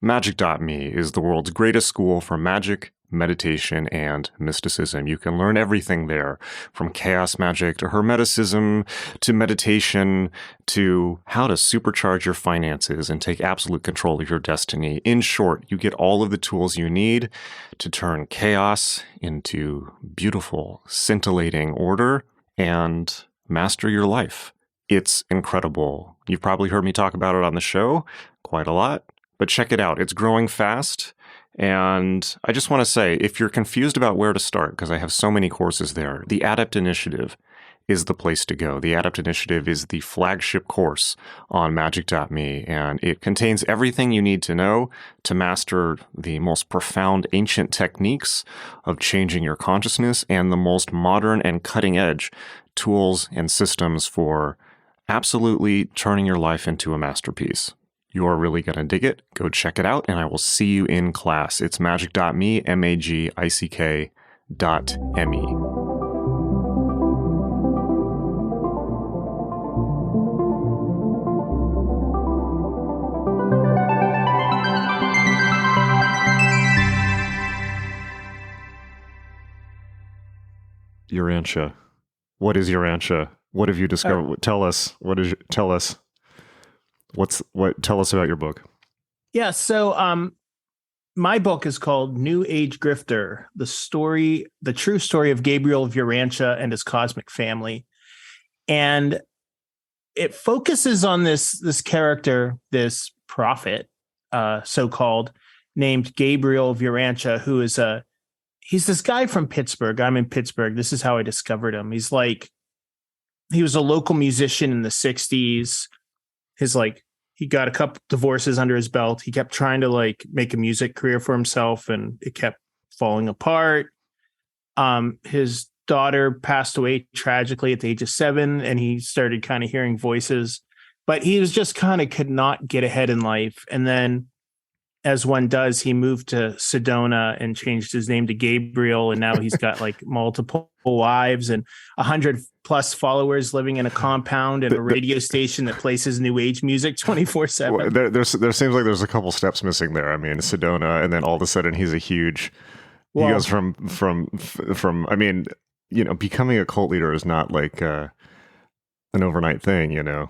Magick.me is the world's greatest school for magic, meditation, and mysticism. You can learn everything there, from chaos magic to hermeticism to meditation to how to supercharge your finances and take absolute control of your destiny. In short, you get all of the tools you need to turn chaos into beautiful, scintillating order and master your life. It's incredible. You've probably heard me talk about it on the show quite a lot. But check it out. It's growing fast. And I just want to say, if you're confused about where to start, because I have so many courses there, the Adept Initiative is the place to go. The Adept Initiative is the flagship course on magick.me, and it contains everything you need to know to master the most profound ancient techniques of changing your consciousness and the most modern and cutting-edge tools and systems for absolutely turning your life into a masterpiece. You are really going to dig it. Go check it out, and I will see you in class. It's magick.me, magick.me. Urantia. What is Urantia? What have you discovered? Tell us. Tell us. Tell us about your book. Yeah, so my book is called New Age Grifter, the true story of Gabriel of Urantia and his cosmic family. And it focuses on this character, this prophet, so-called, named Gabriel of Urantia, who is he's this guy from Pittsburgh. I'm in Pittsburgh. This is how I discovered him. He was a local musician in the 60s. He got a couple divorces under his belt. He kept trying to make a music career for himself, and it kept falling apart. His daughter passed away tragically at the age of 7, and he started kind of hearing voices, but he was just could not get ahead in life. And then, as one does, he moved to Sedona and changed his name to Gabriel. And now he's got multiple wives and 100+ followers living in a compound and a radio station that plays his new age music 24/7. There seems like there's a couple steps missing there. I mean, Sedona, and then all of a sudden he's he goes from becoming a cult leader is not an overnight thing,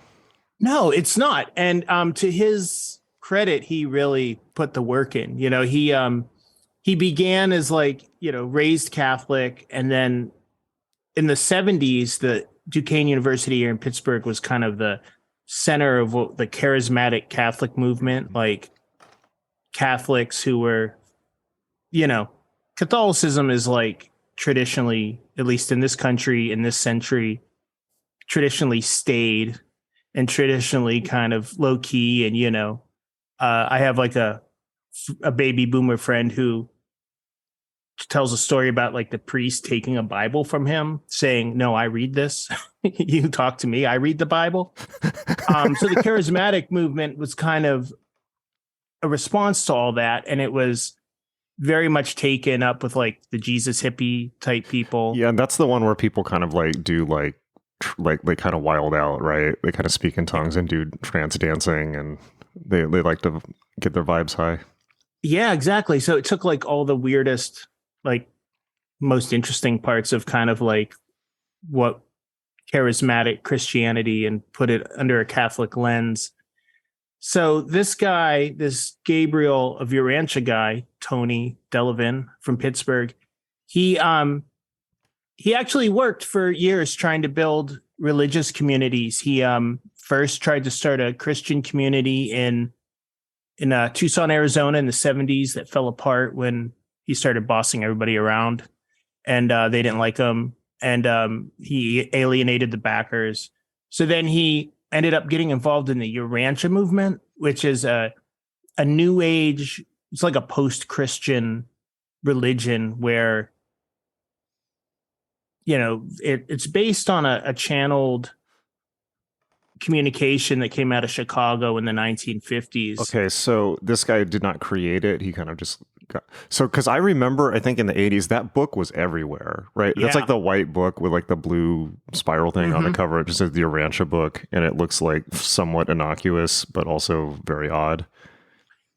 No, it's not. And to his credit, he really put the work in. He began as raised Catholic, and then in the 70s, the Duquesne University here in Pittsburgh was kind of the center of the charismatic Catholic movement, Catholics who were, Catholicism is traditionally, at least in this country, in this century, traditionally stayed and traditionally kind of low key. And, I have a baby boomer friend who tells a story about the priest taking a Bible from him, saying, "No, I read this. You talk to me. I read the Bible." So the charismatic movement was kind of a response to all that, and it was very much taken up with the Jesus hippie type people. Yeah, and that's the one where people kind of do they kind of wild out, right? They kind of speak in tongues and do trance dancing, and they like to get their vibes high. Yeah, exactly. So it took all the weirdest, most interesting parts of kind of what charismatic Christianity and put it under a Catholic lens. So this guy, this Gabriel of Urantia guy, Tony Delavin from Pittsburgh, he actually worked for years trying to build religious communities. He first tried to start a Christian community in Tucson, Arizona in the 70s that fell apart when he started bossing everybody around, and they didn't like him, and he alienated the backers. So then he ended up getting involved in the Urantia movement, which is a new age. It's like a post-Christian religion where, it's based on a channeled communication that came out of Chicago in the 1950s. Okay, so this guy did not create it. He kind of just got... So, because I remember, I think in the 80s, that book was everywhere, right? Yeah. That's the white book with the blue spiral thing on the cover. It just says the Urantia book, and it looks somewhat innocuous, but also very odd.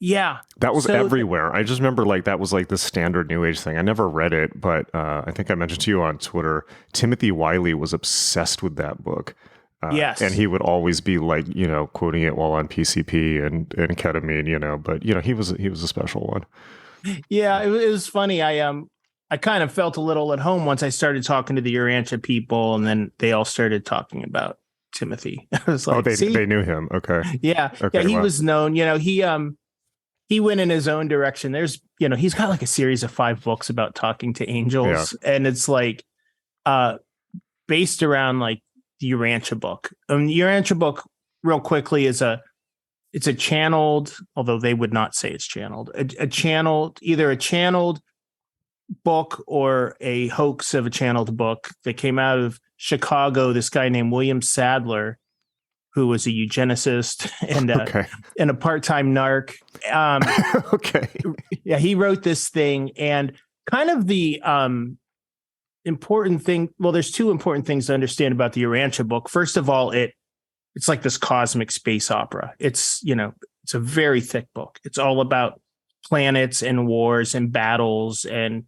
Yeah. That was So everywhere. I just remember like that was like the standard New Age thing. I never read it, but I think I mentioned to you on Twitter, Timothy Wiley was obsessed with that book. And yes. he would always be like, quoting it while on PCP and ketamine, but he was a special one. Yeah, it was funny. I kind of felt a little at home once I started talking to the Urantia people, and then they all started talking about Timothy. I was like, they knew him. Okay. Yeah. Okay, Yeah, he wow. was known. He went in his own direction. There's, he's got like a series of 5 books about talking to angels, and it's like based around like the Urantia book. The Urantia book, real quickly, it's a channeled, although they would not say it's channeled, either a channeled book or a hoax of a channeled book that came out of Chicago. This guy named William Sadler, who was a eugenicist and a part-time narc. Okay. Yeah, he wrote this thing, and kind of the important thing. Well, there's 2 important things to understand about the Urantia book. First of all, it's like this cosmic space opera. It's a very thick book. It's all about planets and wars and battles, and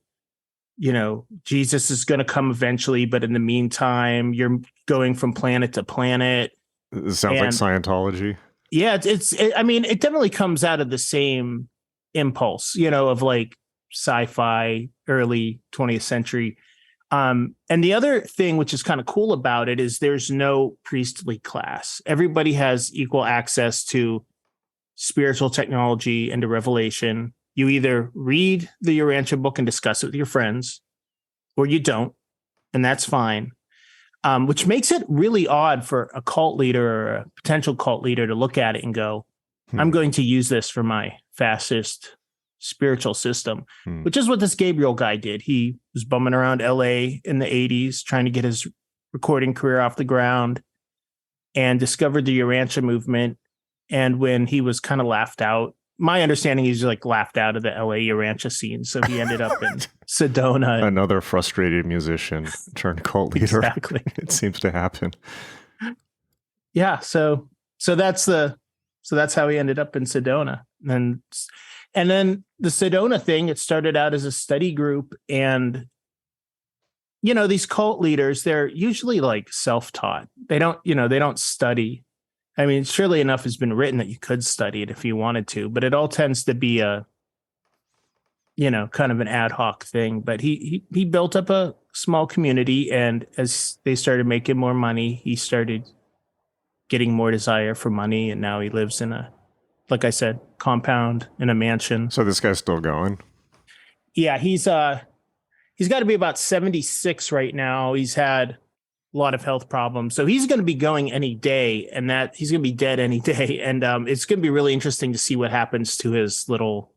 Jesus is going to come eventually, but in the meantime, you're going from planet to planet. It sounds like Scientology. Yeah, it definitely comes out of the same impulse, of like sci-fi, early 20th century. And the other thing which is kind of cool about it is there's no priestly class. Everybody has equal access to spiritual technology and to revelation. You either read the Urantia book and discuss it with your friends, or you don't, and that's fine. Which makes it really odd for a cult leader or a potential cult leader to look at it and go, I'm going to use this for my fascist spiritual system, which is what this Gabriel guy did. He was bumming around LA in the 80s, trying to get his recording career off the ground, and discovered the Urantia movement. And when he was kind of laughed out, my understanding is like laughed out of the LA Urantia scene. So he ended up in Sedona. Another frustrated musician turned cult leader. Exactly. It seems to happen. Yeah. So that's how he ended up in Sedona. And then the Sedona thing, it started out as a study group, and these cult leaders, they're usually like self-taught. They don't study. I mean, surely enough has been written that you could study it if you wanted to, but it all tends to be a, kind of an ad hoc thing. But he built up a small community, and as they started making more money, he started getting more desire for money, and now he lives in a, like I said, compound in a mansion. So this guy's still going? Yeah, he's got to be about 76 right now. He's had a lot of health problems, so he's going to be going any day, and that he's going to be dead any day. And it's going to be really interesting to see what happens to his little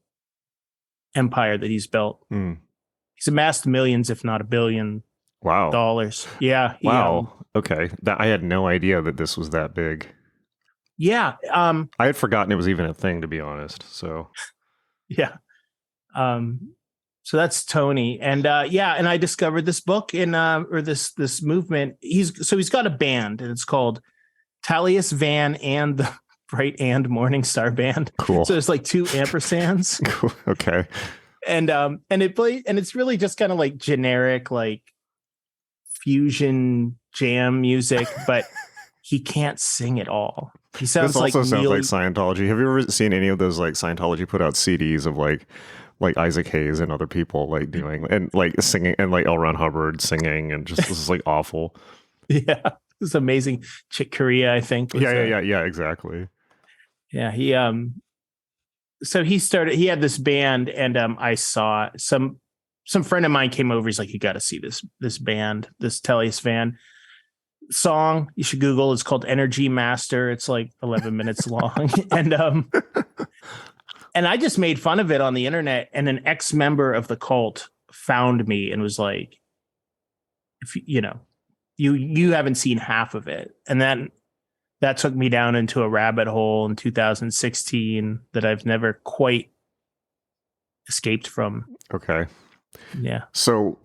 empire that he's built. He's amassed millions, if not $1 billion. Wow. Dollars. Yeah. Wow. Okay. I had no idea that this was that big. Yeah. I had forgotten it was even a thing, to be honest. So. Yeah. So that's Tony. And and I discovered this book or this movement. He's got a band, and it's called Tallius Van and the Bright and Morning Star Band. Cool. So there's like 2 ampersands. Cool. Okay. And it's really just kind of like generic, like fusion jam music, but he can't sing at all. He sounds this also like sounds like Scientology. Have you ever seen any of those like Scientology put out CDs of like Isaac Hayes and other people like doing and like singing, and like L. Ron Hubbard singing, and just this is like awful. Yeah, it's amazing. Chick Corea, I think. Yeah, exactly. Yeah, so he had this band, and I saw some friend of mine came over. He's like, you got to see this band, this Tallius Van song. You should Google. It's called Energy Master. It's like 11 minutes long, and I just made fun of it on the internet, and an ex-member of the cult found me and was like, if you haven't seen half of it. And then that took me down into a rabbit hole in 2016 that I've never quite escaped from. Okay. Yeah. So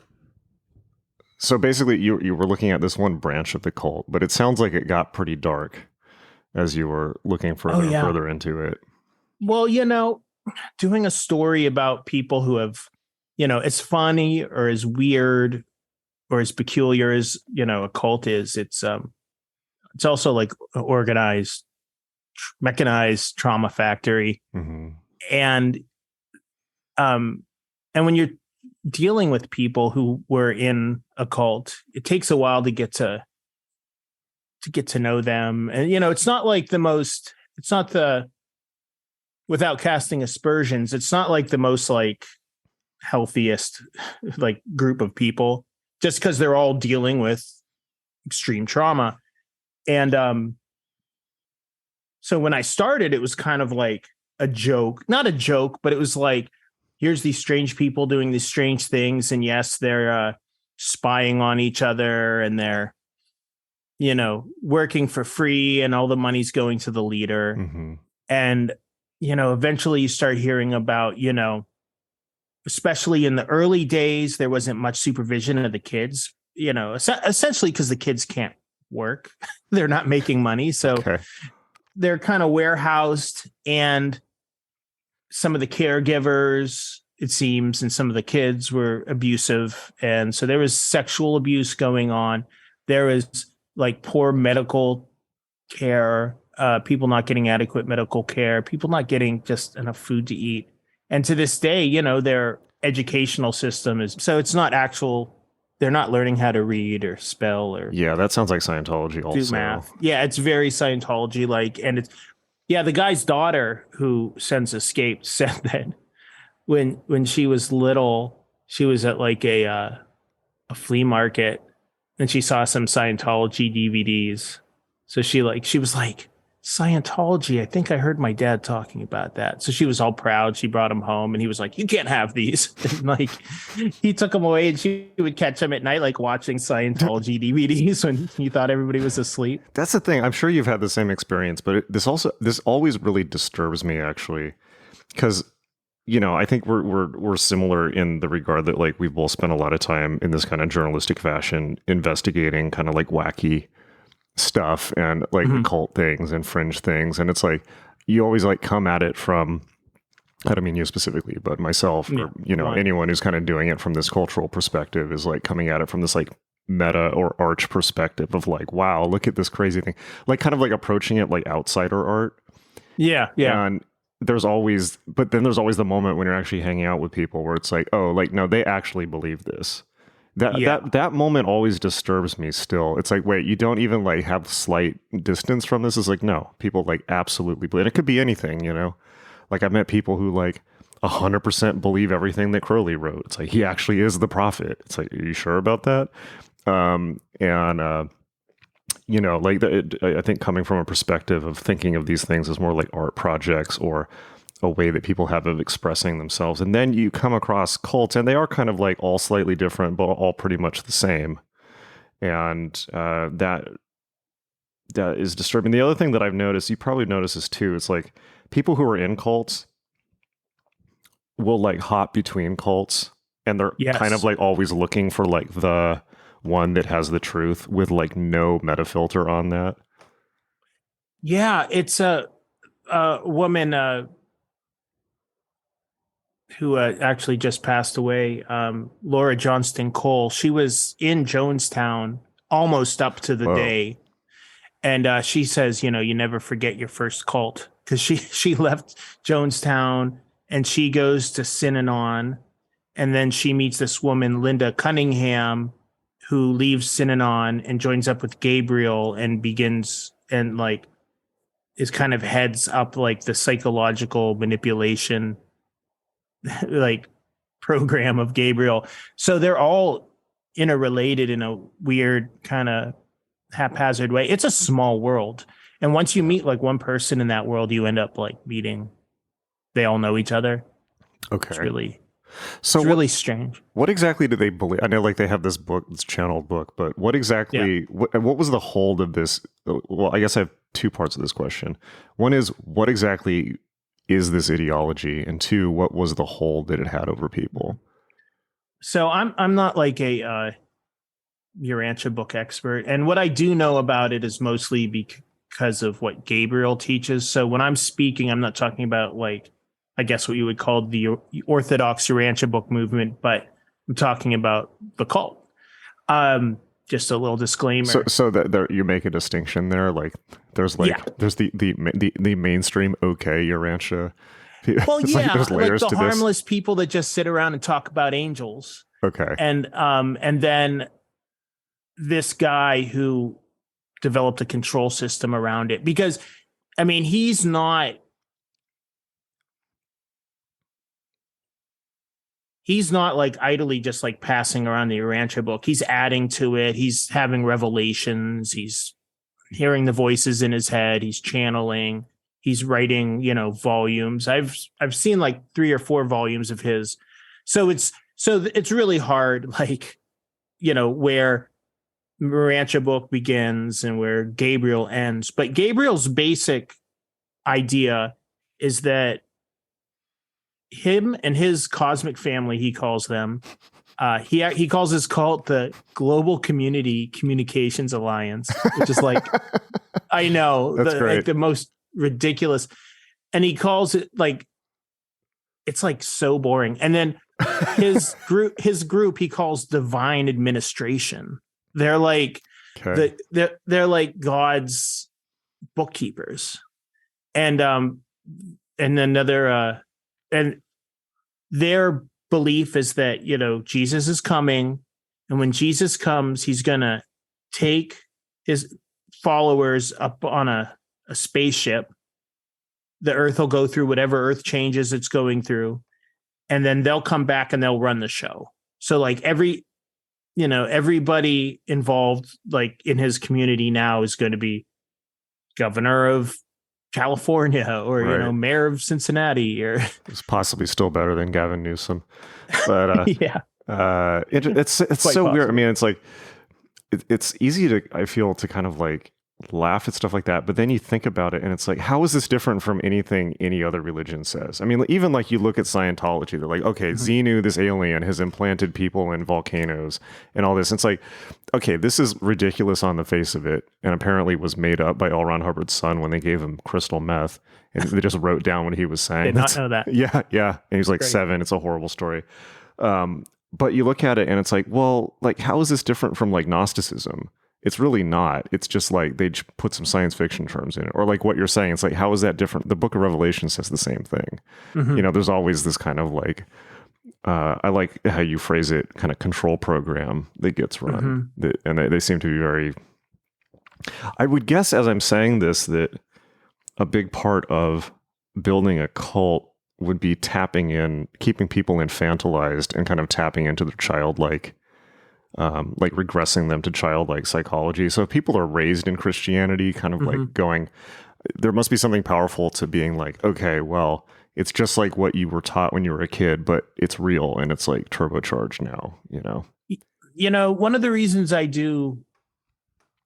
basically you were looking at this one branch of the cult, but it sounds like it got pretty dark as you were looking further and further into it. Well, doing a story about people who have, as funny or as weird or as peculiar as, a cult is, it's also like organized, mechanized trauma factory. Mm-hmm. And when you're dealing with people who were in a cult, it takes a while to get to know them. And it's not like without casting aspersions, it's not like the most like healthiest like group of people, just because they're all dealing with extreme trauma. And so when I started, it was kind of like a joke, not a joke, but it was like, here's these strange people doing these strange things. And yes, they're spying on each other, and they're, working for free, and all the money's going to the leader. Mm-hmm. And, eventually you start hearing about, especially in the early days, there wasn't much supervision of the kids, essentially because the kids can't work. They're not making money. So they're kind of warehoused, and some of the caregivers, it seems, and some of the kids were abusive. And so there was sexual abuse going on. There was like poor medical care, people not getting adequate medical care, people not getting just enough food to eat. And to this day, their educational system is, so it's not they're not learning how to read or spell or. Yeah, that sounds like Scientology also. Do math. Yeah, it's very Scientology like. And it's, the guy's daughter, who since escaped, said that when she was little, she was at like a flea market, and she saw some Scientology DVDs. So she was like, Scientology, I think I heard my dad talking about that. So she was all proud. She brought him home, and he was like, you can't have these. And like, he took them away, and she would catch him at night, like watching Scientology DVDs when he thought everybody was asleep. That's the thing. I'm sure you've had the same experience, but this always really disturbs me, actually, because I think we're similar in the regard that like we've both spent a lot of time in this kind of journalistic fashion investigating kind of like wacky stuff and like occult things and fringe things. And it's like, you always like come at it from, I don't mean you specifically, but myself or, anyone who's kind of doing it from this cultural perspective is like coming at it from this like meta or arch perspective of like, wow, look at this crazy thing. Like kind of like approaching it like outsider art. Yeah. Yeah. And then there's always the moment when you're actually hanging out with people where it's like, oh, like, no, they actually believe this. That moment always disturbs me still. It's like, wait, you don't even like have slight distance from this? It's like, no, people like absolutely believe. And it could be anything, Like I've met people who like 100% believe everything that Crowley wrote. It's like, he actually is the prophet. It's like, are you sure about that? I think coming from a perspective of thinking of these things as more like art projects or a way that people have of expressing themselves. And then you come across cults, and they are kind of like all slightly different, but all pretty much the same. And that is disturbing. The other thing that I've noticed, you probably notice this too, it's like people who are in cults will like hop between cults, and they're kind of like always looking for like the one that has the truth with like no meta filter on that. Yeah, it's a woman who actually just passed away, Laura Johnston Cole. She was in Jonestown almost up to the day. And she says, you never forget your first cult, because she left Jonestown and she goes to Synanon, and then she meets this woman, Linda Cunningham, who leaves Synanon and joins up with Gabriel and begins and like is kind of heads up like the psychological manipulation like program of Gabriel. So they're all interrelated in a weird kind of haphazard way. It's a small world. And once you meet like one person in that world, you end up like meeting, they all know each other. Okay. It's really strange. What exactly do they believe? I know like they have this book, this channeled book, but what exactly, what was the hold of this? Well, I guess I have two parts of this question. One is, what exactly is this ideology? And two, what was the hold that it had over people? So I'm not like a Urantia book expert. And what I do know about it is mostly because of what Gabriel teaches. So when I'm speaking, I'm not talking about like I guess what you would call the Orthodox Urantia book movement, but I'm talking about the cult. Just a little disclaimer. So that there, you make a distinction there. Like there's the mainstream Urantia. Well, It's yeah, there's layers like the to this. harmless people that just sit around and talk about angels. Okay. And then this guy who developed a control system around it, because I mean, he's not like idly just like passing around the Urantia book. He's adding to it. He's having revelations. He's hearing the voices in his head. He's channeling. He's writing, volumes. I've seen like 3 or 4 volumes of his. So it's really hard, like, where Urantia book begins and where Gabriel ends. But Gabriel's basic idea is that him and his cosmic family, he calls them, he calls his cult the Global Community Communications Alliance, which is like, I know, like the most ridiculous. And he calls it like, it's like so boring. And then his group he calls Divine Administration. They're like they're like God's bookkeepers. And another and their belief is that, Jesus is coming, and when Jesus comes, he's gonna take his followers up on a spaceship. The earth will go through whatever earth changes it's going through, and then they'll come back and they'll run the show. So like everybody involved like in his community now is going to be governor of California or mayor of Cincinnati, or it's possibly still better than Gavin Newsom. But yeah, it's so possible. weird. I mean, it's like it's easy to, I feel, to kind of like laugh at stuff like that, but then you think about it and it's like, how is this different from anything any other religion says? I mean, even like you look at Scientology, they're like, okay, Xenu, this alien, has implanted people in volcanoes and all this. And it's like, okay, this is ridiculous on the face of it, and apparently was made up by L. Ron Hubbard's son when they gave him crystal meth, and they just wrote down what he was saying. Did not know that. Yeah. And he's like 7. It's a horrible story. But you look at it and it's like, well, like, how is this different from like Gnosticism? It's really not. It's just like they put some science fiction terms in it. Or like what you're saying, it's like, how is that different? The Book of Revelation says the same thing. Mm-hmm. There's always this kind of like, I like how you phrase it, kind of control program that gets run. And they seem to be very, I would guess as I'm saying this, that a big part of building a cult would be tapping in, keeping people infantilized and kind of tapping into their childlike, like regressing them to childlike psychology. So if people are raised in Christianity, kind of like going, there must be something powerful to being like, okay, well, it's just like what you were taught when you were a kid, but it's real and it's like turbocharged now, One of the reasons I do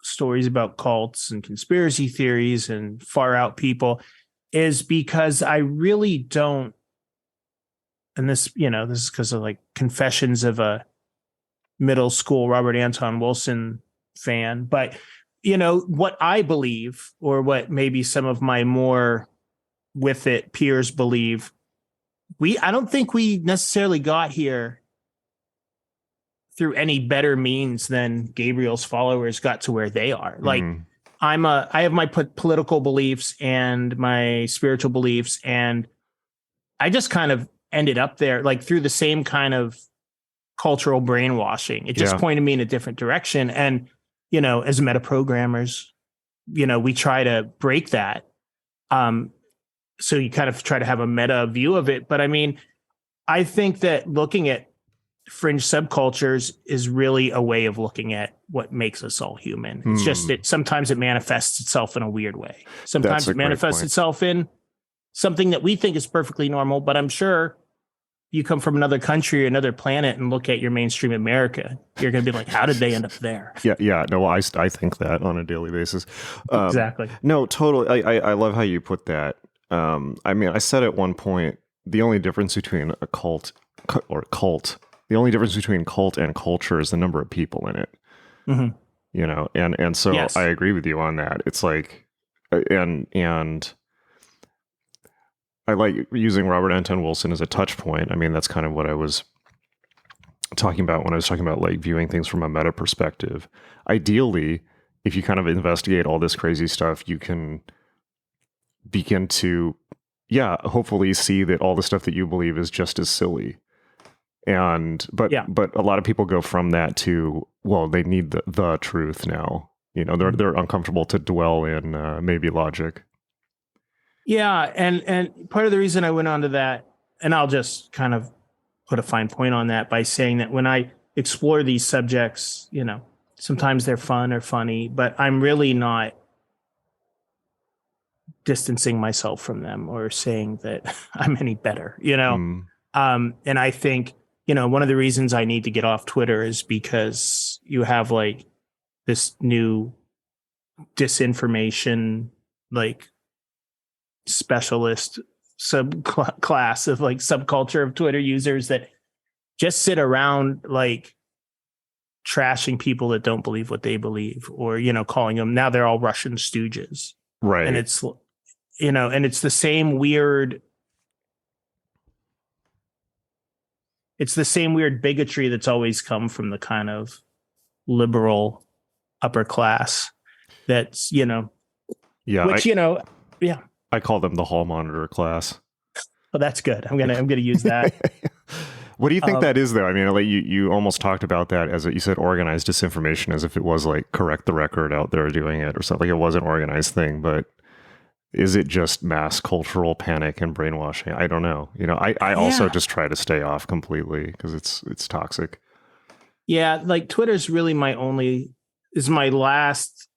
stories about cults and conspiracy theories and far out people is because I really don't, and this is because of like Confessions of a Middle School Robert Anton Wilson fan, but what I believe, or what maybe some of my more with it peers believe, I don't think we necessarily got here through any better means than Gabriel's followers got to where they are. Like I have my political beliefs and my spiritual beliefs, and I just kind of ended up there like through the same kind of cultural brainwashing. It just pointed me in a different direction. And, as meta programmers, we try to break that. So you kind of try to have a meta view of it. But I mean, I think that looking at fringe subcultures is really a way of looking at what makes us all human. It's just that sometimes it manifests itself in a weird way. Sometimes it manifests itself in something that we think is perfectly normal, but I'm sure you come from another country or another planet and look at your mainstream America, you're going to be like, how did they end up there? Yeah. No, I think that on a daily basis. Exactly. No, totally. I love how you put that. I mean, I said at one point, the only difference between a cult, the only difference between cult and culture is the number of people in it. And so yes. I agree with you on that. It's like, and I like using Robert Anton Wilson as a touch point. I mean, that's kind of what I was talking about when I was talking about like viewing things from a meta perspective. Ideally, if you kind of investigate all this crazy stuff, you can begin to, hopefully see that all the stuff that you believe is just as silly. But a lot of people go from that to, well, they need the truth now. You know, they're uncomfortable to dwell in maybe logic. Yeah, and part of the reason I went on to that, and I'll just kind of put a fine point on that by saying that when I explore these subjects, you know, sometimes they're fun or funny, but I'm really not distancing myself from them or saying that I'm any better, you know? And I think, you know, one of the reasons I need to get off Twitter is because you have like this new disinformation, like specialist subclass of like subculture of Twitter users that just sit around like trashing people that don't believe what they believe, or, you know, calling them, now they're all Russian stooges. Right. And it's, you know, and it's the same weird, bigotry that's always come from the kind of liberal upper class that's, you know, I call them the hall monitor class. Oh, that's good. I'm gonna use that. What do you think that is, though? I mean, like you almost talked about that as you said, organized disinformation, as if it was like correct the record out there doing it or something. Like it was an organized thing, but is it just mass cultural panic and brainwashing? I don't know. You know, I also just try to stay off completely because it's toxic. Yeah, like Twitter's really my last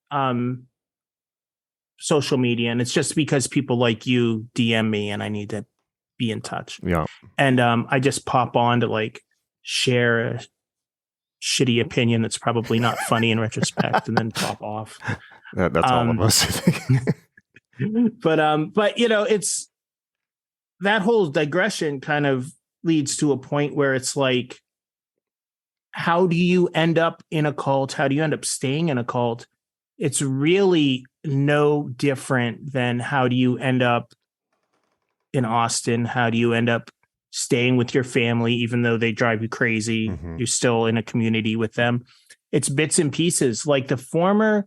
social media, and it's just because people like you DM me and I need to be in touch. Yeah. And I just pop on to like share a shitty opinion that's probably not funny in retrospect and then pop off. That's all of us, I think. But you know, it's that whole digression kind of leads to a point where it's like, how do you end up in a cult? How do you end up staying in a cult? It's really no different than how do you end up in Austin? How do you end up staying with your family, even though they drive you crazy? Mm-hmm. You're still in a community with them. It's bits and pieces. Like the former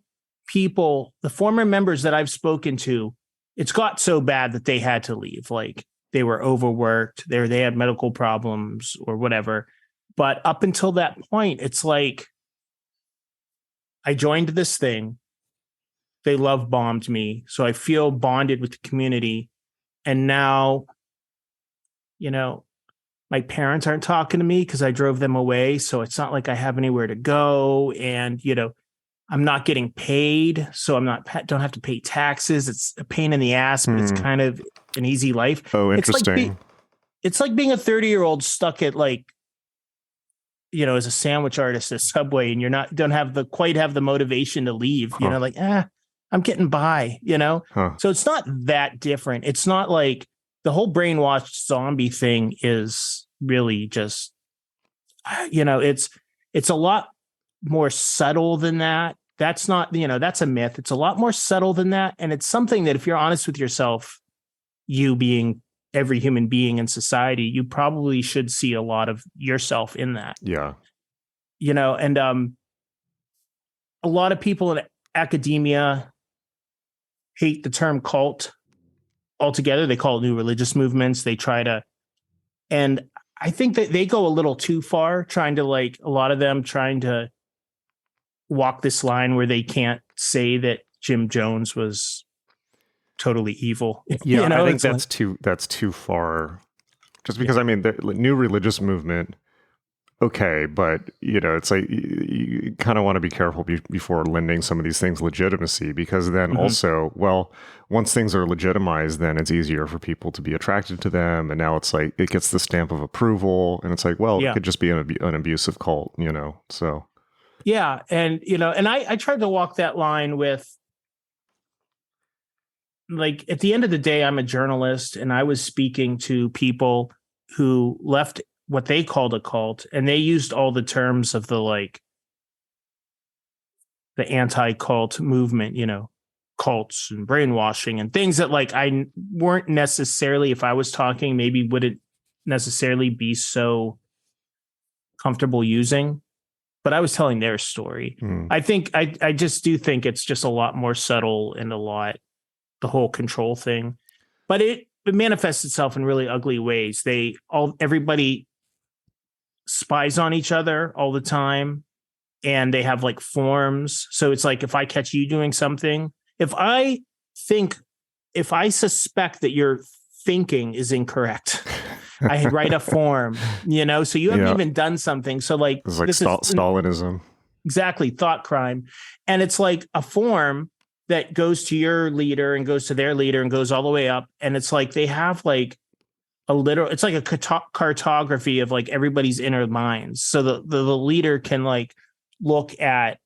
members that I've spoken to, it's got so bad that they had to leave. Like they were overworked, they had medical problems or whatever. But up until that point, it's like, I joined this thing. They love bombed me. So I feel bonded with the community. And now, you know, my parents aren't talking to me because I drove them away. So it's not like I have anywhere to go. And, you know, I'm not getting paid. So don't have to pay taxes. It's a pain in the ass, but it's kind of an easy life. Oh, interesting. It's like being a 30-year-old stuck at like, you know, as a sandwich artist at Subway, and you're don't quite have the motivation to leave, you know, like, I'm getting by, you know? So it's not that different. It's not like the whole brainwashed zombie thing is really just, you know, it's a lot more subtle than that. That's not, you know, that's a myth. It's a lot more subtle than that. And it's something that if you're honest with yourself, you being every human being in society, you probably should see a lot of yourself in that. Yeah. You know, and a lot of people in academia hate the term cult altogether. They call it new religious movements. They try to, and I think that they go a little too far trying to, like, a lot of them trying to walk this line where they can't say that Jim Jones was totally evil. Yeah, you know, I think that's too far. Just because, I mean, the new religious movement, okay, but, you know, it's like you kind of want to be careful before lending some of these things legitimacy, because then also, well, once things are legitimized, then it's easier for people to be attracted to them, and now it's like it gets the stamp of approval, and it's like, well, it could just be an abusive cult, you know, so. Yeah, and, you know, and I tried to walk that line with, like, at the end of the day, I'm a journalist, and I was speaking to people who left what they called a cult, and they used all the terms of the, like, the anti-cult movement, you know, cults and brainwashing and things that like I weren't necessarily, if I was talking, maybe wouldn't necessarily be so comfortable using, but I was telling their story. I think I just do think it's just a lot more subtle and the whole control thing, but it manifests itself in really ugly ways. Everybody spies on each other all the time, and they have like forms. So it's like, if I catch you doing something, if I suspect that your thinking is incorrect, I write a form, so you haven't even done something. So like, it's like Stalinism. Exactly. Thought crime. And it's like a form that goes to your leader and goes to their leader and goes all the way up. And it's like, they have like it's like a cartography of like everybody's inner minds. So the leader can like look at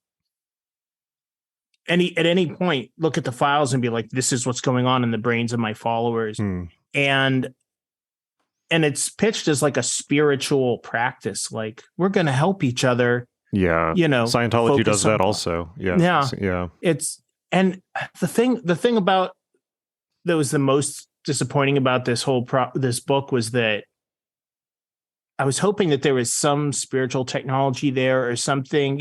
any point, look at the files and be like, this is what's going on in the brains of my followers. And it's pitched as like a spiritual practice. Like, we're going to help each other. Yeah. Scientology does that also. Yeah. Yeah. And the thing about that was the most disappointing about this this book was that I was hoping that there was some spiritual technology there or something,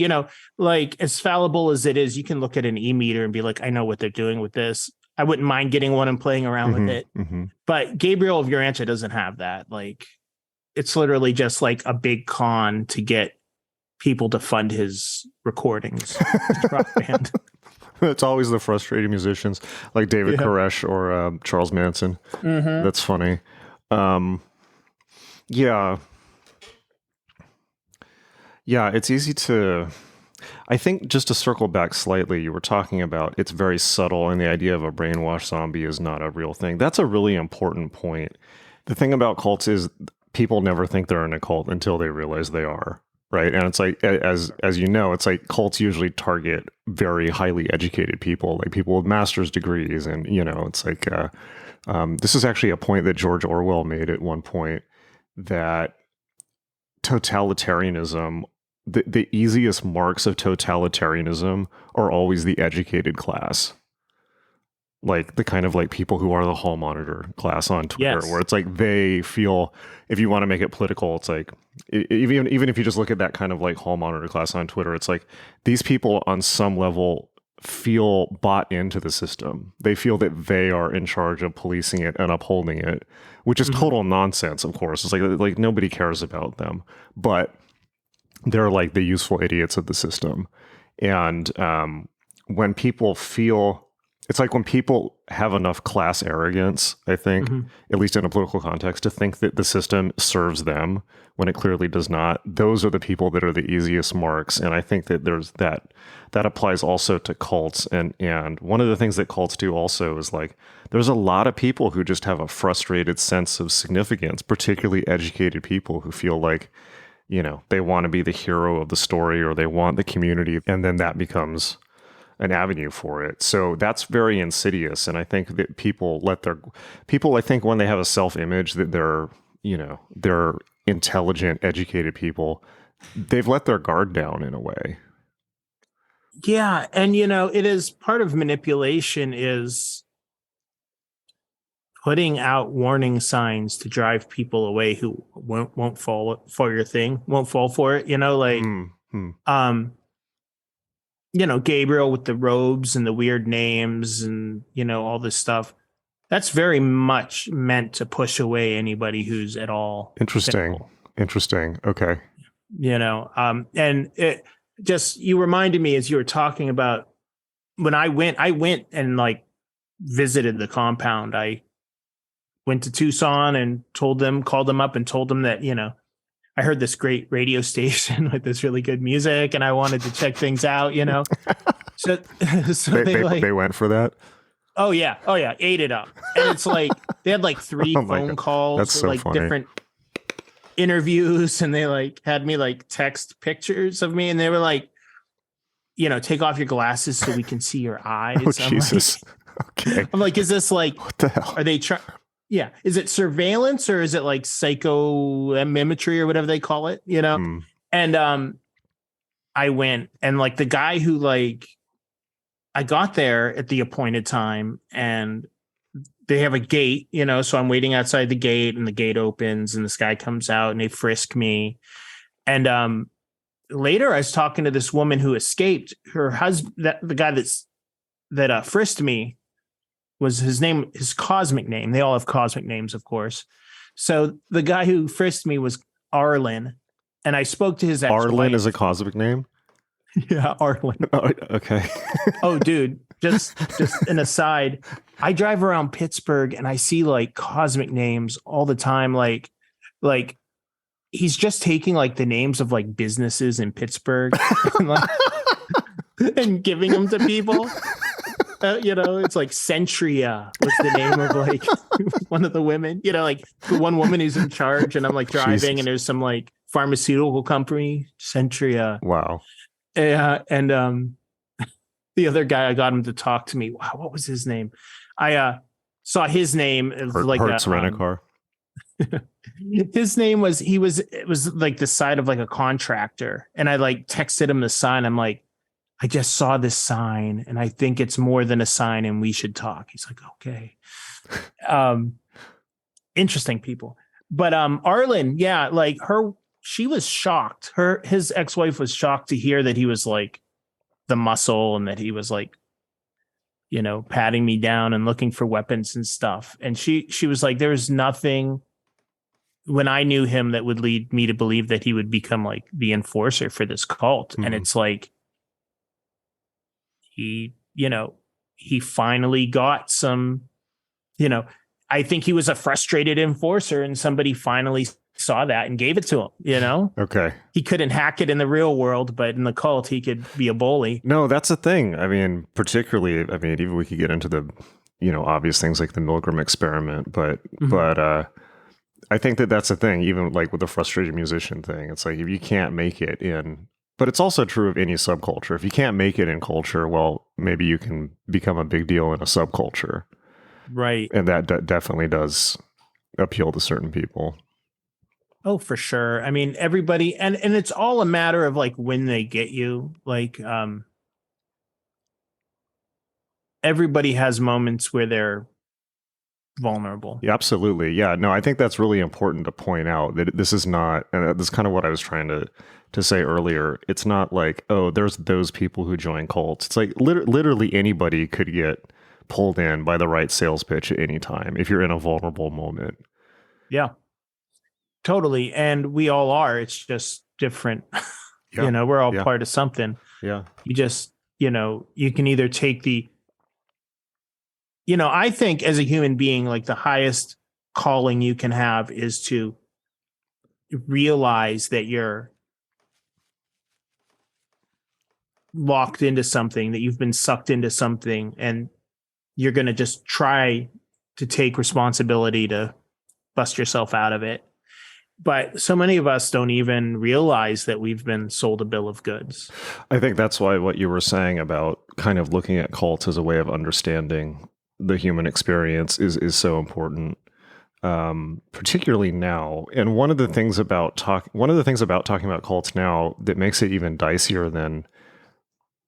like as fallible as it is, you can look at an e-meter and be like, I know what they're doing with this. I wouldn't mind getting one and playing around with it. But Gabriel of Urantia doesn't have that. Like, it's literally just like a big con to get people to fund his recordings. His rock band. It's always the frustrating musicians like David Koresh or Charles Manson. That's funny. Yeah, it's easy to... I think just to circle back slightly, you were talking about it's very subtle and the idea of a brainwashed zombie is not a real thing. That's a really important point. The thing about cults is people never think they're in a cult until they realize they are, right? And it's like, as you know, it's like cults usually target very highly educated people, like people with master's degrees. And, it's like, this is actually a point that George Orwell made at one point, that totalitarianism, the easiest marks of totalitarianism are always the educated class. Like the kind of like people who are the hall monitor class on Twitter, where it's like they feel, if you want to make it political, it's like, even if you just look at that kind of like hall monitor class on Twitter, it's like these people on some level feel bought into the system. They feel that they are in charge of policing it and upholding it, which is total nonsense, of course. It's like nobody cares about them, but they're like the useful idiots of the system. And when people feel, it's like when people have enough class arrogance, I think, at least in a political context, to think that the system serves them when it clearly does not, those are the people that are the easiest marks. And I think that there's that applies also to cults. And one of the things that cults do also is like, there's a lot of people who just have a frustrated sense of significance, particularly educated people who feel like, they want to be the hero of the story or they want the community. And then that becomes an avenue for it. So that's very insidious. And I think that people I think when they have a self-image that they're intelligent, educated people, they've let their guard down in a way. Yeah. And, it is part of manipulation is putting out warning signs to drive people away who won't fall for your thing, won't fall for it, Gabriel with the robes and the weird names and, all this stuff. That's very much meant to push away anybody who's at all Interesting. Okay. And it just, you reminded me as you were talking about when I went and like visited the compound. I went to Tucson and called them up and told them that, I heard this great radio station with this really good music and I wanted to check things out, So they went for that. Oh yeah. Ate it up. And it's like, they had like 3 phone calls. That's so like funny. Different interviews. And they like had me like text pictures of me. And they were like, take off your glasses so we can see your eyes. Oh, Jesus. Okay. I'm like, is this like, what the hell? Are they trying? Yeah. Is it surveillance or is it like psychometry or whatever they call it, And I went and like the guy who like, I got there at the appointed time, and they have a gate, so I'm waiting outside the gate, and the gate opens and this guy comes out and they frisk me. And later I was talking to this woman who escaped. Her husband, the guy that frisked me, was his cosmic name. They all have cosmic names, of course. So the guy who frisked me was Arlen, and I spoke to his ex-wife. Arlen is a cosmic name? Yeah, Arlen. Oh, okay. Oh, dude, just an aside. I drive around Pittsburgh and I see like cosmic names all the time. Like he's just taking like the names of like businesses in Pittsburgh and giving them to people. It's like Centria was the name of like one of the women, like the one woman who's in charge, and I'm like driving Jesus. And there's some like pharmaceutical company, Centria. Wow. Yeah. And the other guy, I got him to talk to me. Wow, what was his name? I saw his name. It was like Hertz Rent-A-Car. His name was, it was like the side of like a contractor. And I like texted him the sign. I'm like, I just saw this sign and I think it's more than a sign and we should talk. He's like, okay. Interesting people. But Arlen, yeah, like she was shocked. His ex-wife was shocked to hear that he was like the muscle and that he was like, patting me down and looking for weapons and stuff. And she was like, there was nothing when I knew him that would lead me to believe that he would become like the enforcer for this cult. Mm-hmm. And it's like, he finally got some, I think he was a frustrated enforcer and somebody finally saw that and gave it to him, Okay. He couldn't hack it in the real world, but in the cult, he could be a bully. No, that's the thing. I mean, particularly, even we could get into the, obvious things like the Milgram experiment, but I think that's the thing, even like with the frustrated musician thing. It's like, if you can't make it in, but it's also true of any subculture. If you can't make it in culture, well, maybe you can become a big deal in a subculture. Right. And that definitely does appeal to certain people. Oh, for sure. I mean, everybody, and it's all a matter of like when they get you. Like, everybody has moments where they're vulnerable. Yeah, absolutely. Yeah, no, I think that's really important to point out that this is not, and this is kind of what I was trying to say earlier. It's not like, oh, there's those people who join cults. It's like literally anybody could get pulled in by the right sales pitch at any time if you're in a vulnerable moment. Yeah, totally. And we all are. It's just different. Yeah. We're all part of something. Yeah. You just, you can either take the, I think as a human being, like the highest calling you can have is to realize that you're locked into something, that you've been sucked into something, and you're going to just try to take responsibility to bust yourself out of it. But so many of us don't even realize that we've been sold a bill of goods. I think that's why what you were saying about kind of looking at cults as a way of understanding the human experience is so important, particularly now. And one of the things about talking about cults now that makes it even dicier than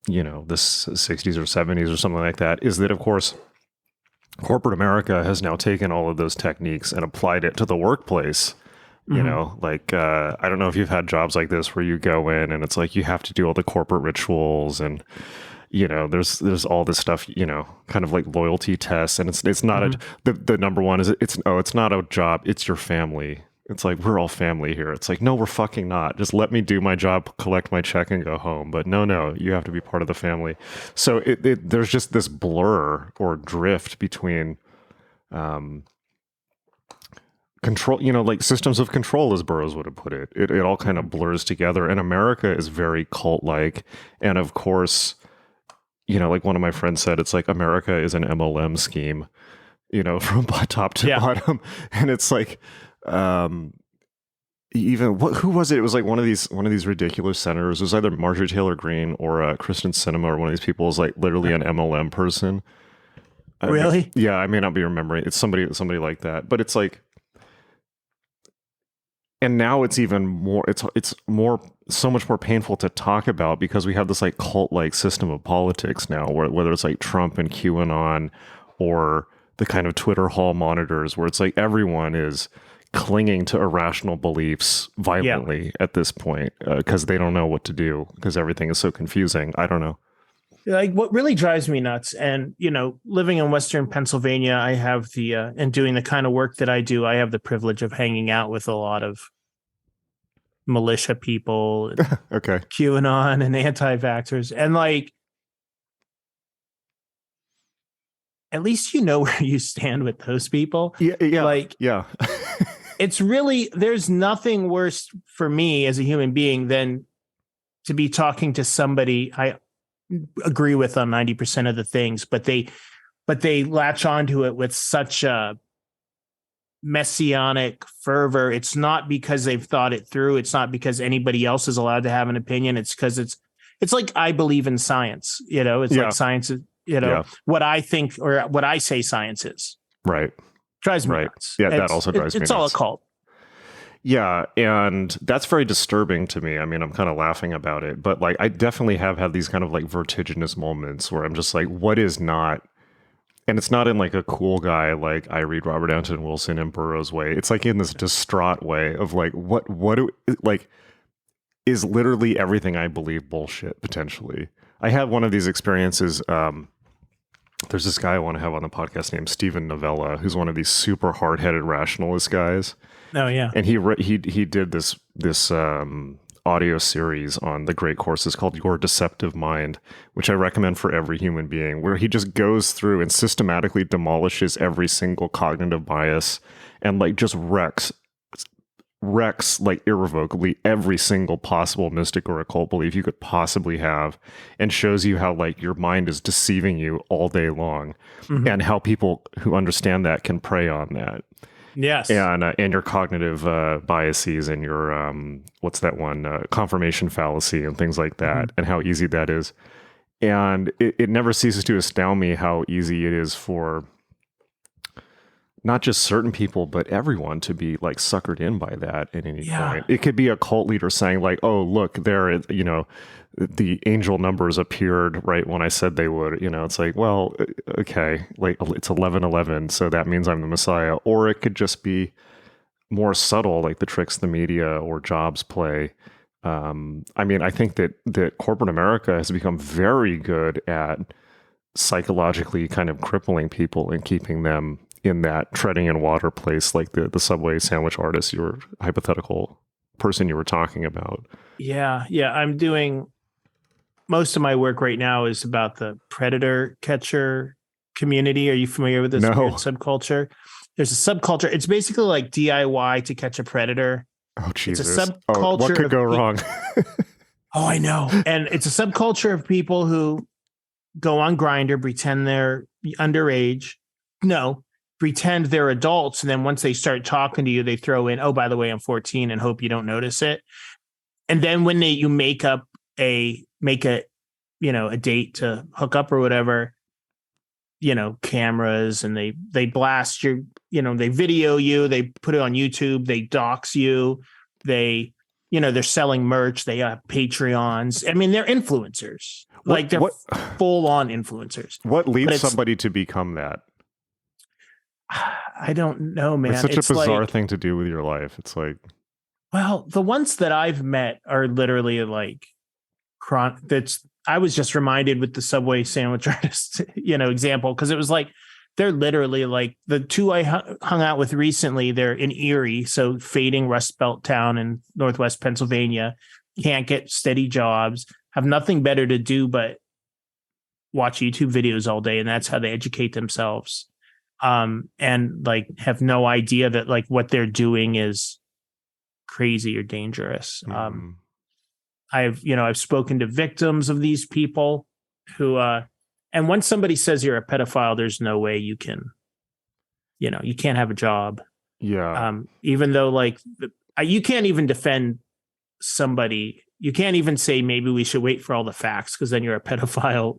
the 60s or 70s or something like that is that, of course, corporate America has now taken all of those techniques and applied it to the workplace. Mm-hmm. I don't know if you've had jobs like this where you go in and it's like you have to do all the corporate rituals and there's all this stuff, kind of like loyalty tests, and it's not mm-hmm. the number one is it's not a job, it's your family. It's like, we're all family here. It's like, no, we're fucking not. Just let me do my job, collect my check, and go home. But no, you have to be part of the family. So there's just this blur or drift between control, like systems of control, as Burroughs would have put it. It all kind of blurs together. And America is very cult-like. And of course, like one of my friends said, it's like America is an MLM scheme, from top to bottom. And it's like, who was it? It was like one of these ridiculous senators. It was either Marjorie Taylor Greene or Kristen Sinema, or one of these people was like literally an MLM person. Really? I may not be remembering. It's somebody like that. But it's like, And now it's even more, it's more, so much more painful to talk about because we have this like cult-like system of politics now, whether it's like Trump and QAnon or the kind of Twitter hall monitors where it's like everyone is clinging to irrational beliefs violently at this point because they don't know what to do because everything is so confusing. I don't know. Like what really drives me nuts, and living in Western Pennsylvania, I have and doing the kind of work that I do, I have the privilege of hanging out with a lot of militia people, and okay, QAnon and anti-vaxxers, and like, at least you know where you stand with those people. Yeah. Like, yeah. it's really, there's nothing worse for me as a human being than to be talking to somebody I agree with on 90% of the things, but they latch onto it with such a messianic fervor. It's not because they've thought it through. It's not because anybody else is allowed to have an opinion. It's because it's like, I believe in science, it's like science is, what I think or what I say science is. Right. Drives me nuts. Yeah, that also drives me nuts. It's all a cult. Yeah, and that's very disturbing to me. I mean, I'm kind of laughing about it, but like I definitely have had these kind of like vertiginous moments where I'm just like, what is not, and it's not in like a cool guy like I read Robert Anton Wilson and Burroughs way. It's like in this distraught way of like, what do, like, is literally everything I believe bullshit potentially. I had one of these experiences. There's this guy I want to have on the podcast named Stephen Novella, who's one of these super hard-headed rationalist guys. Oh yeah, and he did this audio series on the great courses called Your Deceptive Mind, which I recommend for every human being, where he just goes through and systematically demolishes every single cognitive bias and like just wrecks like irrevocably every single possible mystic or occult belief you could possibly have, and shows you how like your mind is deceiving you all day long, and how people who understand that can prey on that. Yes, and your cognitive biases and your what's that one, confirmation fallacy and things like that, and how easy that is. And it never ceases to astound me how easy it is for not just certain people, but everyone to be like suckered in by that at any point. It could be a cult leader saying like, oh, look, there, the angel numbers appeared right when I said they would, it's like, well, okay, like it's 11:11, so that means I'm the Messiah. Or it could just be more subtle, like the tricks the media or jobs play. I mean, I think that corporate America has become very good at psychologically kind of crippling people and keeping them in that treading in water place, like the Subway sandwich artist, your hypothetical person you were talking about. Yeah. I'm doing most of my work right now is about the predator catcher community. Are you familiar with this weird subculture? There's a subculture. It's basically like DIY to catch a predator. Oh, Jesus. It's a subculture. What could go wrong? Oh, I know. And it's a subculture of people who go on Grindr, pretend they're underage. No, pretend they're adults. And then once they start talking to you, they throw in, oh, by the way, I'm 14, and hope you don't notice it. And then when you make a date to hook up or whatever, cameras, and they blast your, they video you, they put it on YouTube, they dox you, they're selling merch, they have Patreons. I mean, they're influencers. They're full on influencers. What leads somebody to become that? I don't know, man. It's such a bizarre thing to do with your life. It's like, well, the ones that I've met are literally like I was just reminded with the Subway sandwich artist, example, because it was like, they're literally like the two I hung out with recently. They're in Erie, so fading Rust Belt town in Northwest Pennsylvania, can't get steady jobs, have nothing better to do but watch YouTube videos all day. And that's how they educate themselves. And like have no idea that like what they're doing is crazy or dangerous. I've spoken to victims of these people who, and once somebody says you're a pedophile, there's no way you can, you can't have a job. Yeah. Even though like you can't even defend somebody. You can't even say maybe we should wait for all the facts because then you're a pedophile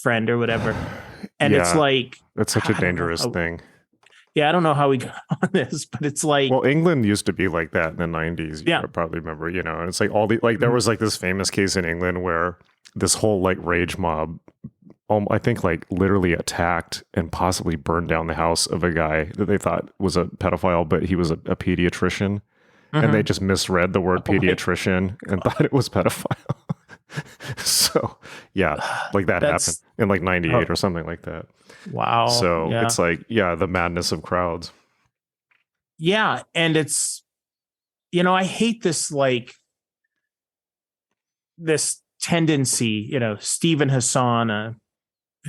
friend or whatever. And it's like, that's such a dangerous thing. Yeah, I don't know how we got on this, but it's like, Well, England used to be like that in the 90s. You probably remember, and it's like all the, like, there was like this famous case in England where this whole like rage mob, I think like literally attacked and possibly burned down the house of a guy that they thought was a pedophile, but he was a pediatrician. And they just misread the word pediatrician and thought it was pedophile. So, yeah, like that happened in like 98 or something like that. Wow. So it's like, the madness of crowds. Yeah. And it's, I hate this, like, this tendency, Stephen Hassan,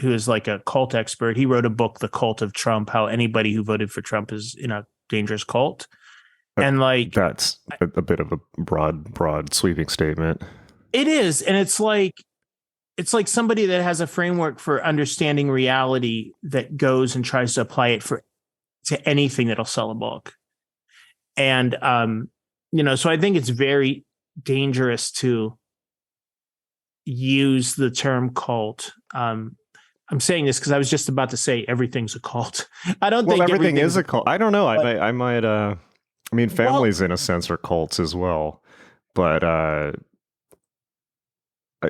who is like a cult expert, he wrote a book, The Cult of Trump, how anybody who voted for Trump is in a dangerous cult. And like, that's a bit of a broad sweeping statement. It is. And it's like somebody that has a framework for understanding reality that goes and tries to apply it to anything that'll sell a book. And, so I think it's very dangerous to use the term cult. I'm saying this because I was just about to say everything's a cult. I don't think everything is a cult. I don't know. I might, families in a sense are cults as well, but,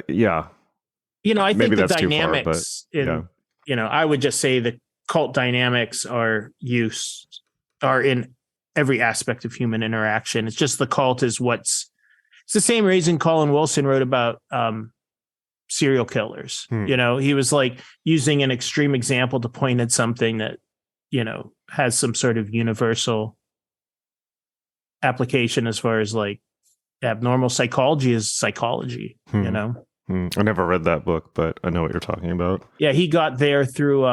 yeah. I think the dynamics I would just say the cult dynamics are in every aspect of human interaction. It's just the cult is it's the same reason Colin Wilson wrote about serial killers. He was like using an extreme example to point at something that, has some sort of universal application as far as like abnormal psychology is psychology, I never read that book, but I know what you're talking about. Yeah, he got there through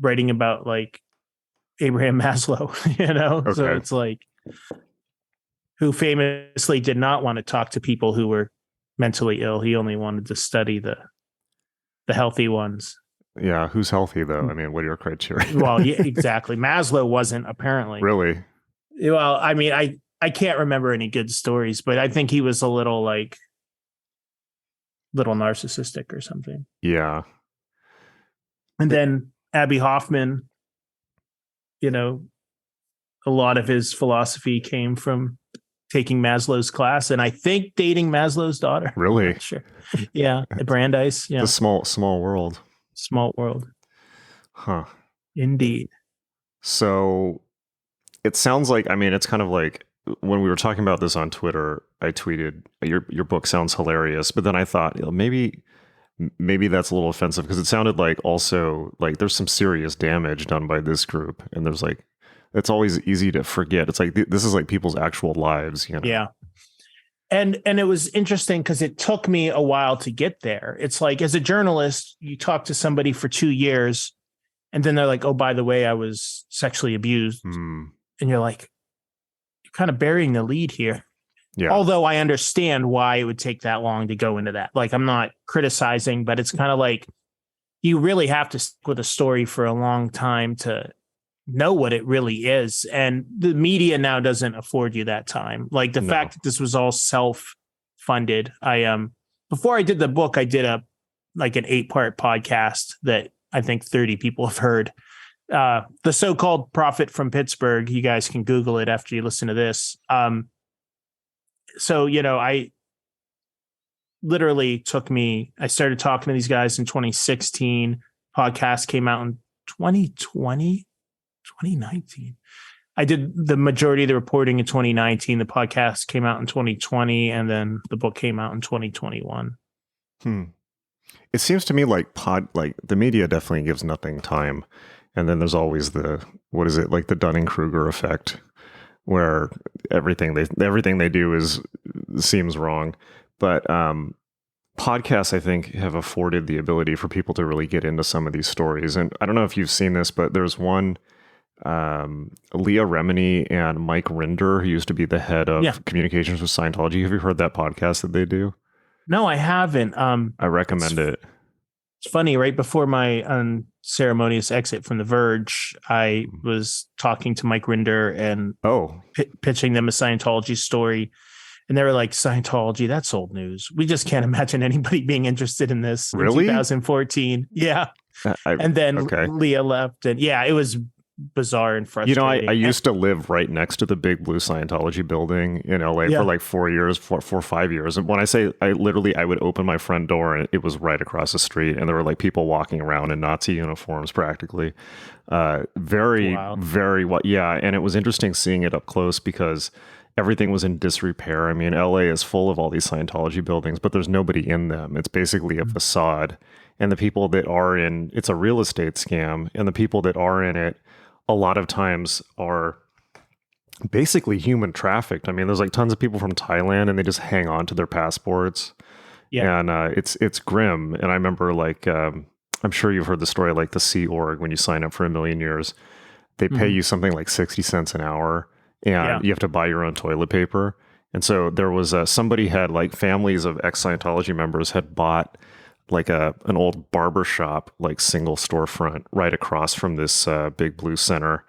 writing about like Abraham Maslow, Okay. So it's like, who famously did not want to talk to people who were mentally ill. He only wanted to study the healthy ones. Yeah, who's healthy though? I mean, what are your criteria? Well, yeah, exactly. Maslow wasn't apparently. Really? Well, I mean, I can't remember any good stories, but I think he was a little narcissistic or something. Yeah. And then Abby Hoffman, a lot of his philosophy came from taking Maslow's class and I think dating Maslow's daughter. Really? Sure. Yeah. At Brandeis. Yeah. It's a small world. Small world. Huh. Indeed. So it sounds like, it's kind of like, when we were talking about this on Twitter, I tweeted, your book sounds hilarious, but then I thought, maybe that's a little offensive because it sounded like also like there's some serious damage done by this group, and there's like, it's always easy to forget. It's like this is like people's actual lives, Yeah, and it was interesting because it took me a while to get there. It's like, as a journalist, you talk to somebody for 2 years, and then they're like, "Oh, by the way, I was sexually abused," and you're like, kind of burying the lead here. Yeah. Although I understand why it would take that long to go into that. Like, I'm not criticizing, but it's kind of like you really have to stick with a story for a long time to know what it really is. And the media now doesn't afford you that time. Like the fact that this was all self-funded. Before I did the book, I did an 8-part podcast that I think 30 people have heard. The so-called Prophet from Pittsburgh. You guys can Google it after you listen to this. So, I literally I started talking to these guys in 2016. Podcast came out in 2019. I did the majority of the reporting in 2019. The podcast came out in 2020, and then the book came out in 2021. It seems to me like the media definitely gives nothing time. And then there's always the Dunning-Kruger effect, where everything they do seems wrong. But podcasts, I think, have afforded the ability for people to really get into some of these stories. And I don't know if you've seen this, but there's one, Leah Remini and Mike Rinder, who used to be the head of communications with Scientology. Have you heard that podcast that they do? No, I haven't. I recommend it. It's funny, right before my unceremonious exit from The Verge, I was talking to Mike Rinder and pitching them a Scientology story. And they were like, Scientology, that's old news. We just can't imagine anybody being interested in this. Really? In 2014. Yeah. And then Leah left. And it was bizarre and You know, frustrating. I used to live right next to the big blue Scientology building in LA Yeah. for like 4 years, four or 5 years. And when I say I would open my front door and it was right across the street, and there were like people walking around in Nazi uniforms practically. Very, Wow. very, yeah. And it was interesting seeing it up close because everything was in disrepair. I mean, LA is full of all these Scientology buildings, but there's nobody in them. It's basically a facade. And the people that are in, it's a real estate scam. And the people that are in it, a lot of times are basically human trafficked. I mean, there's like tons of people from Thailand and they just hang on to their passports. Yeah. And it's grim. And I remember like, I'm sure you've heard the story, like the Sea Org, when you sign up for 1,000,000 years, they pay you something like 60 cents an hour and you have to buy your own toilet paper. And so there was somebody had like families of ex-Scientology members had bought like an old barber shop, like single storefront right across from this big blue center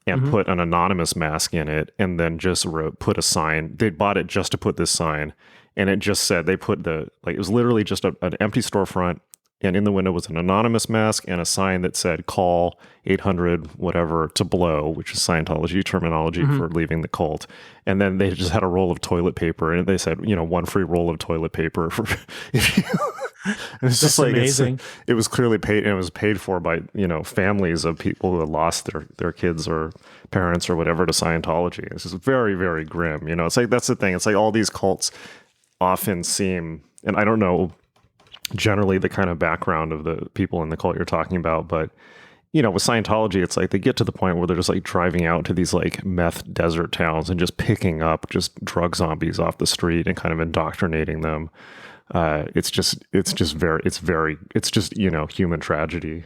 and put an anonymous mask in it and then just put a sign. They bought it just to put this sign. And it just said, they put it was literally just an empty storefront. And in the window was an anonymous mask and a sign that said, call 800 whatever to blow, which is Scientology terminology for leaving the cult. And then they just had a roll of toilet paper and they said, one free roll of toilet paper for if you. And it's just like amazing. It was clearly paid, and it was paid for by families of people who had lost their kids or parents or whatever to Scientology. It's just very, very grim. It's like that's the thing. It's like all these cults often seem, and I don't know generally the kind of background of the people in the cult you're talking about, but with Scientology, it's like they get to the point where they're just like driving out to these like meth desert towns and just picking up just drug zombies off the street and kind of indoctrinating them. It's just human tragedy.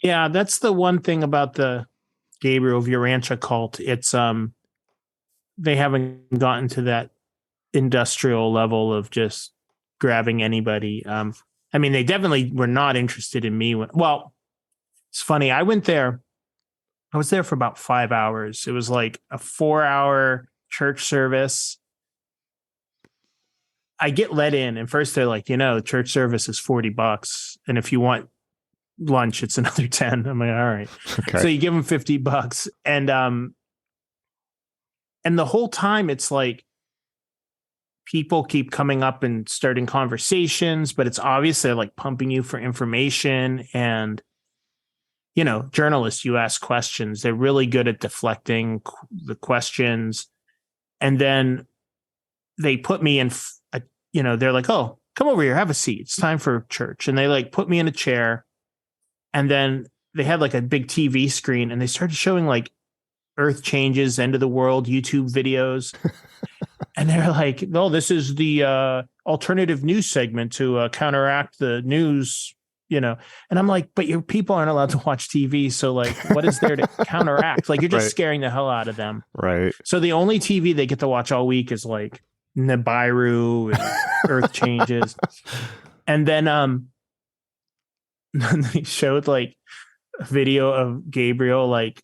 Yeah, that's the one thing about the Gabriel of Urantia cult. It's they haven't gotten to that industrial level of just grabbing anybody. I mean, they definitely were not interested in me. It's funny. I was there for about 5 hours. It was like a 4-hour church service. I get let in, and first they're like, church service is $40. And if you want lunch, it's another 10. I'm like, all right. Okay. So you give them $50. And the whole time it's like, people keep coming up and starting conversations, but it's obvious they're like pumping you for information. And, journalists, you ask questions. They're really good at deflecting the questions. And then they put me in, they're like, oh, come over here, have a seat. It's time for church. And they like put me in a chair. And then they had like a big TV screen and they started showing like Earth changes, end of the world, YouTube videos. And they're like, oh, this is the alternative news segment to counteract the news, And I'm like, but your people aren't allowed to watch TV. So like, what is there to counteract? Like, you're just scaring the hell out of them. Right. So the only TV they get to watch all week is like Nibiru and Earth changes. And then they showed like a video of Gabriel like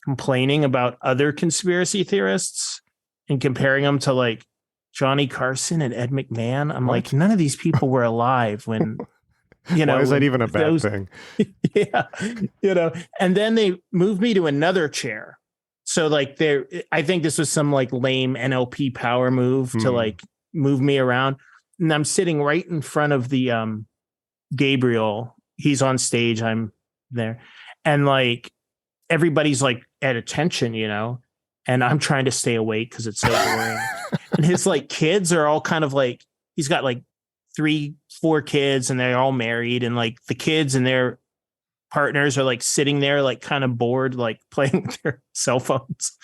complaining about other conspiracy theorists and comparing them to like Johnny Carson and Ed McMahon. I'm like, none of these people were alive when, why is that even a bad thing? Yeah. And then they moved me to another chair. So like I think this was some like lame NLP power move to like move me around. And I'm sitting right in front of the Gabriel. He's on stage. I'm there. And like everybody's like at attention, and I'm trying to stay awake because it's so boring. And his like kids are all kind of like, he's got like 3-4 kids and they're all married. And like the kids and their partners are like sitting there, like kind of bored, like playing with their cell phones.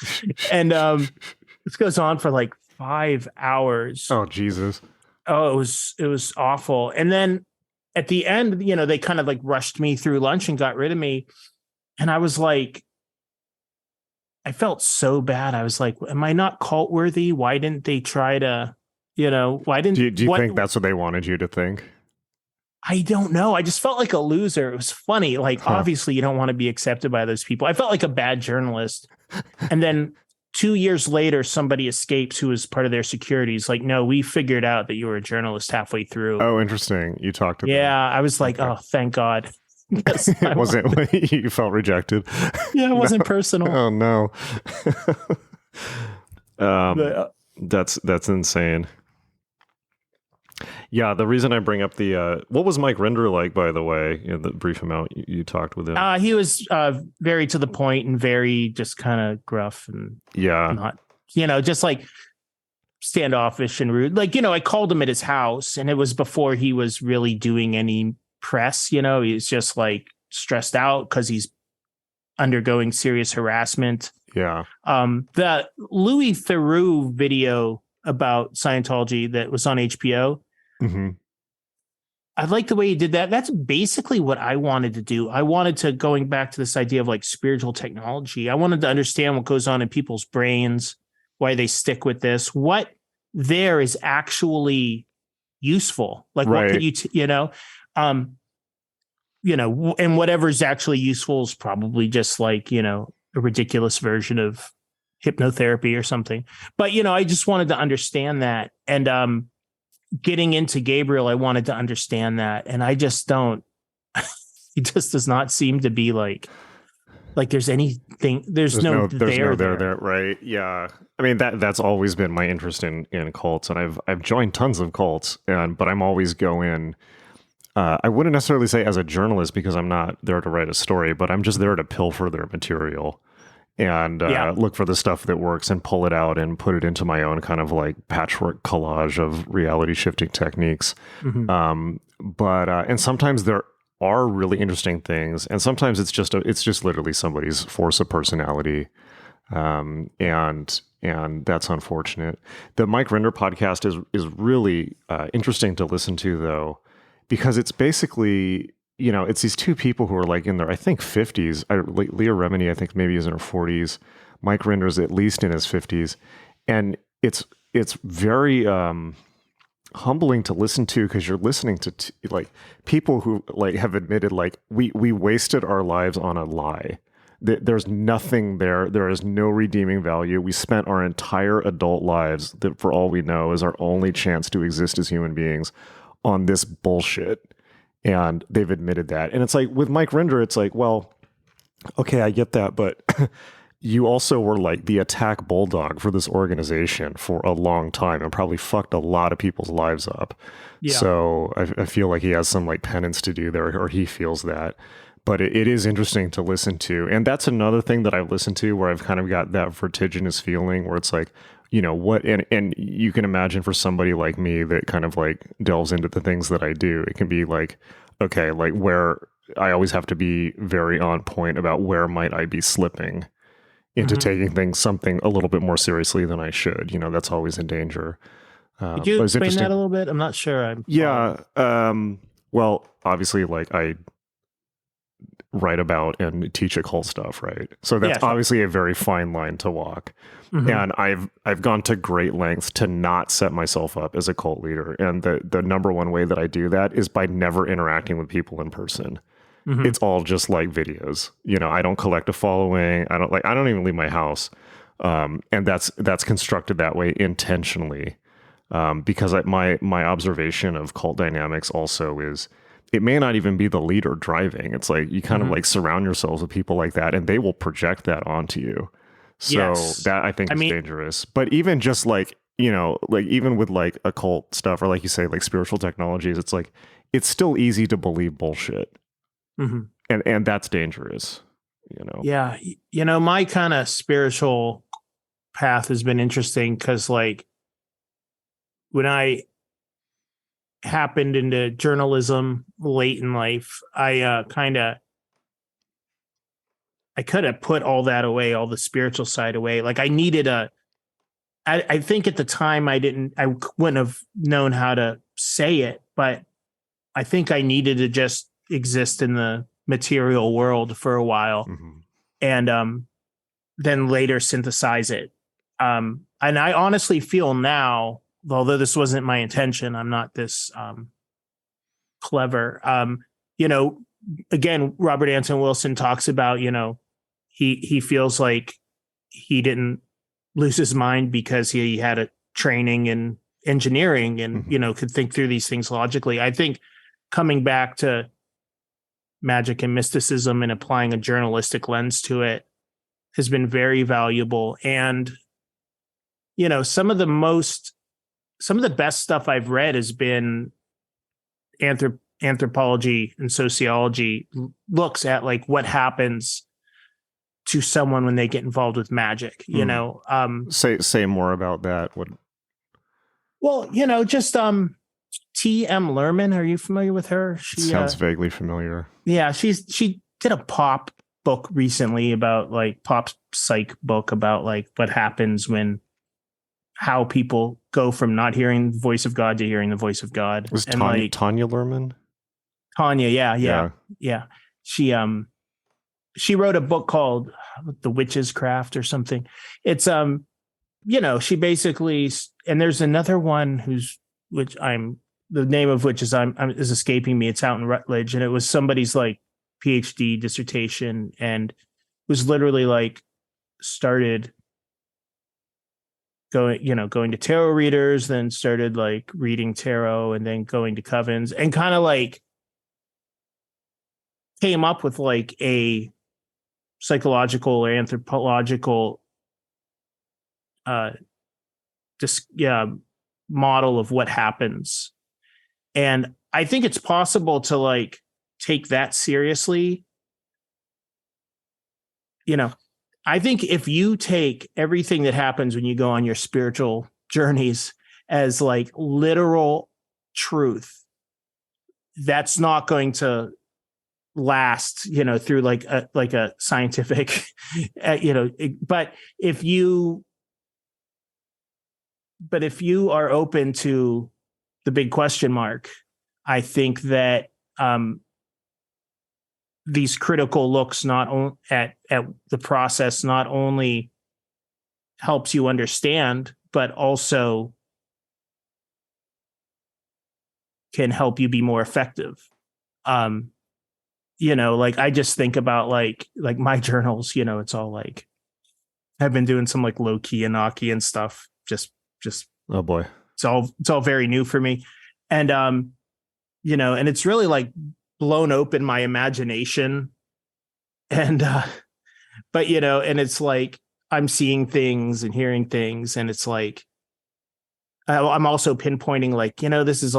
And this goes on for like 5 hours. Oh, Jesus. Oh, it was awful. And then at the end, they kind of like rushed me through lunch and got rid of me. And I was like, I felt so bad. I was like, am I not cult worthy? Why didn't they try to, why didn't... Do you think that's what they wanted you to think? I don't know. I just felt like a loser. It was funny. Like, obviously you don't want to be accepted by those people. I felt like a bad journalist. And then 2 years later, somebody escapes who was part of their security. He's like, no, we figured out that you were a journalist halfway through. Oh, interesting. You talked to them. Yeah. I was like, oh, thank God. Yes, Was it you felt rejected? Yeah, it wasn't personal. Oh no. But, That's insane. Yeah, the reason I bring up the what was Mike Rinder like, by the way, the brief amount you talked with him? he was very to the point and very just kind of gruff and not, just like standoffish and rude. Like, I called him at his house, and it was before he was really doing any press. He's just like stressed out because he's undergoing serious harassment. Yeah. The Louis Theroux video about Scientology that was on HBO. Mm-hmm. I like the way he did that. That's basically what I wanted to do. I wanted to, going back to this idea of like spiritual technology, I wanted to understand what goes on in people's brains, why they stick with this, what there is actually useful. Like, what could you, and whatever's actually useful is probably just like, a ridiculous version of hypnotherapy or something. But, I just wanted to understand that. And, getting into Gabriel, I wanted to understand that. And I just don't, it just does not seem to be like there's anything, there's no there. Right. Yeah. I mean, that's always been my interest in cults. And I've joined tons of cults, but I'm always going, I wouldn't necessarily say as a journalist, because I'm not there to write a story, but I'm just there to pilfer their material and look for the stuff that works and pull it out and put it into my own kind of like patchwork collage of reality shifting techniques. Mm-hmm. But and sometimes there are really interesting things, and sometimes it's just literally somebody's force of personality, and that's unfortunate. The Mike Rinder podcast is really interesting to listen to, though, because it's basically, it's these two people who are like in their, I think, 50s. Leah Remini, I think maybe is in her 40s. Mike Rinder's at least in his 50s. And it's very humbling to listen to, because you're listening to like people who like have admitted like we wasted our lives on a lie. There's nothing there. There is no redeeming value. We spent our entire adult lives, that for all we know is our only chance to exist as human beings, on this bullshit. And they've admitted that. And it's like with Mike Rinder, it's like, well, okay, I get that, but you also were like the attack bulldog for this organization for a long time and probably fucked a lot of people's lives up. Yeah. So I feel like he has some like penance to do there, or he feels that. But it is interesting to listen to. And that's another thing that I've listened to where I've kind of got that vertiginous feeling where it's like, what, and you can imagine for somebody like me that kind of like delves into the things that I do, it can be like, okay, like where I always have to be very on point about where might I be slipping into taking something a little bit more seriously than I should. That's always in danger. Could you explain that a little bit? I'm not sure. Well, obviously, like I write about and teach occult stuff, right? So that's obviously a very fine line to walk. Mm-hmm. And I've gone to great lengths to not set myself up as a cult leader. And the number one way that I do that is by never interacting with people in person. Mm-hmm. It's all just like videos. I don't collect a following. I don't even leave my house. And that's constructed that way intentionally. Because my observation of cult dynamics also is, it may not even be the leader driving. It's like you kind of like surround yourselves with people like that, and they will project that onto you. So that I think is dangerous. But even just like, like even with like occult stuff, or like you say, like spiritual technologies, it's like, it's still easy to believe bullshit. Mm-hmm. And that's dangerous, Yeah. My kind of spiritual path has been interesting because like when I happened into journalism late in life, I could have put all that away, all the spiritual side away. Like I needed I think at the time I wouldn't have known how to say it, but I think I needed to just exist in the material world for a while, and then later synthesize it. And I honestly feel now, although this wasn't my intention, I'm not this clever. Again, Robert Anton Wilson talks about, he feels like he didn't lose his mind because he had a training in engineering and, could think through these things logically. I think coming back to magic and mysticism and applying a journalistic lens to it has been very valuable. And, you know, some of the best stuff I've read has been anthropology and sociology looks at like what happens to someone when they get involved with magic, you know. Say more about that. Well, you know, just T.M. Lerman, are you familiar with her? She sounds vaguely familiar. Yeah, she did a pop book recently about like pop psych book about like what happens when how people go from not hearing the voice of God to hearing the voice of God. Was and Tanya Lerman? Tanya, yeah. She wrote a book called The Witch's Craft or something. It's you know, she basically, and there's another one the name of which is escaping me. It's out in Rutledge, and it was somebody's like PhD dissertation, and was literally like started going to tarot readers, then started like reading tarot, and then going to covens, and kind of like came up with like a psychological or anthropological model of what happens. And I think it's possible to like take that seriously. You know, I think if you take everything that happens when you go on your spiritual journeys as like literal truth, that's not going to last, you know, through like a scientific, you know, but if you are open to the big question mark, I think that these critical looks at the process not only helps you understand, but also can help you be more effective. You know, like I just think about like my journals, you know, it's all like I've been doing some like low key Enochian stuff. Just oh boy. It's all very new for me. And you know, and it's really like blown open my imagination. And but you know, and it's like I'm seeing things and hearing things, and it's like I'm also pinpointing like, you know, this is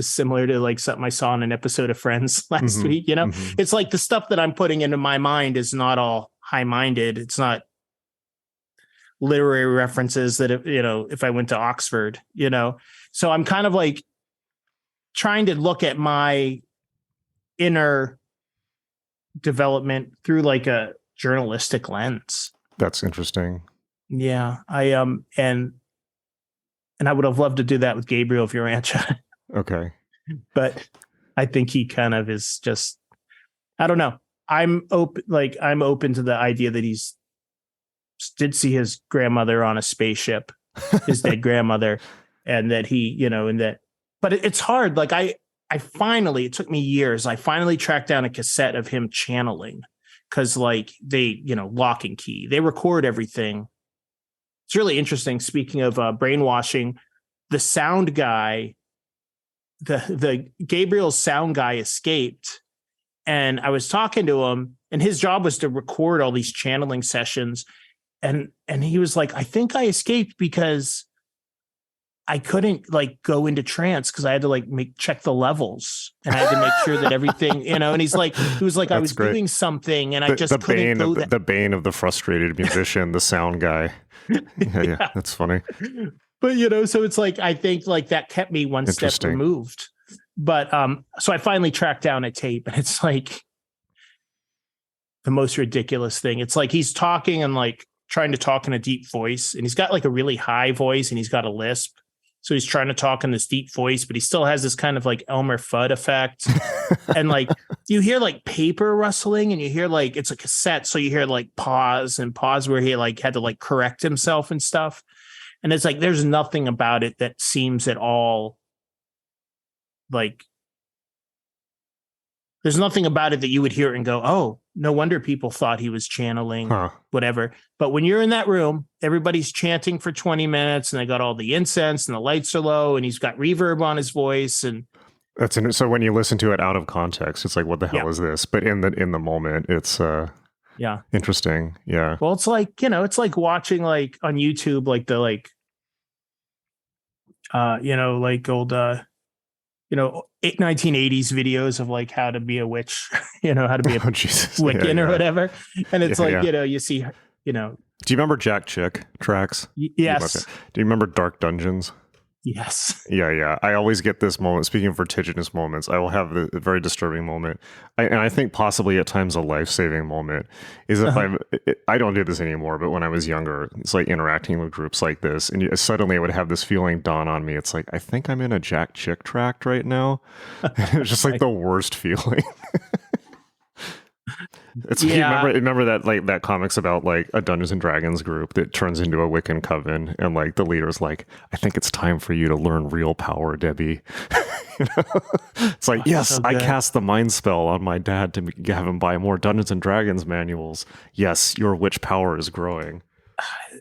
similar to like something I saw in an episode of Friends last week, you know. It's like the stuff that I'm putting into my mind is not all high-minded. It's not literary references that, you know, if I went to Oxford, you know. So I'm kind of like trying to look at my inner development through like a journalistic lens. That's interesting. Yeah, I and I would have loved to do that with Gabriel of Urantia. Okay. But I think he kind of is just, I don't know. I'm open to the idea that he's did see his grandmother on a spaceship, his dead grandmother, and that he, you know, but it's hard. Like I finally, it took me years. I finally tracked down a cassette of him channeling, because like they, you know, lock and key, they record everything. It's really interesting. Speaking of brainwashing, the sound guy, the Gabriel's sound guy escaped, and I was talking to him, and his job was to record all these channeling sessions, and he was like, I think I escaped because I couldn't like go into trance because I had to like check the levels, and I had to make sure that everything, you know. And he was like, I was great. Doing something, and I just couldn't go. The bane of the frustrated musician, the sound guy. Yeah, that's funny. But you know, so it's like I think like that kept me one step removed. But so I finally tracked down a tape, and it's like the most ridiculous thing. It's like he's talking and like trying to talk in a deep voice, and he's got like a really high voice, and he's got a lisp. So he's trying to talk in this deep voice, but he still has this kind of like Elmer Fudd effect. And like you hear like paper rustling, and you hear like it's a cassette, so you hear like pause where he like had to like correct himself and stuff. And it's like there's nothing about it that seems at all like there's nothing about it that you would hear and go, oh, no wonder people thought he was channeling, whatever. But when you're in that room, everybody's chanting for 20 minutes, and they got all the incense, and the lights are low, and he's got reverb on his voice. And So when you listen to it out of context, it's like, what the hell is this? But in the moment, it's interesting. Yeah. Well, it's like, it's like watching like on YouTube, like the like like old 1980s videos of like how to be a witch, how to be a Wiccan or whatever. And it's you see, Do you remember Jack Chick tracks? Yes. Do you remember Dark Dungeons? Yes. Yeah. I always get this moment. Speaking of vertiginous moments, I will have a very disturbing moment. And I think possibly at times a life-saving moment is if I don't do this anymore, but when I was younger, it's like interacting with groups like this. And suddenly I would have this feeling dawn on me. It's like, I think I'm in a Jack Chick tract right now. And it's just like the worst feeling. It's remember that like that comics about like a Dungeons and Dragons group that turns into a Wiccan coven, and like the leader's like, I think it's time for you to learn real power, Debbie. It's like, yes, so I cast the mind spell on my dad to have him buy more Dungeons and Dragons manuals. Yes, your witch power is growing.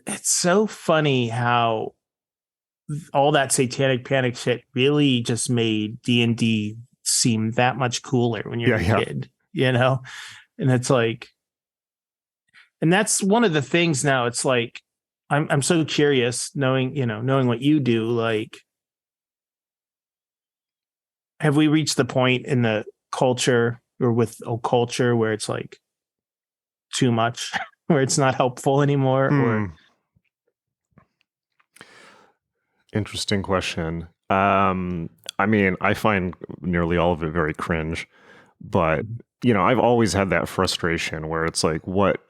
It's so funny how all that satanic panic shit really just made D&D seem that much cooler when you're a kid, And it's like, and that's one of the things now. It's like, I'm so curious knowing what you do, like, have we reached the point in the culture or with culture where it's like too much, where it's not helpful anymore? Or interesting question. I mean, I find nearly all of it very cringe, but I've always had that frustration where it's like, what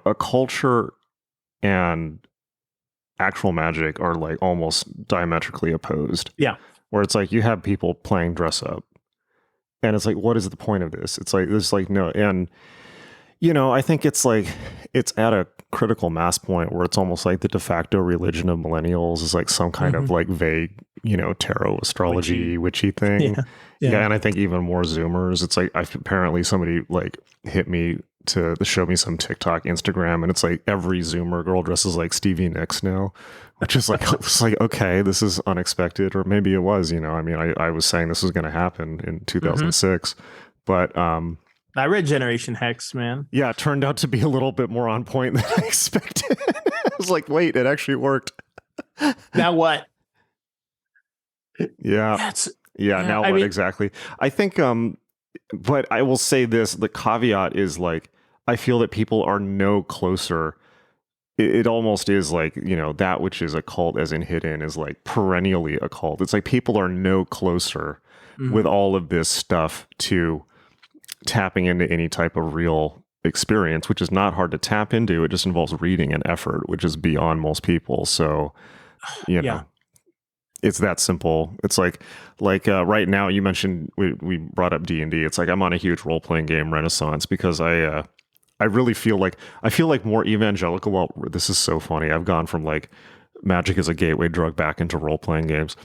a culture and actual magic are like almost diametrically opposed. Yeah. Where it's like you have people playing dress up, and it's like, what is the point of this? It's like, there's like no, and I think it's like, it's at a critical mass point where it's almost like the de facto religion of millennials is like some kind of like vague, tarot astrology, witchy thing. Yeah. And I think even more Zoomers, it's like, apparently somebody like hit me to show me some TikTok, Instagram, and it's like every Zoomer girl dresses like Stevie Nicks now, which is like, it's like, okay, this is unexpected, or maybe it was, I mean, I was saying this was going to happen in 2006, but, I read Generation Hex, man. Yeah, it turned out to be a little bit more on point than I expected. I was like, wait, it actually worked. Now what? Yeah. Now what exactly? I think, but I will say this, the caveat is like, I feel that people are no closer. It almost is like, that which is occult as in hidden is like perennially occult. It's like people are no closer with all of this stuff to tapping into any type of real experience, which is not hard to tap into. It just involves reading and effort, which is beyond most people. So, it's that simple. It's like right now, you mentioned we brought up D&D. It's like I'm on a huge role-playing game renaissance because I really feel like more evangelical. Well, this is so funny. I've gone from like magic as a gateway drug back into role-playing games.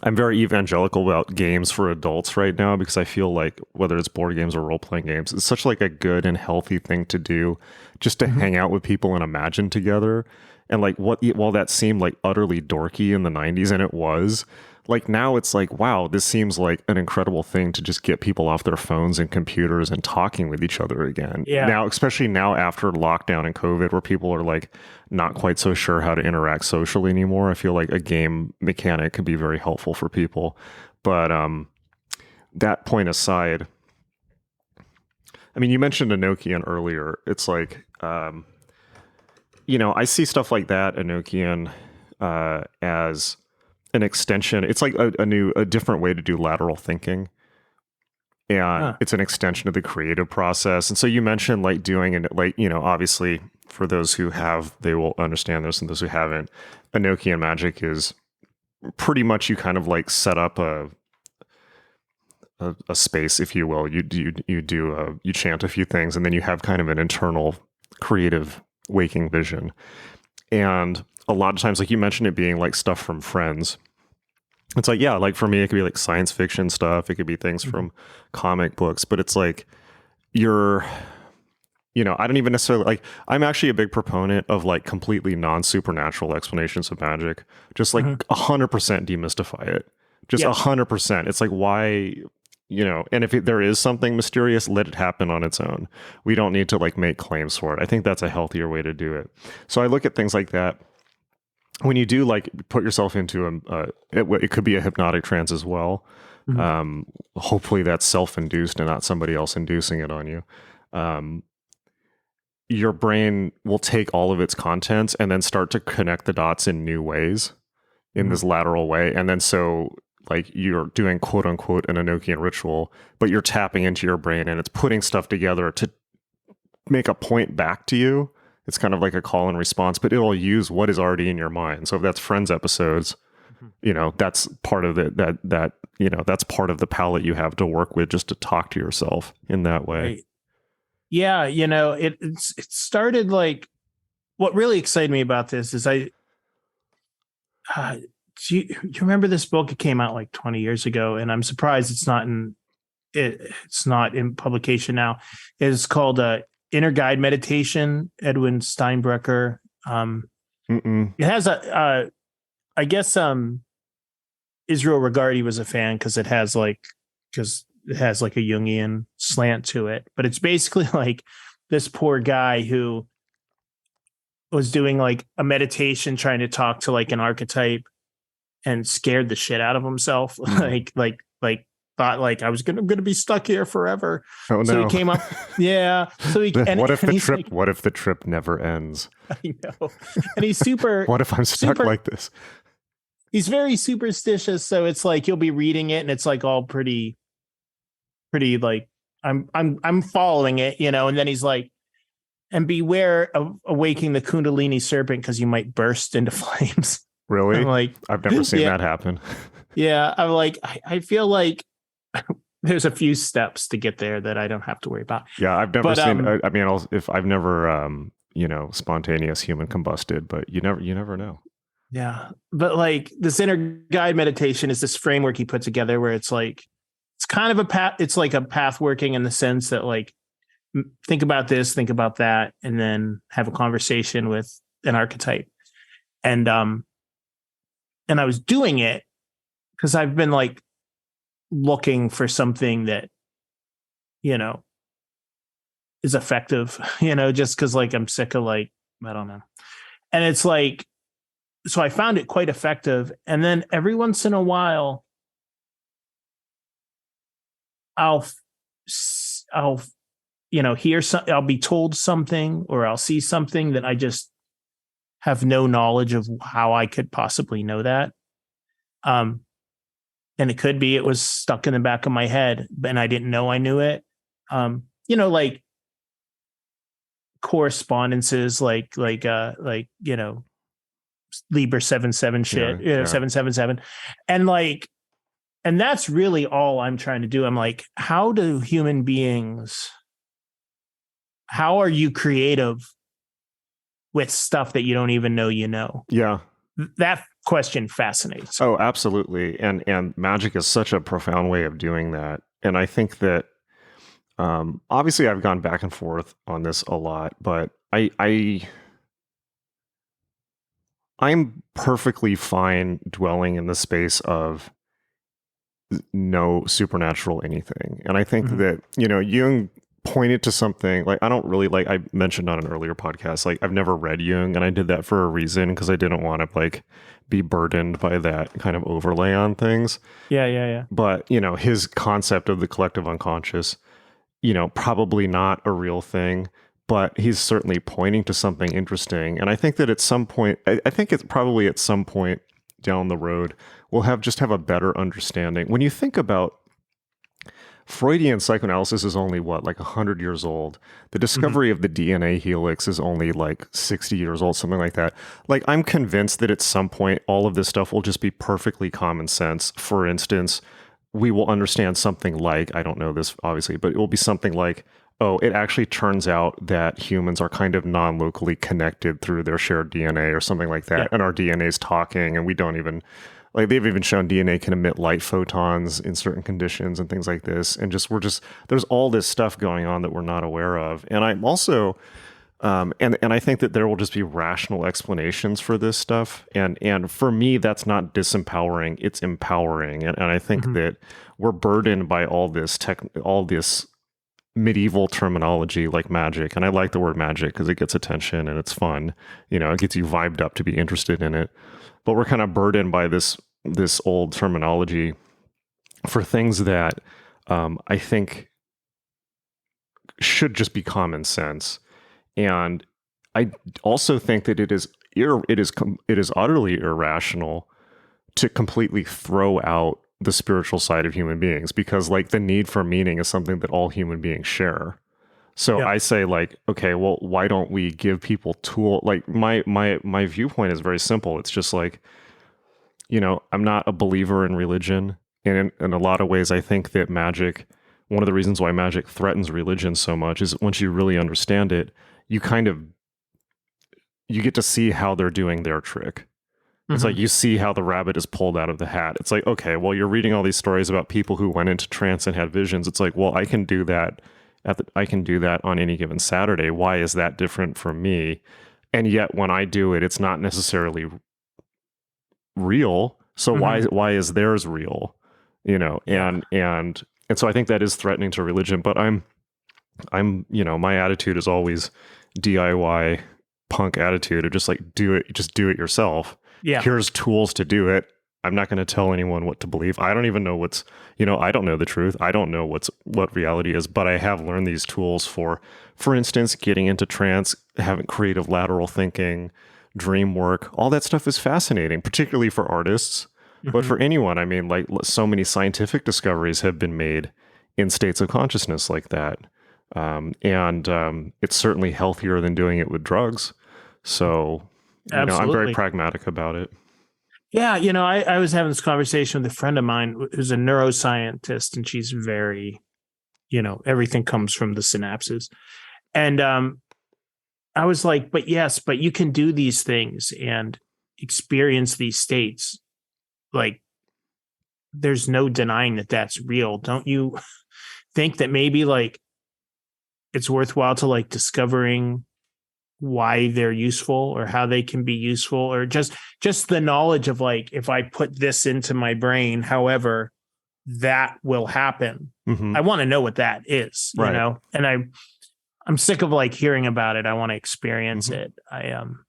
I'm very evangelical about games for adults right now because I feel like whether it's board games or role-playing games, it's such like a good and healthy thing to do, just to hang out with people and imagine together. And like while that seemed like utterly dorky in the 90s, and it was, like now it's like, wow, this seems like an incredible thing to just get people off their phones and computers and talking with each other again. Yeah. Now, especially now after lockdown and COVID, where people are like not quite so sure how to interact socially anymore, I feel like a game mechanic could be very helpful for people. But that point aside, I mean, you mentioned Enochian earlier. It's like, I see stuff like that, Enochian, as an extension. It's like a different way to do lateral thinking, and it's an extension of the creative process. And so you mentioned like doing it, like, obviously for those who have, they will understand this, and those who haven't, Enochian magic is pretty much you kind of like set up a space, if you will. You chant a few things, and then you have kind of an internal creative waking vision. And a lot of times, like you mentioned, it being like stuff from friends. It's like, yeah, like for me, it could be like science fiction stuff. It could be things from comic books, but it's like I don't even necessarily like, I'm actually a big proponent of like completely non-supernatural explanations of magic. Just like 100% demystify it. Just Yes. 100%. It's like, why, and if there is something mysterious, let it happen on its own. We don't need to like make claims for it. I think that's a healthier way to do it. So I look at things like that. When you do like put yourself into it could be a hypnotic trance as well. Mhm. Hopefully that's self-induced and not somebody else inducing it on you. Your brain will take all of its contents and then start to connect the dots in new ways, in this lateral way. And then so like you're doing quote unquote an Enochian ritual, but you're tapping into your brain and it's putting stuff together to make a point back to you. It's kind of like a call and response, but it'll use what is already in your mind. So if that's Friends episodes, that's part of that's part of the palette you have to work with, just to talk to yourself in that way. Right. Yeah, it started like, what really excited me about this is do you remember this book? It came out like 20 years ago, and I'm surprised it's not in publication now. It's called Inner Guide Meditation, Edwin Steinbrecher. It has I guess Israel Regardie was a fan because it has like a Jungian slant to it, but it's basically like this poor guy who was doing like a meditation trying to talk to like an archetype and scared the shit out of himself. like thought like I'm gonna be stuck here forever. Oh no. So he came up. Yeah. So what if the trip never ends? I know. And he's super what if I'm stuck like this? He's very superstitious, so it's like you'll be reading it and it's like all pretty like I'm following it, and then he's like, and beware of awaking the Kundalini serpent because you might burst into flames. Really? I'm like, I've never seen that happen. Yeah, I'm like, I feel like there's a few steps to get there that I don't have to worry about. Yeah, I've never seen. I mean, if I've never, spontaneous human combusted, but you never know. Yeah, but like this inner guide meditation is this framework he put together where it's like, it's kind of a path. It's like a path working in the sense that like, think about this, think about that, and then have a conversation with an archetype. And I was doing it because I've been like looking for something that, is effective, just because like I'm sick of like, I don't know. And it's like, so I found it quite effective. And then every once in a while, I'll hear something, I'll be told something, or I'll see something that I just have no knowledge of how I could possibly know that. And it could be it was stuck in the back of my head and I didn't know I knew it. Like correspondences, like Liber 77 shit, 777. And that's really all I'm trying to do. I'm like, how do human beings, how are you creative with stuff that you don't even know you know? Yeah. That question fascinates. Oh, absolutely. And magic is such a profound way of doing that. And I think that obviously I've gone back and forth on this a lot, but I'm perfectly fine dwelling in the space of no supernatural anything. And I think that, Jung pointed to something like, I don't really like, I mentioned on an earlier podcast, like I've never read Jung, and I did that for a reason because I didn't want to like be burdened by that kind of overlay on things. Yeah. But, his concept of the collective unconscious, probably not a real thing, but he's certainly pointing to something interesting. And I think that at some point, I think it's probably at some point down the road, we'll have a better understanding. When you think about Freudian psychoanalysis is only like 100 years old. The discovery of the DNA helix is only like 60 years old, something like that. Like, I'm convinced that at some point, all of this stuff will just be perfectly common sense. For instance, we will understand something like, I don't know this obviously, but it will be something like, oh, it actually turns out that humans are kind of non-locally connected through their shared DNA or something like that. Yeah. And our DNA is talking, and we don't even, like, they've even shown DNA can emit light photons in certain conditions and things like this. And there's all this stuff going on that we're not aware of. And I'm also, And I think that there will just be rational explanations for this stuff. And for me, that's not disempowering, it's empowering. And I think that we're burdened by all this medieval terminology like magic. And I like the word magic because it gets attention and it's fun. It gets you vibed up to be interested in it. But we're kind of burdened by this old terminology for things that I think should just be common sense. And I also think that it is utterly irrational to completely throw out the spiritual side of human beings, because like the need for meaning is something that all human beings share. So I say like, okay, well, why don't we give people like my viewpoint is very simple. It's just like, I'm not a believer in religion. And in a lot of ways, I think that magic, one of the reasons why magic threatens religion so much is once you really understand it, you get to see how they're doing their trick. It's like you see how the rabbit is pulled out of the hat. It's like, okay, well, you're reading all these stories about people who went into trance and had visions. It's like, well, I can do that on any given Saturday. Why is that different from me? And yet when I do it, it's not necessarily real. So why is theirs real? And so I think that is threatening to religion, but I'm my attitude is always DIY punk attitude of just like do it yourself. Yeah. Here's tools to do it. I'm not going to tell anyone what to believe. I don't even know I don't know the truth. I don't know what reality is, but I have learned these tools for instance, getting into trance, having creative lateral thinking, dream work. All that stuff is fascinating, particularly for artists, but for anyone. I mean, like so many scientific discoveries have been made in states of consciousness like that. And it's certainly healthier than doing it with drugs. So, I'm very pragmatic about it. Yeah. I was having this conversation with a friend of mine who's a neuroscientist, and she's very, everything comes from the synapses. And I was like, but you can do these things and experience these states. Like, there's no denying that that's real. Don't you think that maybe like it's worthwhile to like discovering why they're useful or how they can be useful, or just the knowledge of like, if I put this into my brain, however, that will happen. I want to know what that is, and I'm sick of like hearing about it. I want to experience it. I'm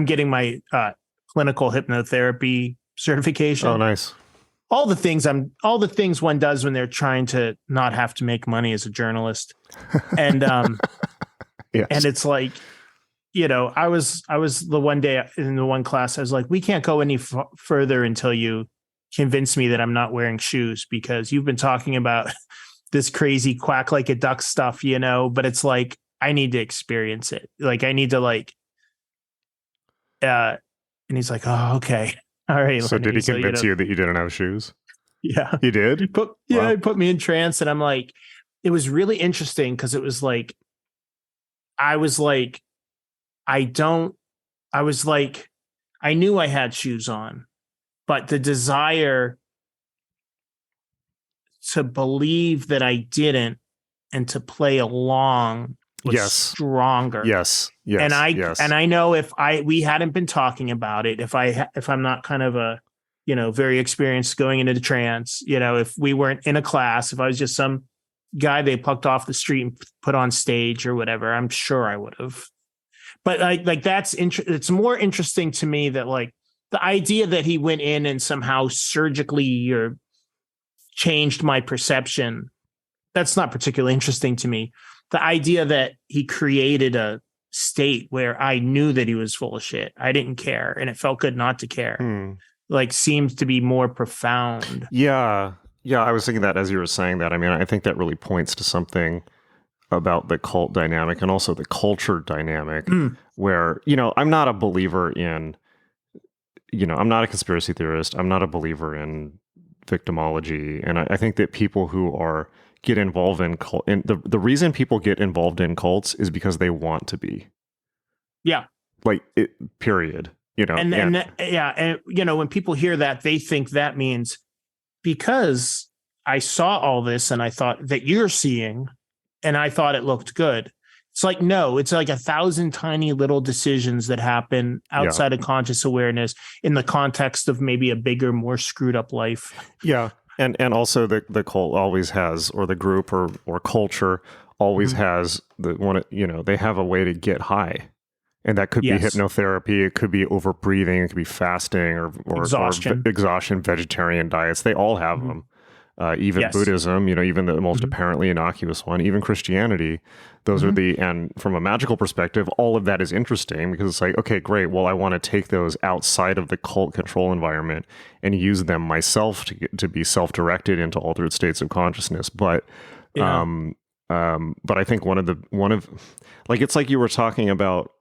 getting my clinical hypnotherapy certification. Oh, nice. All the things one does when they're trying to not have to make money as a journalist. And yes. And it's like, I was the one day in the one class, I was like, we can't go any further until you convince me that I'm not wearing shoes, because you've been talking about this crazy quack like a duck stuff, but it's like, I need to experience it. Like, I need to like, and he's like, oh, okay. All right. So did he convince you that you didn't have shoes? Yeah. He did? He put me in trance, and I'm like, it was really interesting because it was like, I knew I had shoes on, but the desire to believe that I didn't and to play along was stronger. Yes. And I know if we hadn't been talking about it, if I'm not kind of a, very experienced going into the trance, if we weren't in a class, if I was just some guy they plucked off the street and put on stage or whatever, I'm sure I would have. But like that's it's more interesting to me that like the idea that he went in and somehow surgically or changed my perception, that's not particularly interesting to me. The idea that he created a state where I knew that he was full of shit, I didn't care, and it felt good not to care, like seems to be more profound. Yeah, I was thinking that as you were saying that. I mean, I think that really points to something about the cult dynamic and also the culture dynamic where, I'm not a believer in, I'm not a conspiracy theorist. I'm not a believer in victimology. And I think that people who get involved in cult, and the reason people get involved in cults is because they want to be. Yeah. Like it, period. And when people hear that, they think that means because I saw all this and I thought that you're seeing, and I thought it looked good, It's like, no, it's like 1,000 tiny little decisions that happen outside of conscious awareness in the context of maybe a bigger, more screwed up life. Yeah. And also the cult always has, or the group or culture always has they have a way to get high. And that could be hypnotherapy, it could be over breathing, it could be fasting or exhaustion, vegetarian diets. They all have them. Even Buddhism, even the most apparently innocuous one, even Christianity, those are and from a magical perspective, all of that is interesting because it's like, okay, great. Well, I want to take those outside of the cult control environment and use them myself to be self-directed into altered states of consciousness. But, but I think one of it's like you were talking about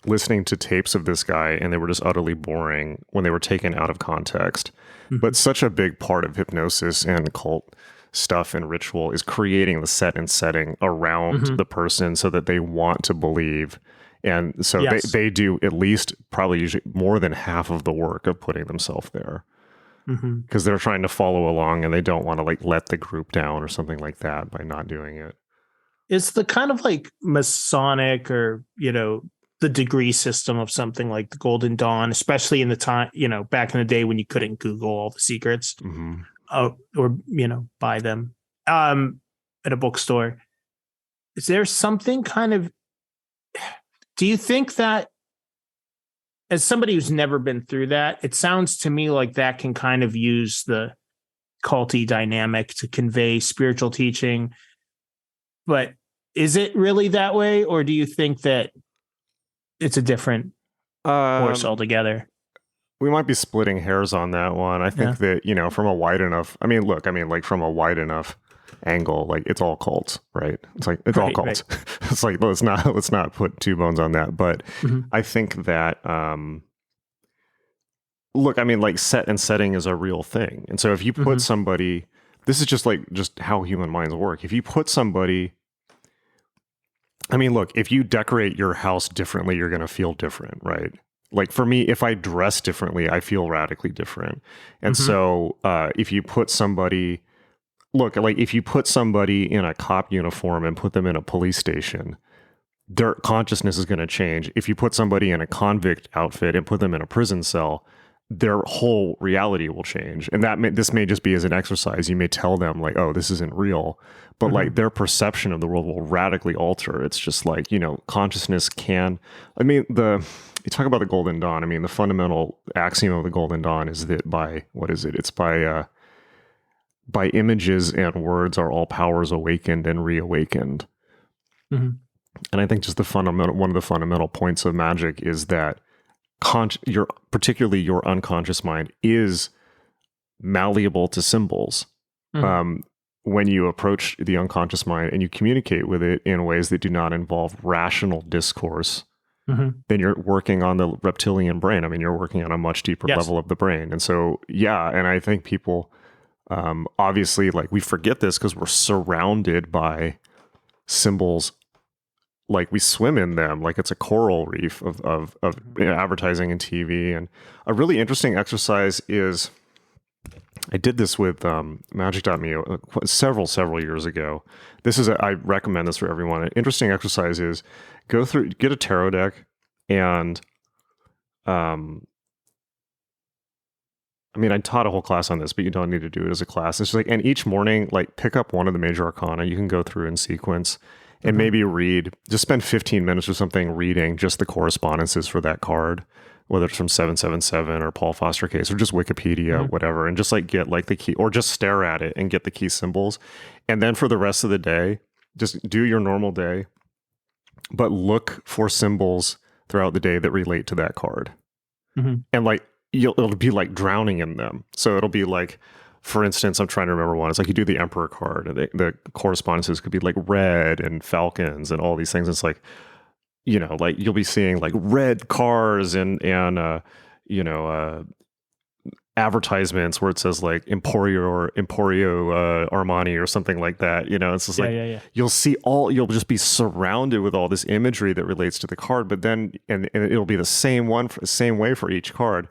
listening to tapes of this guy and they were just utterly boring when they were taken out of context. But such a big part of hypnosis and cult stuff and ritual is creating the set and setting around the person so that they want to believe. And so they do at least probably usually more than half of the work of putting themselves there because they're trying to follow along and they don't want to let the group down or something like that by not doing it. It's the kind of Masonic or, the degree system of something like the Golden Dawn, especially in the time, back in the day when you couldn't Google all the secrets or, buy them at a bookstore. Is there something do you think that as somebody who's never been through that, it sounds to me like that can kind of use the culty dynamic to convey spiritual teaching, but is it really that way? Or do you think that it's a different course altogether? We might be splitting hairs on that one. I think that, from a wide enough, from a wide enough angle, it's all cults, right? It's it's all cults. Right. It's let's not put two bones on that. But I think that, set and setting is a real thing. And so if you put somebody, this is just how human minds work. If you put somebody, if you decorate your house differently, you're going to feel different, right? For me, if I dress differently, I feel radically different. And so if you put somebody, if you put somebody in a cop uniform and put them in a police station, their consciousness is going to change. If you put somebody in a convict outfit and put them in a prison cell, their whole reality will change. And this may just be as an exercise. You may tell them oh, this isn't real, but their perception of the world will radically alter. It's just consciousness can, you talk about the Golden Dawn. The fundamental axiom of the Golden Dawn is that by images and words are all powers awakened and reawakened. And I think just one of the fundamental points of magic is that particularly your unconscious mind is malleable to symbols. When you approach the unconscious mind and you communicate with it in ways that do not involve rational discourse, then you're working on the reptilian brain. You're working on a much deeper level of the brain. And so, and I think people, obviously, we forget this because we're surrounded by symbols. We swim in them, it's a coral reef of advertising and TV. And a really interesting exercise is, I did this with magick.me several years ago. I recommend this for everyone. An interesting exercise is get a tarot deck and, I taught a whole class on this, but you don't need to do it as a class. It's just and each morning, pick up one of the major arcana. You can go through in sequence and maybe just spend 15 minutes or something reading just the correspondences for that card, whether it's from 777 or Paul Foster Case or just Wikipedia, whatever, and just get the key, or just stare at it and get the key symbols. And then for the rest of the day, just do your normal day, but look for symbols throughout the day that relate to that card. And it'll be drowning in them. So it'll be for instance, I'm trying to remember one. It's you do the Emperor card, and the correspondences could be red and falcons and all these things. It's you'll be seeing red cars and advertisements where it says Emporio Armani or something like that. It's just you'll just be surrounded with all this imagery that relates to the card, but then and it'll be the same way for each card.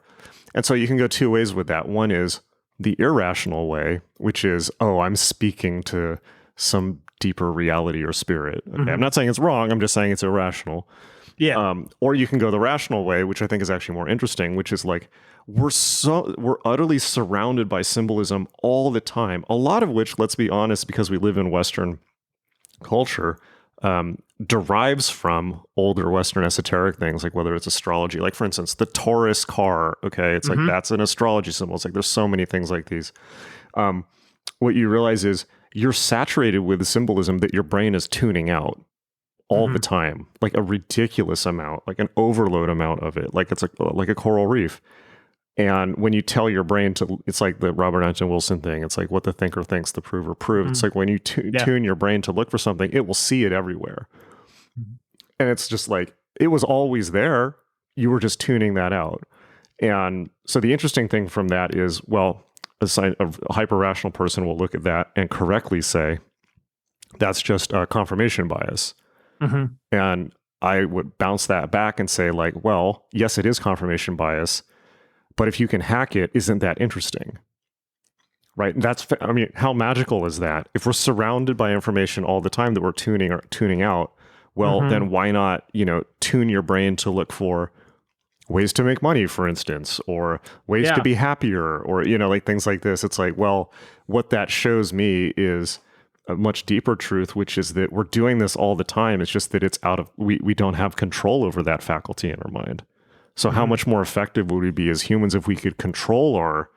And so you can go two ways with that. One is the irrational way, which is, I'm speaking to some deeper reality or spirit. Okay? Mhm. I'm not saying it's wrong. I'm just saying it's irrational. Yeah. Or you can go the rational way, which I think is actually more interesting, which is like we're utterly surrounded by symbolism all the time. A lot of which, let's be honest, because we live in Western culture, derives from older Western esoteric things, like whether it's astrology. Like, for instance, the Taurus car. Okay, it's like that's an astrology symbol. It's like there's so many things like these. What you realize is you're saturated with the symbolism that your brain is tuning out all the time, like a ridiculous amount, like an overload amount of it, like it's like a coral reef. And when you tell your brain to, it's like the Robert Anton Wilson thing. It's like what the thinker thinks, the prover proves. It's like when you tune your brain to look for something, it will see it everywhere. And it's just like, it was always there. You were just tuning that out. And so the interesting thing from that is, well, a hyper-rational person will look at that and correctly say, that's just a confirmation bias. And I would bounce that back and say, like, well, yes, it is confirmation bias, but if you can hack it, isn't that interesting? Right? And that's, I mean, how magical is that? If we're surrounded by information all the time that we're tuning out, well, then why not, tune your brain to look for ways to make money, for instance, or ways to be happier, or, like things like this. It's like, well, what that shows me is a much deeper truth, which is that we're doing this all the time. It's just that it's we don't have control over that faculty in our mind. So how much more effective would we be as humans if we could control our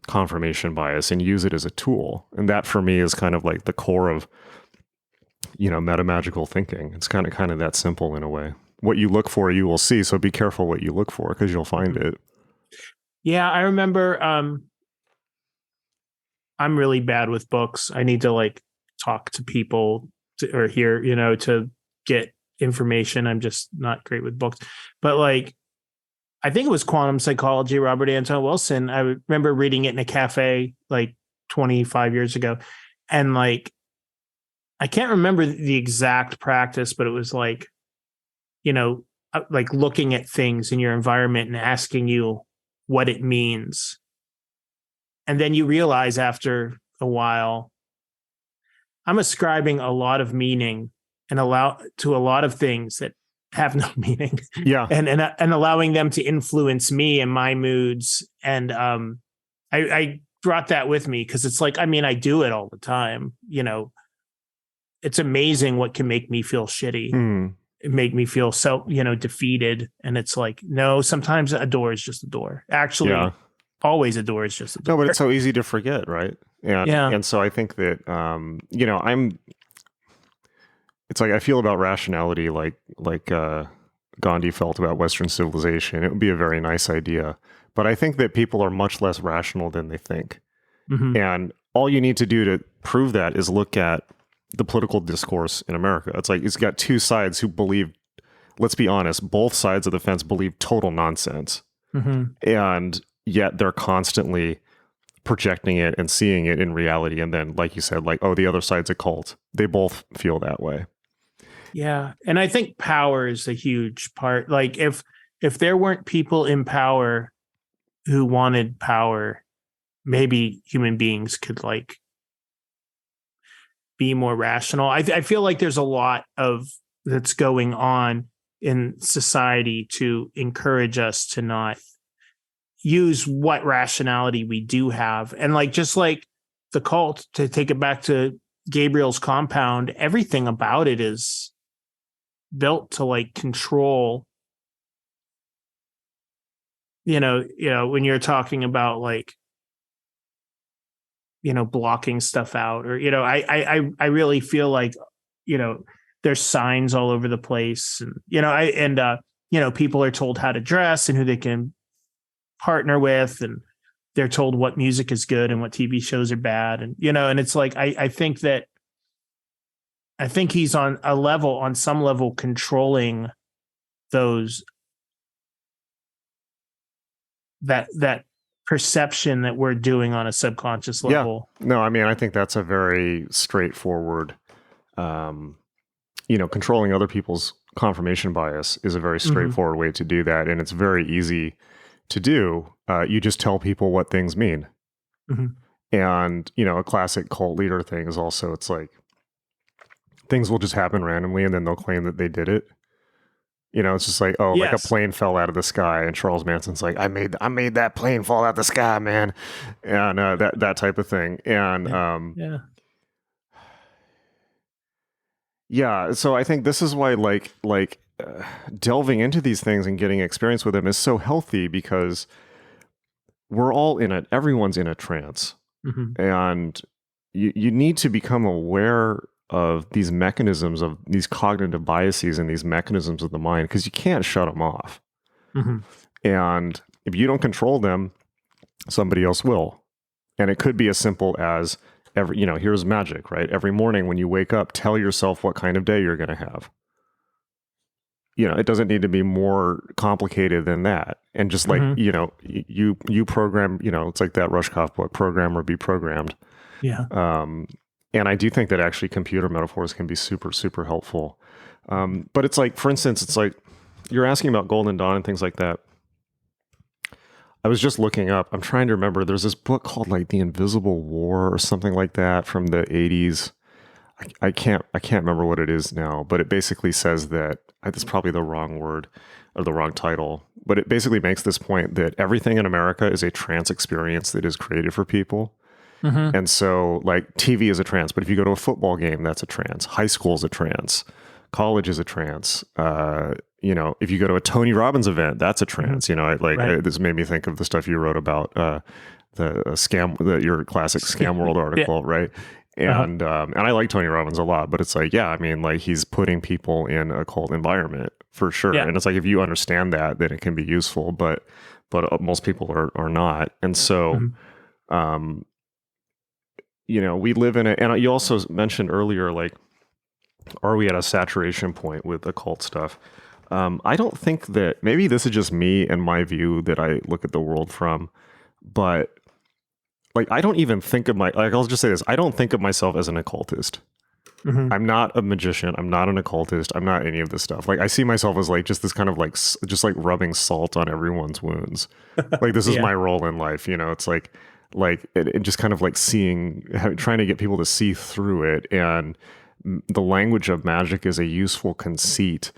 confirmation bias and use it as a tool? And that for me is kind of like the core of, metamagical thinking. It's kind of that simple in a way. What you look for, you will see. So be careful what you look for, because you'll find it. Yeah, I remember I'm really bad with books. I need to talk to people or hear, to get information. I'm just not great with books. But I think it was Quantum Psychology, Robert Anton Wilson. I remember reading it in a cafe 25 years ago. And I can't remember the exact practice, but it was looking at things in your environment and asking you what it means. And then you realize after a while, I'm ascribing a lot of meaning and to a lot of things that have no meaning. Yeah. And allowing them to influence me and my moods. And I brought that with me because it's I do it all the time. It's amazing what can make me feel shitty. It make me feel so, defeated. And it's no, sometimes a door is just a door. Actually, always a door is just a door. No, but it's so easy to forget, right? And so I think that, it's I feel about rationality like Gandhi felt about Western civilization. It would be a very nice idea. But I think that people are much less rational than they think. And all you need to do to prove that is look at the political discourse in America. It's got two sides who believe, let's be honest, both sides of the fence believe total nonsense. And yet they're constantly projecting it and seeing it in reality. And then, like you said, the other side's a cult. They both feel that way. Yeah. And I think power is a huge part. If there weren't people in power who wanted power, maybe human beings could be more rational. I feel like there's a lot of that's going on in society to encourage us to not use what rationality we do have. And just like the cult, to take it back to Gabriel's compound, everything about it is built to control, when you're talking about blocking stuff out, or I really feel there's signs all over the place, and people are told how to dress and who they can partner with, and they're told what music is good and what TV shows are bad, and and it's I think he's on some level controlling those that perception that we're doing on a subconscious level. Yeah. No, I think that's a very straightforward, controlling other people's confirmation bias is a very straightforward way to do that. And it's very easy to do. You just tell people what things mean. And, a classic cult leader thing is also, it's things will just happen randomly and then they'll claim that they did it. You know, it's just like, oh, like a Yes. plane fell out of the sky, and Charles Manson's like, I made that plane fall out of the sky, man, and that type of thing. And yeah. So I think this is why delving into these things and getting experience with them is so healthy, because everyone's in a trance, and you need to become aware of these mechanisms, of these cognitive biases and these mechanisms of the mind, because you can't shut them off. And if you don't control them, somebody else will. And it could be as simple as here's magic, right? Every morning when you wake up, tell yourself what kind of day you're going to have. It doesn't need to be more complicated than that. And just like, you program, it's like that Rushkoff book, Program or Be Programmed. Yeah. And I do think that actually computer metaphors can be super, super helpful. But it's like, for instance, it's like you're asking about Golden Dawn and things like that. I was just looking up. I'm trying to remember. There's this book called like The Invisible War or something like that from the 80s. I can't remember what it is now, but it basically says that it's probably the wrong word or the wrong title, but it basically makes this point that everything in America is a trance experience that is created for people. And so like TV is a trance, but if you go to a football game, that's a trance. High school is a trance. College is a trance. If you go to a Tony Robbins event, that's a trance. This made me think of the stuff you wrote about your classic Scam World article, right? And I like Tony Robbins a lot, but it's like, he's putting people in a cult environment for sure. Yeah. And it's like, if you understand that, then it can be useful, but most people are not. And so, we live in it. And you also mentioned earlier, like, are we at a saturation point with occult stuff? I don't think that, maybe this is just me and my view that I look at the world from, but like, I don't even think of I'll just say this. I don't think of myself as an occultist. I'm not a magician. I'm not an occultist. I'm not any of this stuff. Like, I see myself as like, just this kind of like, just like rubbing salt on everyone's wounds. Like, this is my role in life. It's like it just kind of like trying to get people to see through it. And the language of magic is a useful conceit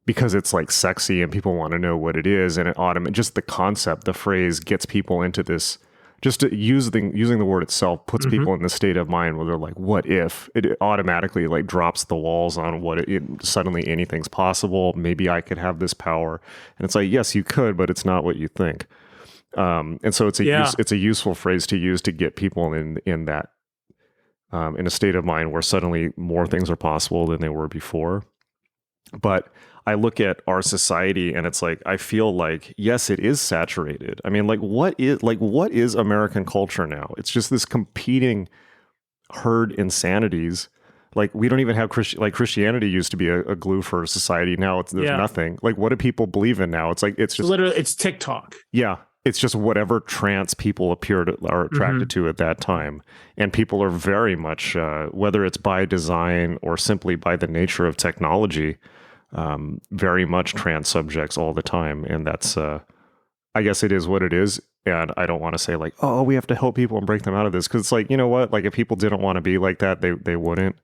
because it's like sexy and people want to know what it is. And just the concept, the phrase gets people into this, just using the word itself puts people in the state of mind where they're like, what if? It automatically like drops the walls on what suddenly anything's possible. Maybe I could have this power. And it's like, yes, you could, but it's not what you think. And so it's a useful phrase to use to get people in that in a state of mind where suddenly more things are possible than they were before. But I look at our society and it's like, I feel like, yes, it is saturated. I mean, what is American culture now? It's just this competing herd insanities. Like, we don't even have Christianity used to be a glue for society. Now there's nothing. Like, what do people believe in now? It's like, it's just literally, it's TikTok. Yeah. It's just whatever trance people are attracted to at that time. And people are very much, whether it's by design or simply by the nature of technology, very much trance subjects all the time. And that's, I guess it is what it is. And I don't want to say like, oh, we have to help people and break them out of this. Because it's like, you know what? Like, if people didn't want to be like that, they wouldn't.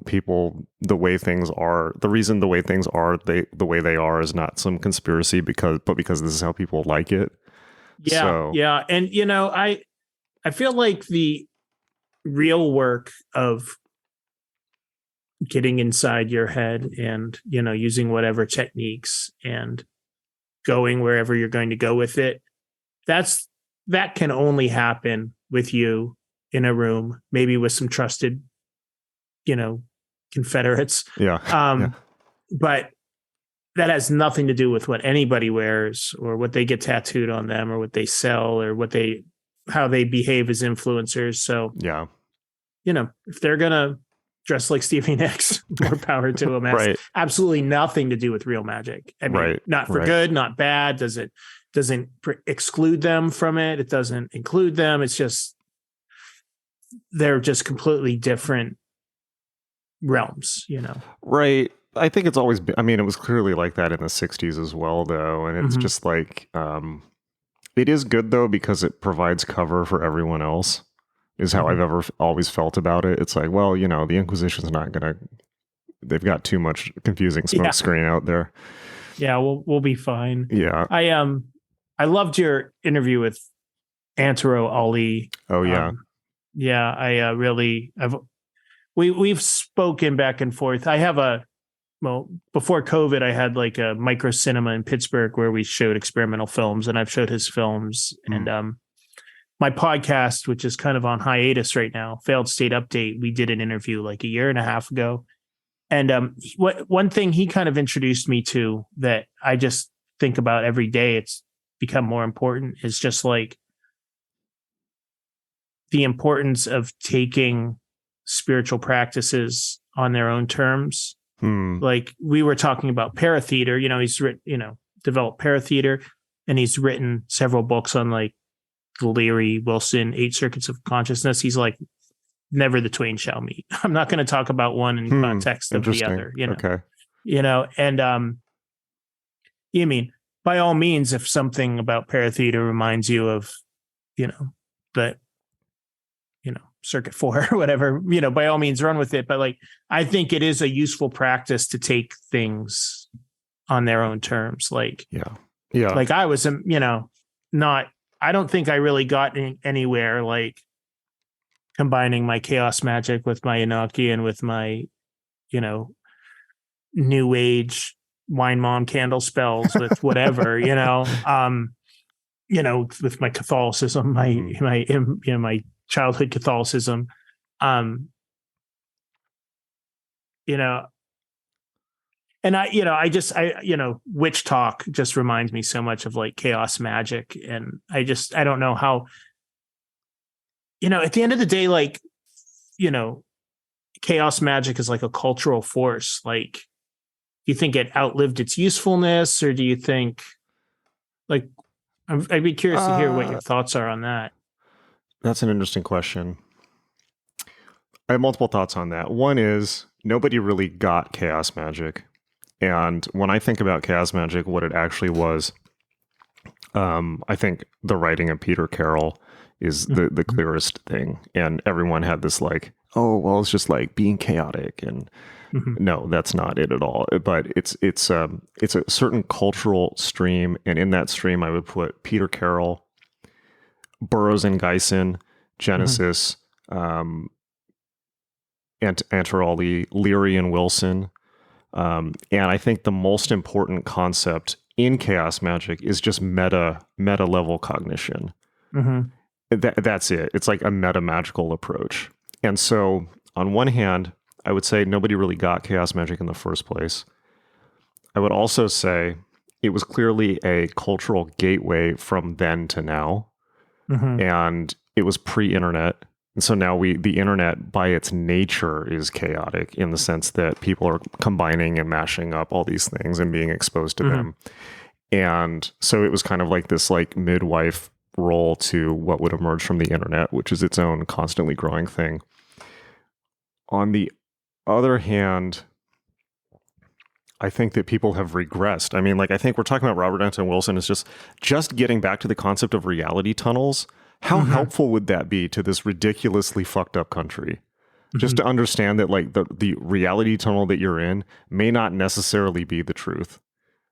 People, the way things are, the reason the way things are, the way they are is not some conspiracy because this is how people like it. Yeah. So, yeah. And, I feel like the real work of getting inside your head and, using whatever techniques and going wherever you're going to go with it, that can only happen with you in a room, maybe with some trusted Confederates. Yeah. But that has nothing to do with what anybody wears or what they get tattooed on them or what they sell or how they behave as influencers. So, yeah, if they're going to dress like Stevie Nicks, more power to them. Right. Absolutely nothing to do with real magic. I mean, not for good, not bad. Doesn't exclude them from it. It doesn't include them. It's just, they're just completely different realms, Right. I think it's always been, I mean, it was clearly like that in the 60s as well, though. And it's just like, it is good, though, because it provides cover for everyone else. is how I've ever always felt about it. It's like, well, you know, the Inquisition's not gonna. They've got too much confusing smoke screen out there. Yeah, we'll be fine. Yeah. I loved your interview with Antero Ali. Oh yeah. We've spoken back and forth. I have before COVID, I had like a micro cinema in Pittsburgh where we showed experimental films, and I've showed his films. And my podcast, which is kind of on hiatus right now, Failed State Update, we did an interview like a year and a half ago. And one thing he kind of introduced me to that I just think about every day, it's become more important, is just like the importance of taking spiritual practices on their own terms. Like we were talking about paratheater, you know, he's written, you know, developed paratheater, and he's written several books on like Leary, Wilson, 8 Circuits of Consciousness. He's like, never the twain shall meet. I'm not going to talk about one in context of the other, you know. Okay. You know, and I mean, by all means, if something about paratheater reminds you of, you know, that, you know, Circuit 4 or whatever, you know, by all means run with it. But like, I think it is a useful practice to take things on their own terms. Like, like I was, you know, I don't think I really got anywhere like combining my chaos magic with my Enochian, with my, you know, new age wine mom candle spells, with whatever, you know, with my Catholicism, my childhood Catholicism, you know, and witch talk just reminds me so much of like chaos magic. And I don't know how, you know, at the end of the day, like, you know, chaos magic is like a cultural force. Like, do you think it outlived its usefulness, or do you think, like, I'd be curious to hear what your thoughts are on that. That's an interesting question. I have multiple thoughts on that. One is nobody really got chaos magic. And when I think about chaos magic, what it actually was, I think the writing of Peter Carroll is the clearest thing. And everyone had this like, oh, well, it's just like being chaotic. And no, that's not it at all. But it's a certain cultural stream. And in that stream, I would put Peter Carroll, Burroughs and Geisen, Genesis, Antero Ali, Leary and Wilson. And I think the most important concept in chaos magic is just meta level cognition. That's it. It's like a meta magical approach. And so on one hand, I would say nobody really got chaos magic in the first place. I would also say it was clearly a cultural gateway from then to now. And it was pre-internet. And so now the internet by its nature is chaotic in the sense that people are combining and mashing up all these things and being exposed to them. And so it was kind of like this like midwife role to what would emerge from the internet, which is its own constantly growing thing. On the other hand, I think that people have regressed. I mean, like, I think we're talking about Robert Anton Wilson is just getting back to the concept of reality tunnels. How helpful would that be to this ridiculously fucked up country? Just to understand that like the reality tunnel that you're in may not necessarily be the truth,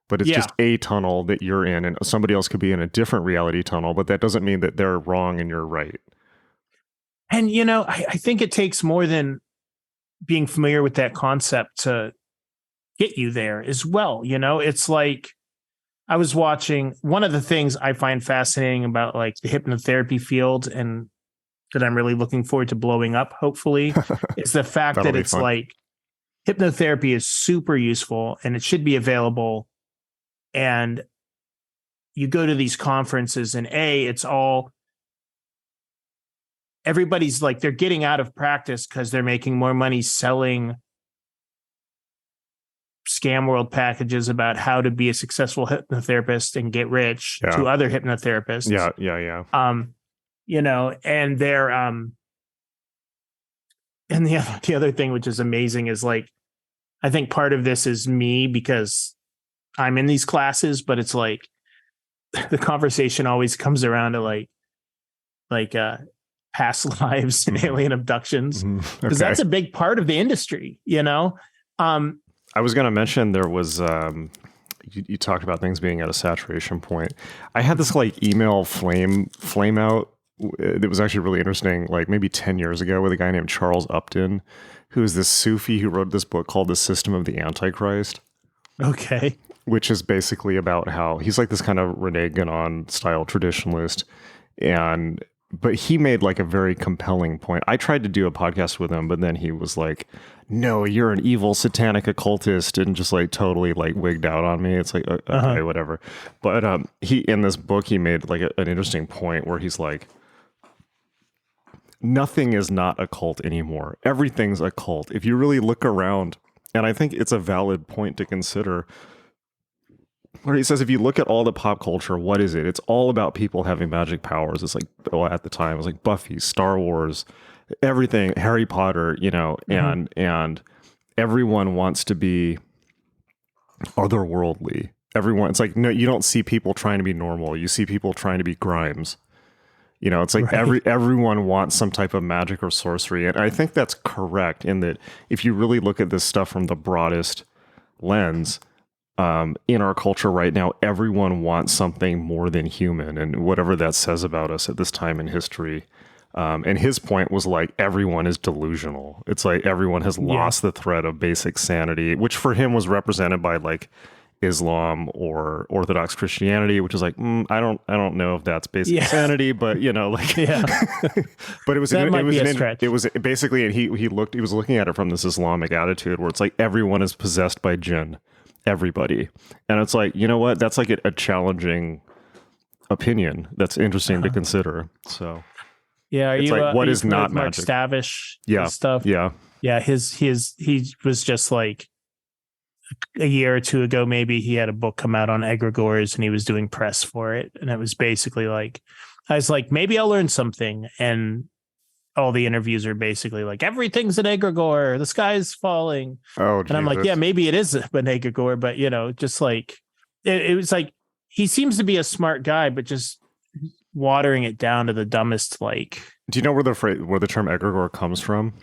but it's just a tunnel that you're in, and somebody else could be in a different reality tunnel, but that doesn't mean that they're wrong and you're right. And, you know, I think it takes more than being familiar with that concept to get you there as well. You know, it's like, I was watching, one of the things I find fascinating about like the hypnotherapy field, and that I'm really looking forward to blowing up, hopefully, is the fact that it's like hypnotherapy is super useful and it should be available. And you go to these conferences and it's all, everybody's like, they're getting out of practice because they're making more money selling scam world packages about how to be a successful hypnotherapist and get rich to other hypnotherapists. You know, and they're and the other thing which is amazing is like, I think part of this is me because I'm in these classes, but it's like the conversation always comes around to like past lives, alien abductions, because that's a big part of the industry, I was going to mention there was, you talked about things being at a saturation point. I had this like email flame out. It was actually really interesting, like maybe 10 years ago, with a guy named Charles Upton, who is this Sufi who wrote this book called The System of the Antichrist. Okay. Which is basically about how he's like this kind of Rene Guénon style traditionalist. But he made like a very compelling point. I tried to do a podcast with him, but then he was like, no, you're an evil satanic occultist, and just like totally like wigged out on me. It's like, okay, whatever. But he, in this book, he made like an interesting point where he's like, nothing is not occult anymore. Everything's occult. If you really look around, and I think it's a valid point to consider, where he says, if you look at all the pop culture, what is it? It's all about people having magic powers. It's like, at the time, it was like Buffy, Star Wars, everything, Harry Potter, and everyone wants to be otherworldly. Everyone, it's like, no, you don't see people trying to be normal. You see people trying to be Grimes. It's like everyone wants some type of magic or sorcery. And I think that's correct in that if you really look at this stuff from the broadest lens, in our culture right now, everyone wants something more than human, and whatever that says about us at this time in history. And his point was like, everyone is delusional. It's like everyone has lost the thread of basic sanity, which for him was represented by like Islam or Orthodox Christianity, which is like, I don't know if that's basic sanity, but but it was it was basically, and he was looking at it from this Islamic attitude where it's like everyone is possessed by jinn, everybody, and it's like, you know what, that's like a challenging opinion that's interesting to consider. So are it's you like, what is not Mark magic? Stavish stuff? He was just like a year or two ago, maybe, he had a book come out on egregores and he was doing press for it. And it was basically like, I was like, maybe I'll learn something. And all the interviews are basically like, everything's an egregore, the sky is falling. Oh, and I'm like, yeah, maybe it is an egregore, but just like, it was like, he seems to be a smart guy, but just watering it down to the dumbest, like. Do you know where the term egregore comes from?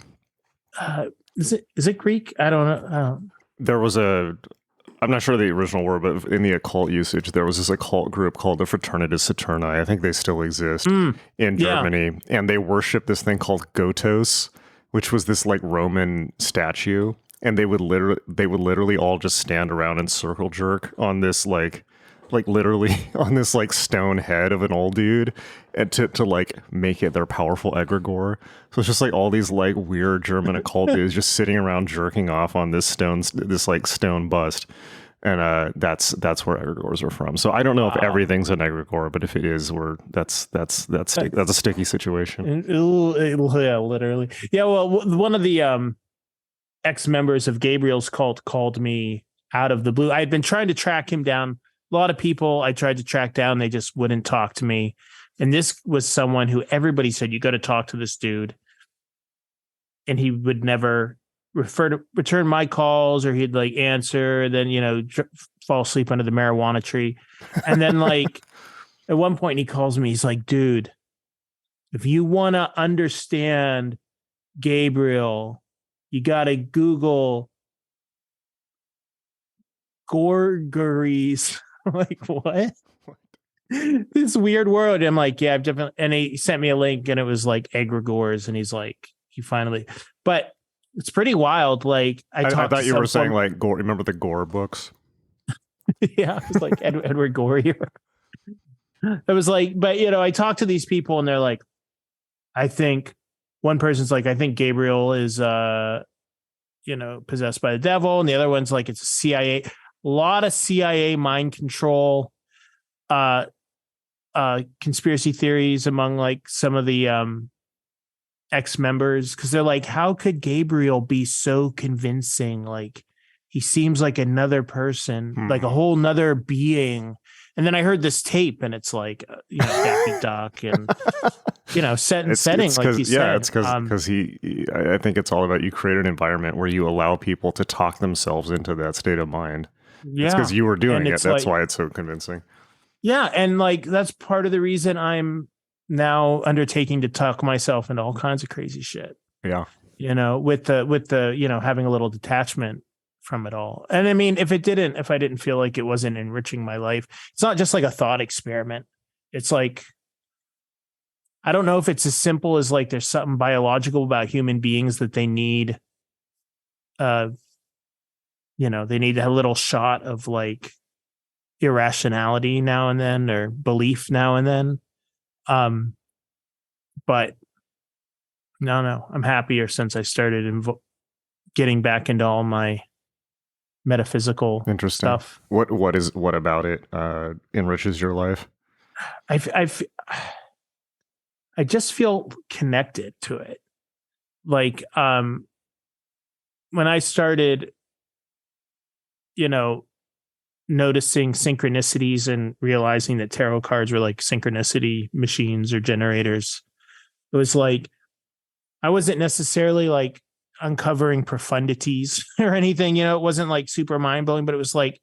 Is it Greek? I don't know. There was I'm not sure the original word, but in the occult usage, there was this occult group called the Fraternitas Saturni. I think they still exist in Germany. And they worship this thing called Gotos, which was this like Roman statue. And they would literally all just stand around and circle jerk on this like literally on this like stone head of an old dude, and to like make it their powerful egregore. So it's just like all these like weird German occult dudes just sitting around jerking off on this like stone bust. And that's where egregores are from. So I don't know if everything's an egregore, but if it is, that's a sticky situation. Yeah, literally. Yeah, well, one of the ex-members of Gabriel's cult called me out of the blue. I had been trying to track him down. A lot of people I tried to track down, they just wouldn't talk to me. And this was someone who everybody said, you got to talk to this dude. And he would never return my calls, or he'd like answer, then, fall asleep under the marijuana tree. And then like at one point he calls me, he's like, dude, if you want to understand Gabriel, you got to Google Gorgeries. I'm like, what? This weird word. And I'm like, yeah, I've definitely. And he sent me a link, and it was like egregores, and he's like, but it's pretty wild. Like I thought you were saying like Gore. Remember the Gore books? Yeah, it was like Edward Gorey. It was like, but I talked to these people, and they're like, I think one person's like, I think Gabriel is possessed by the devil, and the other one's like, it's a CIA. A lot of CIA mind control, conspiracy theories among like some of the ex-members, because they're like, how could Gabriel be so convincing? Like, he seems like another person, like a whole nother being. And then I heard this tape, and it's like, Daffy Duck and, setting, like he said. Yeah, it's because I think it's all about, you create an environment where you allow people to talk themselves into that state of mind. Yeah. It's because you were doing it. That's why it's so convincing. Yeah. And like, that's part of the reason I'm now undertaking to talk myself into all kinds of crazy shit, Yeah. with the, having a little detachment from it all. And I mean, if I didn't feel like it wasn't enriching my life, it's not just like a thought experiment. It's like, I don't know if it's as simple as like there's something biological about human beings that they need, they need a little shot of like irrationality now and then, or belief now and then. But no, I'm happier since I started getting back into all my metaphysical Interesting stuff. What about it enriches your life? I just feel connected to it. Like, when I started, noticing synchronicities and realizing that tarot cards were like synchronicity machines or generators, it was like, I wasn't necessarily like uncovering profundities or anything, it wasn't like super mind blowing, but it was like,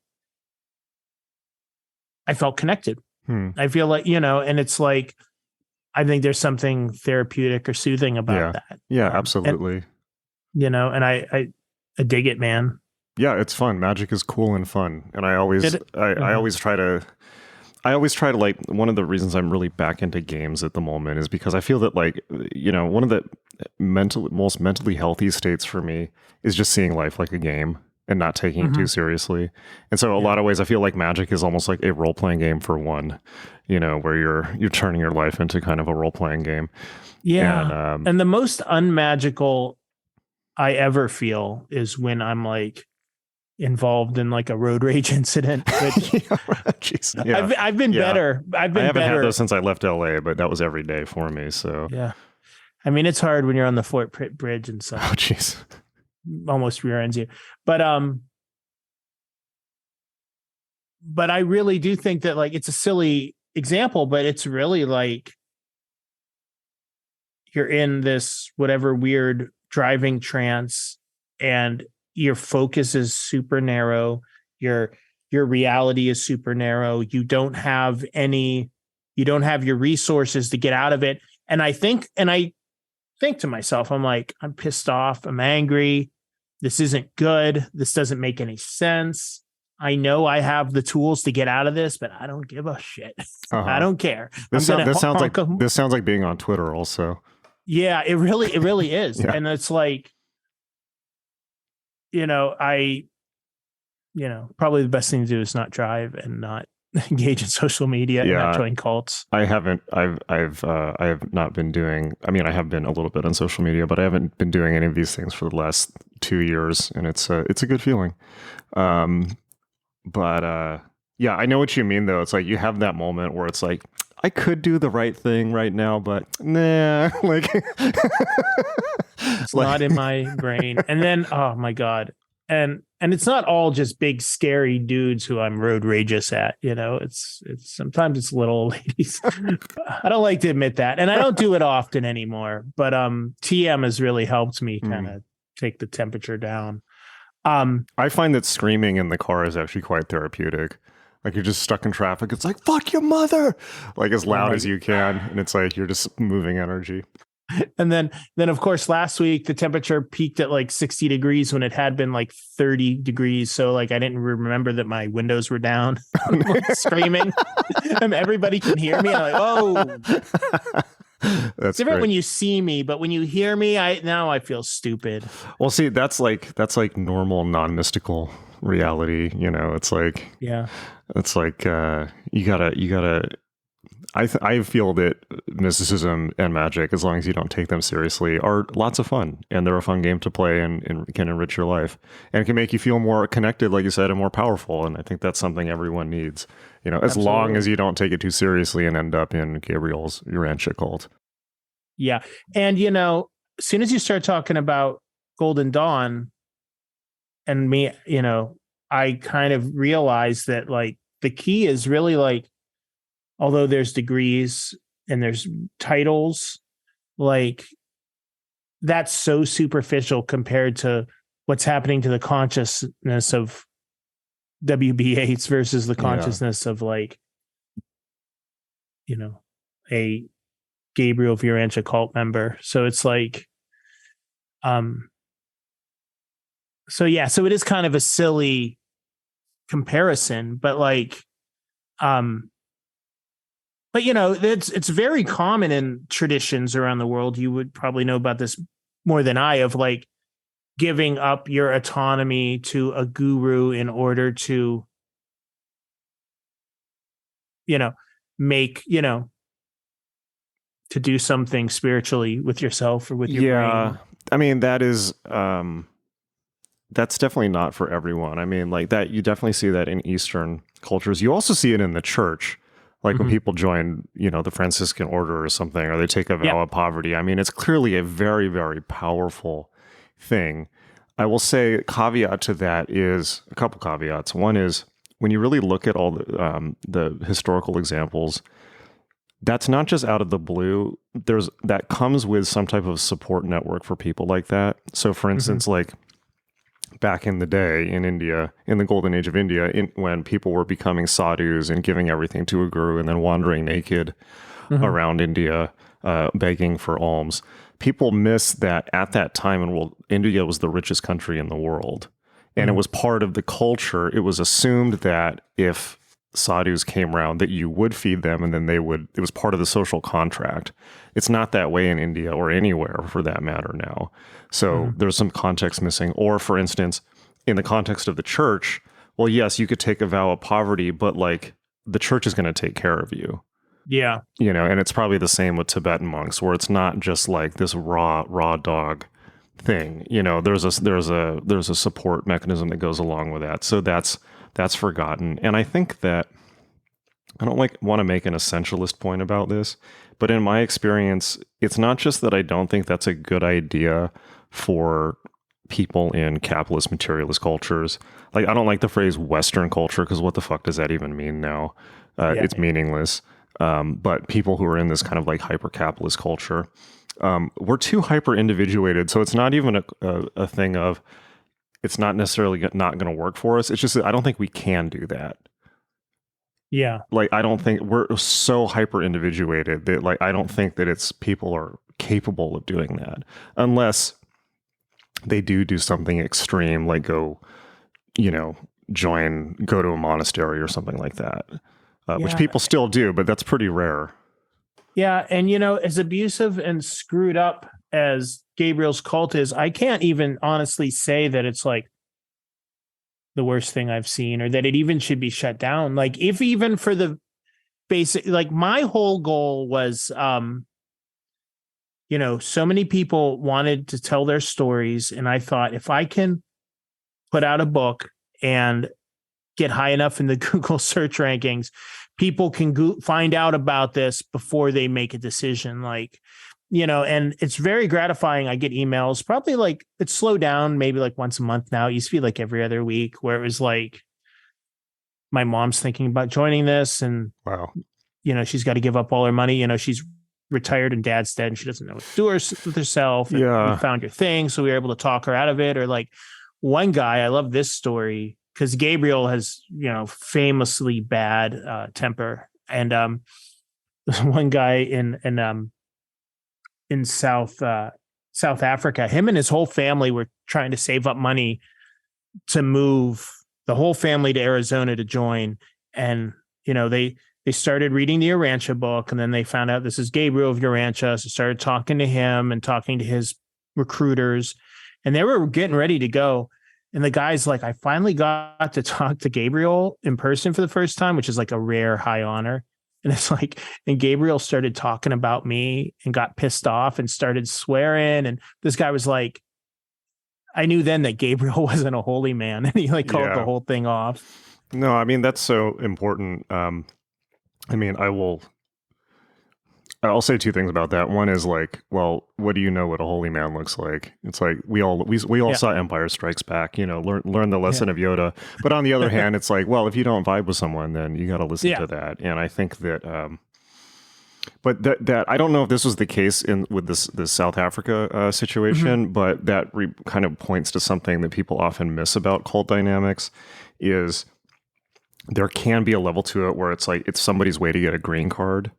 I felt connected. I feel like, and it's like, I think there's something therapeutic or soothing about that. Yeah, absolutely. And I dig it, man. Yeah, it's fun. Magic is cool and fun. And I always try to like, one of the reasons I'm really back into games at the moment is because I feel that like, one of the most mentally healthy states for me is just seeing life like a game and not taking it too seriously. And so a lot of ways I feel like Magic is almost like a role-playing game for one, where you're turning your life into kind of a role-playing game. Yeah. And the most unmagical I ever feel is when I'm like involved in like a road rage incident. Which I've been better. I haven't had those since I left LA, but that was every day for me. So yeah, I mean, it's hard when you're on the Fort Pitt Bridge and stuff. Oh, jeez. Almost rear ends you. But I really do think that like it's a silly example, but it's really like you're in this whatever weird driving trance and your focus is super narrow. Your reality is super narrow. You don't have your resources to get out of it. And I think to myself, I'm like, I'm pissed off. I'm angry. This isn't good. This doesn't make any sense. I know I have the tools to get out of this, but I don't give a shit. I don't care. This sounds like being on Twitter also. Yeah, it really is. Yeah. And it's like, probably the best thing to do is not drive and not engage in social media and not join cults. I have not been doing, I mean, I have been a little bit on social media, but I haven't been doing any of these things for the last 2 years, and it's a good feeling. Yeah, I know what you mean though. It's like you have that moment where it's like, I could do the right thing right now, but nah, like it's not in my brain. And then, oh my God. And it's not all just big scary dudes who I'm road rageous at, it's sometimes it's little ladies. I don't like to admit that. And I don't do it often anymore, but TM has really helped me kind of take the temperature down. I find that screaming in the car is actually quite therapeutic. Like you're just stuck in traffic. It's like, fuck your mother, like as loud as you can. And it's like, you're just moving energy. And then of course, last week, the temperature peaked at like 60 degrees when it had been like 30 degrees. So like, I didn't remember that my windows were down. Screaming. And everybody can hear me. I'm like, oh, that's different when you see me, but when you hear me, I feel stupid. Well, see, that's like normal, non-mystical reality. It's like, yeah, it's like, you gotta, I feel that mysticism and magic, as long as you don't take them seriously, are lots of fun, and they're a fun game to play and can enrich your life and can make you feel more connected, like you said, and more powerful. And I think that's something everyone needs, as Absolutely. Long as you don't take it too seriously and end up in Gabriel's Urantia cult. Yeah. And, as soon as you start talking about Golden Dawn and me, I kind of realized that like the key is really like, although there's degrees and there's titles, like that's so superficial compared to what's happening to the consciousness of W.B. Yeats versus the consciousness of like, a Gabriel of Urantia cult member. So it's like, so it is kind of a silly comparison, but like, but it's very common in traditions around the world. You would probably know about this more than I, of like giving up your autonomy to a guru in order to, make, to do something spiritually with yourself or with your brain. I mean, that's definitely not for everyone. I mean, like that, you definitely see that in Eastern cultures. You also see it in the church. Like when people join, the Franciscan order or something, or they take a vow of poverty. I mean, it's clearly a very, very powerful thing. I will say caveat to that is a couple caveats. One is when you really look at all the historical examples, that's not just out of the blue. That comes with some type of support network for people like that. So for instance, like back in the day in India, in the golden age of India, when people were becoming sadhus and giving everything to a guru and then wandering naked around India, begging for alms, people missed that at that time, and India was the richest country in the world. And it was part of the culture. It was assumed that if sadhus came around, that you would feed them, and then it was part of the social contract. It's not that way in India or anywhere for that matter now. So there's some context missing. Or for instance, in the context of the church, well, yes, you could take a vow of poverty, but like the church is going to take care of you. Yeah. And it's probably the same with Tibetan monks, where it's not just like this raw dog thing. There's a support mechanism that goes along with that. So that's forgotten. And I think that I don't want to make an essentialist point about this, but in my experience, it's not just that I don't think that's a good idea for people in capitalist materialist cultures. Like, I don't like the phrase Western culture, because what the fuck does that even mean now? It's meaningless. But people who are in this kind of like hyper-capitalist culture, we're too hyper-individuated. So it's not even a thing of, it's not necessarily not going to work for us. It's just that I don't think we can do that. Yeah. Like, I don't think we're so hyper-individuated that, like, I don't think that people are capable of doing that unless they do something extreme, like go to a monastery or something like that, which people still do, but that's pretty rare. Yeah. And, as abusive and screwed up as Gabriel's cult is, I can't even honestly say that it's like the worst thing I've seen, or that it even should be shut down. Like, if even for the basic, like my whole goal was, so many people wanted to tell their stories. And I thought, if I can put out a book and get high enough in the Google search rankings, people can find out about this before they make a decision. Like, and it's very gratifying. I get emails, probably like it's slowed down, maybe like once a month now. It used to be like every other week, where it was like, my mom's thinking about joining this, and wow, she's got to give up all her money. She's retired and dad's dead and she doesn't know what to do with herself. And we found your thing, so we were able to talk her out of it. Or like one guy, I love this story because Gabriel has, famously bad temper. And there's one guy in South Africa, him and his whole family were trying to save up money to move the whole family to Arizona to join. And, they started reading the Urantia book, and then they found out this is Gabriel of Urantia. So started talking to him and talking to his recruiters, and they were getting ready to go. And the guy's like, I finally got to talk to Gabriel in person for the first time, which is like a rare high honor. And it's like, and Gabriel started talking about me and got pissed off and started swearing. And this guy was like, I knew then that Gabriel wasn't a holy man. And he like called the whole thing off. No, I mean, that's so important. I mean, I'll say two things about that. One is like, well, what do you know what a holy man looks like? It's like we all saw Empire Strikes Back, learn the lesson of Yoda. But on the other hand, it's like, well, if you don't vibe with someone, then you got to listen to that. And I think that, but that I don't know if this was the case with this South Africa situation, but that kind of points to something that people often miss about cult dynamics is there can be a level to it where it's like it's somebody's way to get a green card.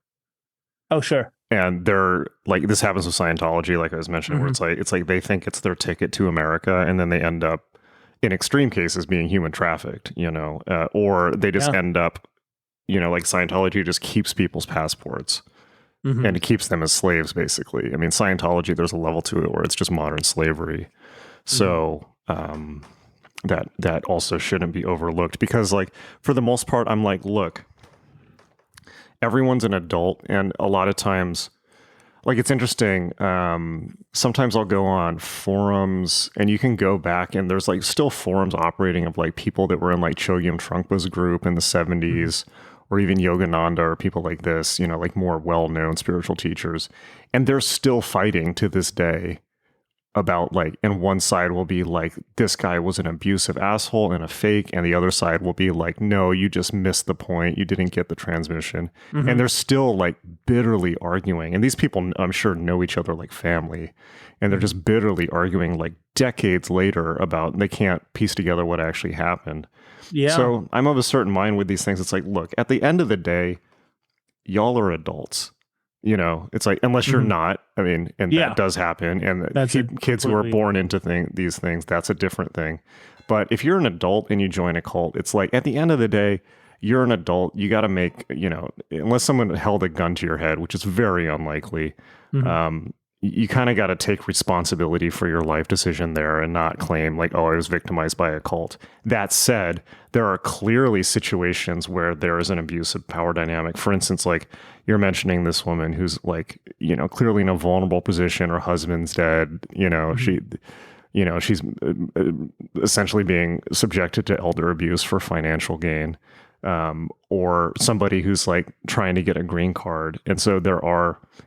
Oh, sure. and they're like, this happens with Scientology, like I was mentioning, where it's like they think it's their ticket to America, and then they end up, in extreme cases, being human trafficked, or they just end up, like Scientology just keeps people's passports and it keeps them as slaves, basically. I mean, Scientology, there's a level to it where it's just modern slavery. So that also shouldn't be overlooked, because, like, for the most part, I'm like, look, everyone's an adult, and a lot of times, like, it's interesting. Sometimes I'll go on forums, and you can go back, and there's like still forums operating of like people that were in like Chogyam Trungpa's group in the 70s, or even Yogananda, or people like this, like more well-known spiritual teachers, and they're still fighting to this day about, like, and one side will be like, this guy was an abusive asshole and a fake, and the other side will be like, no, you just missed the point, you didn't get the transmission. And they're still like bitterly arguing, and these people, I'm sure, know each other like family, and they're just bitterly arguing like decades later about, they can't piece together what actually happened. So I'm of a certain mind with these things. It's like, look, at the end of the day, y'all are adults. It's like, unless you're not, I mean, and that does happen. And that's kids who are born into these things, that's a different thing. But if you're an adult and you join a cult, it's like, at the end of the day, you're an adult. You got to make, unless someone held a gun to your head, which is very unlikely, you kind of got to take responsibility for your life decision there and not claim like, oh, I was victimized by a cult. That said, there are clearly situations where there is an abusive power dynamic. For instance, like you're mentioning this woman who's like, clearly in a vulnerable position. Her husband's dead. She's essentially being subjected to elder abuse for financial gain. Or somebody who's like trying to get a green card. And so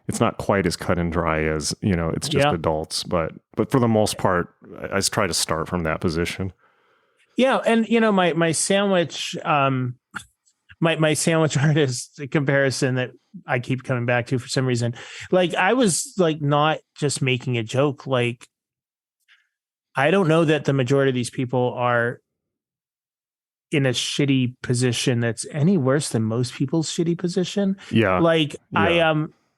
it's not quite as cut and dry as, it's just adults, but for the most part, I just try to start from that position. Yeah. And, my sandwich, my sandwich artist comparison that I keep coming back to for some reason, like I was like, not just making a joke. Like, I don't know that the majority of these people are in a shitty position that's any worse than most people's shitty position. I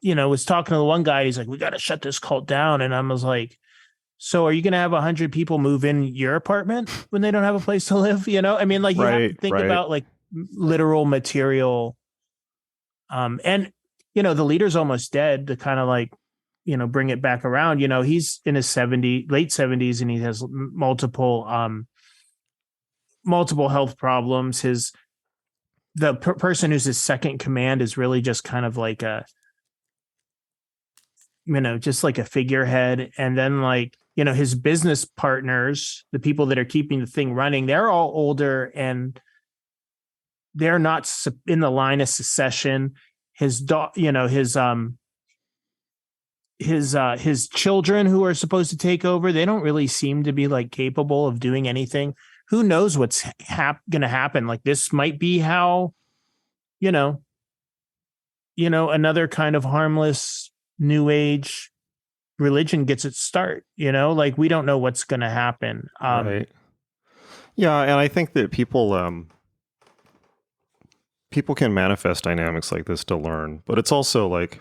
was talking to the one guy, he's like, we got to shut this cult down. And I was like, so are you going to have 100 people move in your apartment when they don't have a place to live? I mean, like, you have to think about like literal material. And the leader's almost dead, to kind of like, bring it back around. He's in his late 70s, and he has multiple health problems. The person who's his second command is really just kind of like just like a figurehead. And then like, his business partners, the people that are keeping the thing running, they're all older and they're not in the line of succession. His children who are supposed to take over, they don't really seem to be like capable of doing anything. Who knows what's going to happen? Like, this might be how, another kind of harmless new age religion gets its start. Like, we don't know what's going to happen. Right. Yeah, and I think that people can manifest dynamics like this to learn, but it's also like,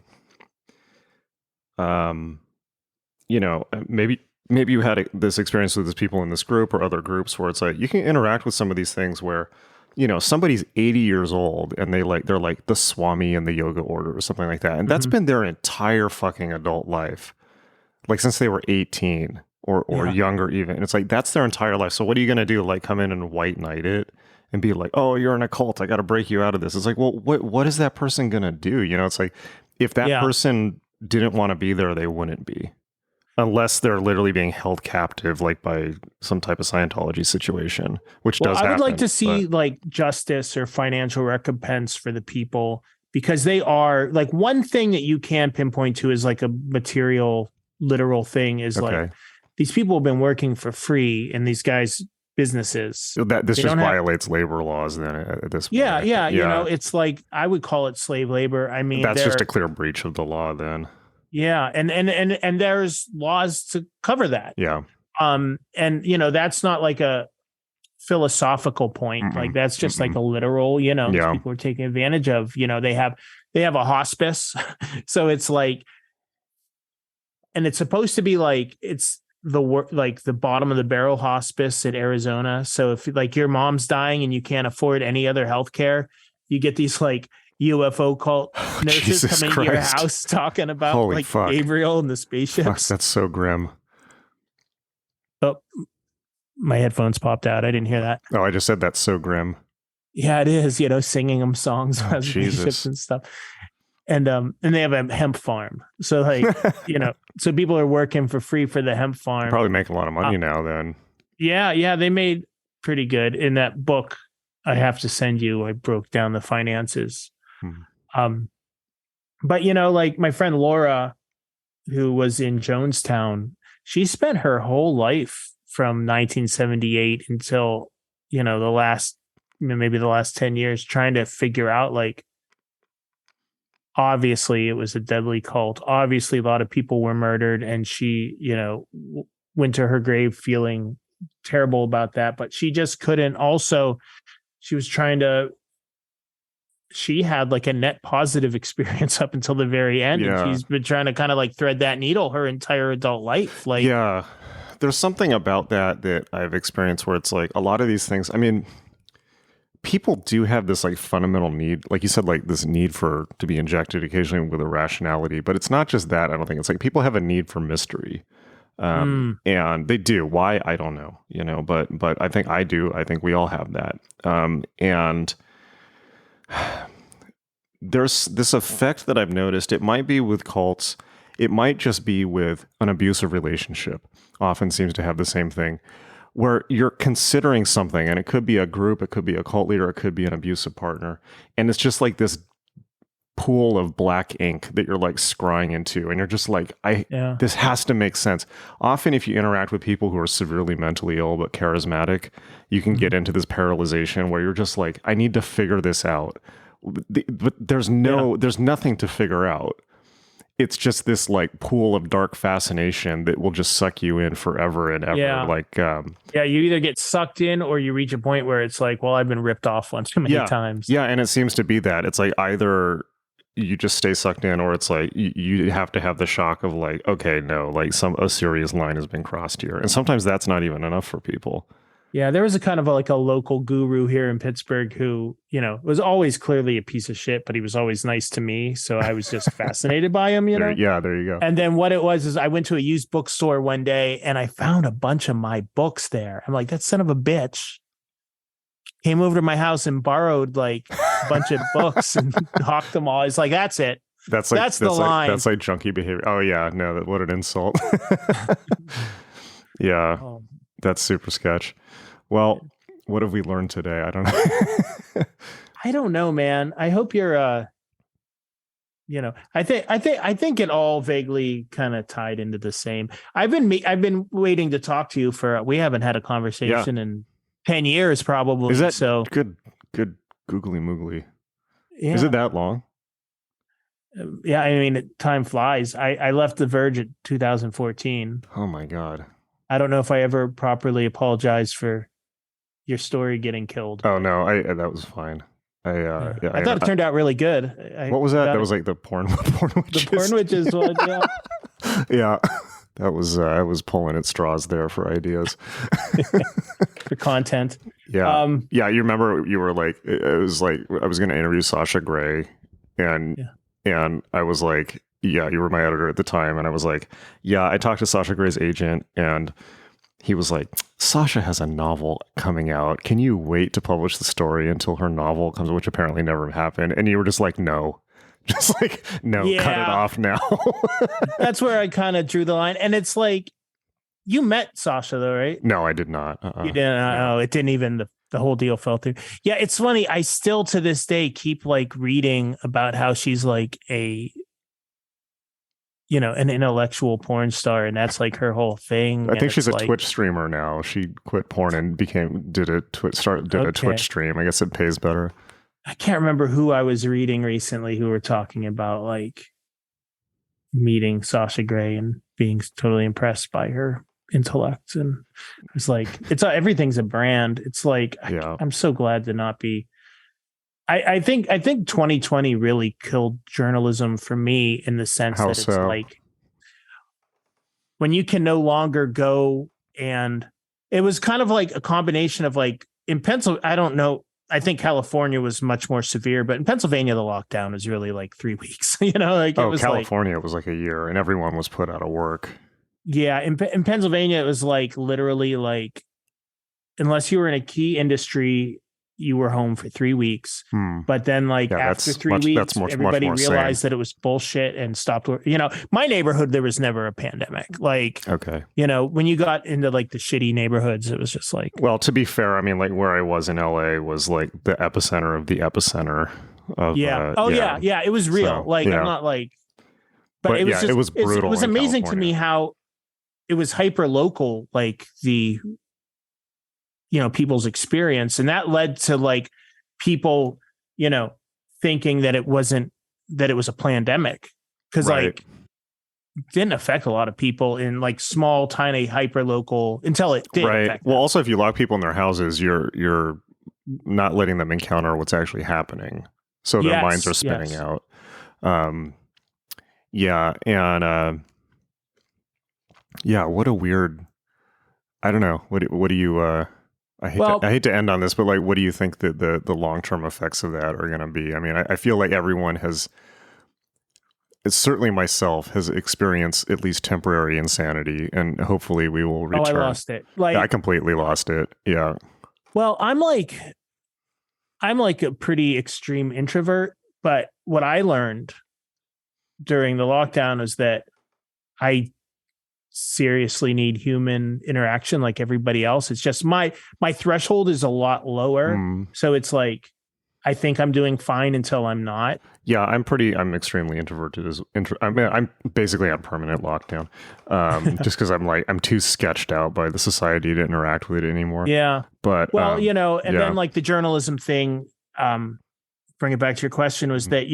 maybe you had this experience with these people in this group or other groups where it's like you can interact with some of these things where, somebody's 80 years old and they're like the Swami in the yoga order or something like that. And that's been their entire fucking adult life, like since they were 18 or younger even. And it's like, that's their entire life. So what are you going to do? Like come in and white knight it and be like, oh, you're in a cult, I got to break you out of this. It's like, well, what is that person going to do? It's like, if that person didn't want to be there, they wouldn't be. Unless they're literally being held captive, like by some type of Scientology situation, which does happen. I would like to see like justice or financial recompense for the people, because they are like, one thing that you can pinpoint to is like a material, literal thing is like, these people have been working for free in these guys' businesses. This just violates labor laws then at this point. Yeah. It's like, I would call it slave labor. I mean, that's just a clear breach of the law then. Yeah. And there's laws to cover that. Yeah. And that's not like a philosophical point. Like that's just like a literal, these people are taking advantage of, they have a hospice. So it's like, and it's supposed to be like, it's like the bottom of the barrel hospice in Arizona. So if like your mom's dying and you can't afford any other healthcare, you get these like UFO cult nurses coming to your house talking about Holy fuck. Gabriel and the spaceships. Fuck, that's so grim. Oh, my headphones popped out. I didn't hear that. Oh, I just said that's so grim. Yeah, it is, singing them songs about spaceships and stuff. And they have a hemp farm. So like, so people are working for free for the hemp farm. Probably make a lot of money now then. Yeah, they made pretty good. In that book I have to send you, I broke down the finances. But like my friend Laura, who was in Jonestown, she spent her whole life from 1978 until, maybe the last 10 years trying to figure out, like, obviously it was a deadly cult. Obviously a lot of people were murdered, and she, went to her grave feeling terrible about that, but she just couldn't. Also, she had like a net positive experience up until the very end. Yeah. And she's been trying to kind of like thread that needle her entire adult life. Like, yeah, there's something about that I've experienced where it's like a lot of these things, I mean, people do have this like fundamental need, like you said, like this need to be injected occasionally with a rationality, but it's not just that. I don't think it's like people have a need for mystery. And they do. Why? I don't know, but I think I do. I think we all have that. And there's this effect that I've noticed. It might be with cults. It might just be with an abusive relationship. Often seems to have the same thing, where you're considering something, and it could be a group, it could be a cult leader, it could be an abusive partner. And it's just like this pool of black ink that you're like scrying into. And you're just like, this has to make sense. Often if you interact with people who are severely mentally ill, but charismatic, you can get into this paralyzation where you're just like, I need to figure this out. But there's nothing to figure out. It's just this like pool of dark fascination that will just suck you in forever and ever. Yeah. Like, you either get sucked in or you reach a point where it's like, well, I've been ripped off one too many times. Yeah. And it seems to be that it's like either you just stay sucked in, or it's like you have to have the shock of like, okay, no, like a serious line has been crossed here. And sometimes that's not even enough for people. Yeah, there was a kind of like a local guru here in Pittsburgh who, was always clearly a piece of shit, but he was always nice to me. So I was just fascinated by him, Yeah, there you go. And then what it was is I went to a used bookstore one day and I found a bunch of my books there. I'm like, that son of a bitch came over to my house and borrowed like a bunch of books and hawked them all. It's like, that's it. That's the line. That's like junkie behavior. Oh yeah, no, what an insult. Yeah, that's super sketch. Well, what have we learned today? I don't know. I don't know, man. I hope you're, I think it all vaguely kind of tied into the same. I've been waiting to talk to you we haven't had a conversation in 10 years probably. Is that so good googly moogly? Yeah. Is it that long? Yeah, I mean, time flies. I left The Verge at 2014. Oh my God. I don't know if I ever properly apologized for your story getting killed. Oh no, that was fine. I thought it turned out really good. What was that? That was like the porn witches. The porn witches one, yeah. Yeah. That was I was pulling at straws there for ideas. For content. Yeah. You remember you were like, it was like I was gonna interview Sasha Grey, and I was like, yeah, you were my editor at the time, and I was like, yeah, I talked to Sasha Grey's agent, and he was like, Sasha has a novel coming out. Can you wait to publish the story until her novel comes, which apparently never happened? And you were just like, no. Just like, no, cut it off now. That's where I kind of drew the line. And it's like, you met Sasha though, right? No, I did not. You didn't? No. It didn't even, the whole deal fell through. Yeah, it's funny. I still to this day keep like reading about how she's like an intellectual porn star, and that's like her whole thing. I think she's a Twitch streamer now. She quit porn and did a Twitch stream. I guess it pays better. I can't remember who I was reading recently who were talking about like meeting Sasha Grey and being totally impressed by her intellect. And it's like, everything's a brand. It's like, I'm so glad to not be. I think 2020 really killed journalism for me in the sense that it's like when you can no longer go, and it was kind of like a combination of like in Pennsylvania, I don't know. I think California was much more severe, but in Pennsylvania, the lockdown was really like 3 weeks, like it was California was like a year and everyone was put out of work. Yeah. In Pennsylvania, it was like literally like, unless you were in a key industry, you were home for 3 weeks. But then after 3 weeks, everybody realized that it was bullshit and stopped. My neighborhood, there was never a pandemic. When you got into like the shitty neighborhoods, it was just like, well, to be fair, I mean, like where I was in LA was like the epicenter of the epicenter of, it was real. I'm not like, but it was just, it was brutal. It was amazing to me how it was hyper local, like the, people's experience. And that led to like people, thinking that it was a pandemic, because like it didn't affect a lot of people in like small, tiny, hyper local until it did. Right. Well, also if you lock people in their houses, you're not letting them encounter what's actually happening. So their minds are spinning out. What a weird, I don't know. What do you, I hate to end on this, but like, what do you think that the long-term effects of that are going to be? I mean, I feel like everyone it's certainly myself has experienced at least temporary insanity, and hopefully we will return. Oh, I lost it. I completely lost it. Yeah. Well, I'm like a pretty extreme introvert, but what I learned during the lockdown is that I seriously need human interaction like everybody else. It's just my threshold is a lot lower. So it's like, I think I'm doing fine until I'm not. Yeah, I'm extremely introverted. I'm basically on permanent lockdown. Just because I'm too sketched out by the society to interact with it anymore. Yeah. But then like the journalism thing, bring it back to your question, was that,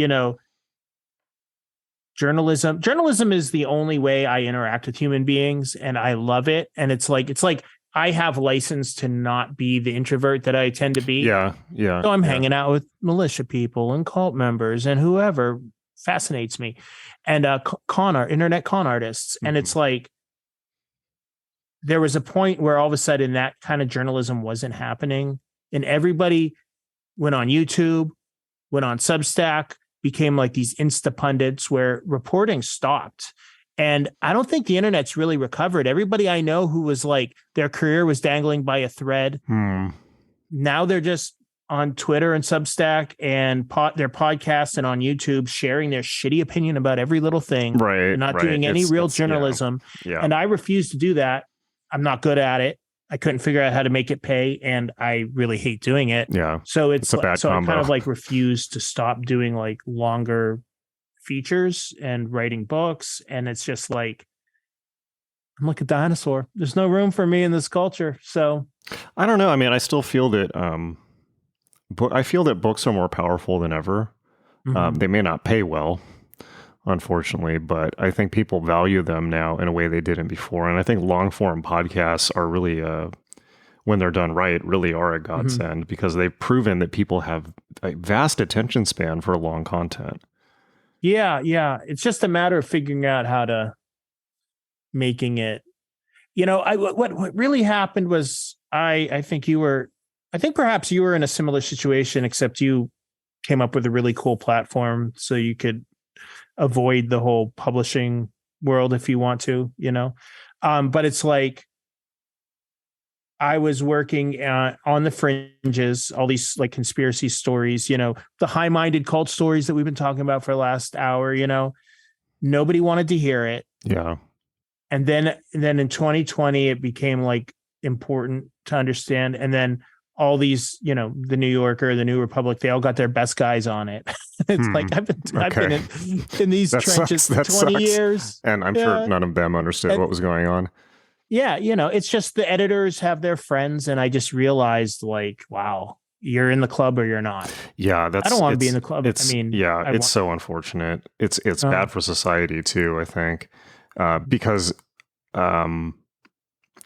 Journalism is the only way I interact with human beings, and I love it. And it's like I have license to not be the introvert that I tend to be. Yeah. So I'm hanging out with militia people and cult members and whoever fascinates me, and internet con artists. And it's like there was a point where all of a sudden that kind of journalism wasn't happening, and everybody went on YouTube, went on Substack, became like these Insta pundits where reporting stopped. And I don't think the internet's really recovered. Everybody I know who was like their career was dangling by a thread. Now they're just on Twitter and Substack and their podcasts and on YouTube sharing their shitty opinion about every little thing. Right. They're not doing any real journalism. Yeah. And I refuse to do that. I'm not good at it. I couldn't figure out how to make it pay, and I really hate doing it. Yeah. So it's a bad combo. I kind of like refuse to stop doing like longer features and writing books. And it's just like, I'm like a dinosaur. There's no room for me in this culture. So I don't know. I mean, I still feel that, I feel that books are more powerful than ever. They may not pay well, unfortunately, but I think people value them now in a way they didn't before. And I think long form podcasts are really, when they're done right, really are a godsend because they've proven that people have a vast attention span for long content. Yeah. It's just a matter of figuring out how to making it. What really happened was I think perhaps you were in a similar situation, except you came up with a really cool platform so you could avoid the whole publishing world if you want to, but it's like I was working on the fringes, all these like conspiracy stories, the high-minded cult stories that we've been talking about for the last hour, nobody wanted to hear it. Yeah. And then in 2020, it became like important to understand. And then all these, the New Yorker, the New Republic, they all got their best guys on it. It's like I've been in these trenches for 20 years. And I'm sure none of them understood what was going on. Yeah, it's just the editors have their friends, and I just realized like, wow, you're in the club or you're not. Yeah, I don't want to be in the club. It's so unfortunate. It's bad for society too, I think, because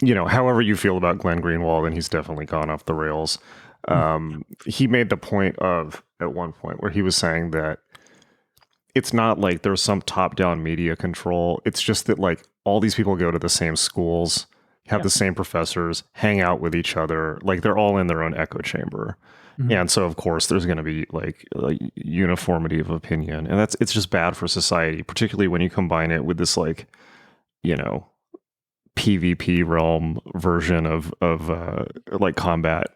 however you feel about Glenn Greenwald, and he's definitely gone off the rails. He made the point at one point where he was saying that it's not like there's some top-down media control. It's just that like all these people go to the same schools, have the same professors, hang out with each other. Like they're all in their own echo chamber. And so, of course, there's going to be like uniformity of opinion. And it's just bad for society, particularly when you combine it with this like, PvP realm version of like combat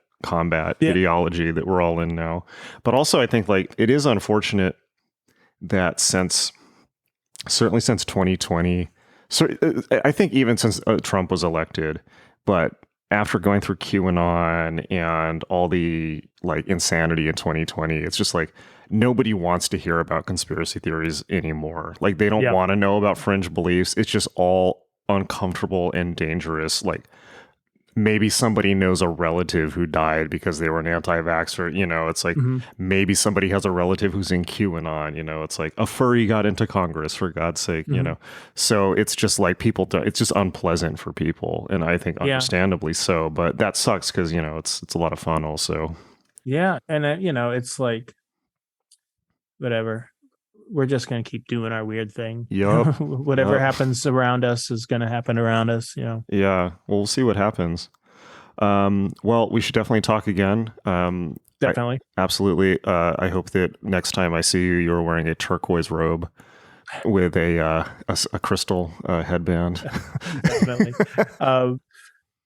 ideology that we're all in now. But also, I think like it is unfortunate that certainly since 2020, so I think even since Trump was elected, but after going through QAnon and all the like insanity in 2020, it's just like nobody wants to hear about conspiracy theories anymore. Like they don't want to know about fringe beliefs. It's just all uncomfortable and dangerous. Like maybe somebody knows a relative who died because they were an anti-vaxxer. It's like maybe somebody has a relative who's in QAnon. It's like a furry got into Congress, for God's sake. So it's just like it's just unpleasant for people, and I think understandably so. But that sucks because it's a lot of fun also. Yeah, and it's like whatever. We're just going to keep doing our weird thing. Yep. Whatever happens around us is going to happen around us, Yeah. Well, we'll see what happens. Well, we should definitely talk again. Definitely. Absolutely. I hope that next time I see you, you're wearing a turquoise robe with a crystal headband. Definitely.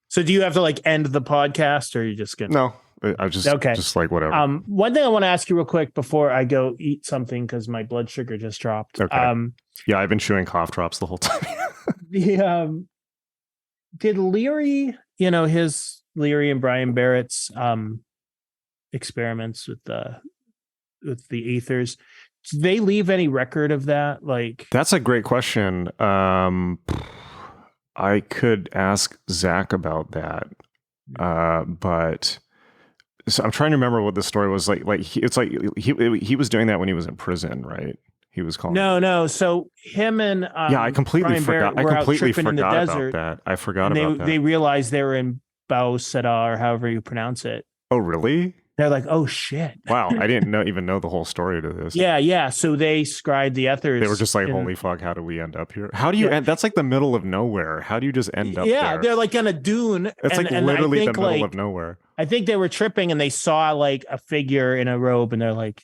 So do you have to like end the podcast, or are you just going to? No. I just like whatever. One thing I want to ask you real quick before I go eat something, because my blood sugar just dropped. Okay. I've been chewing cough drops the whole time. Did Leary, his Leary and Brian Barrett's experiments with the ethers, did they leave any record of that? Like, that's a great question. I could ask Zach about that, but. So I'm trying to remember what the story was like. Like he was doing that when he was in prison, right? He was calling. No. So him and I completely forgot. I completely forgot about that. I forgot about that. They realized they were in Bauseda, or however you pronounce it. Oh, really? They're like, oh shit! Wow, I didn't even know the whole story to this. Yeah. So they scried the ethers. They were just like, holy fuck, how do we end up here? How do you end? That's like the middle of nowhere. How do you just end up there? Yeah, they're like on a dune. It's like literally the middle of nowhere. I think they were tripping and they saw like a figure in a robe, and they're like,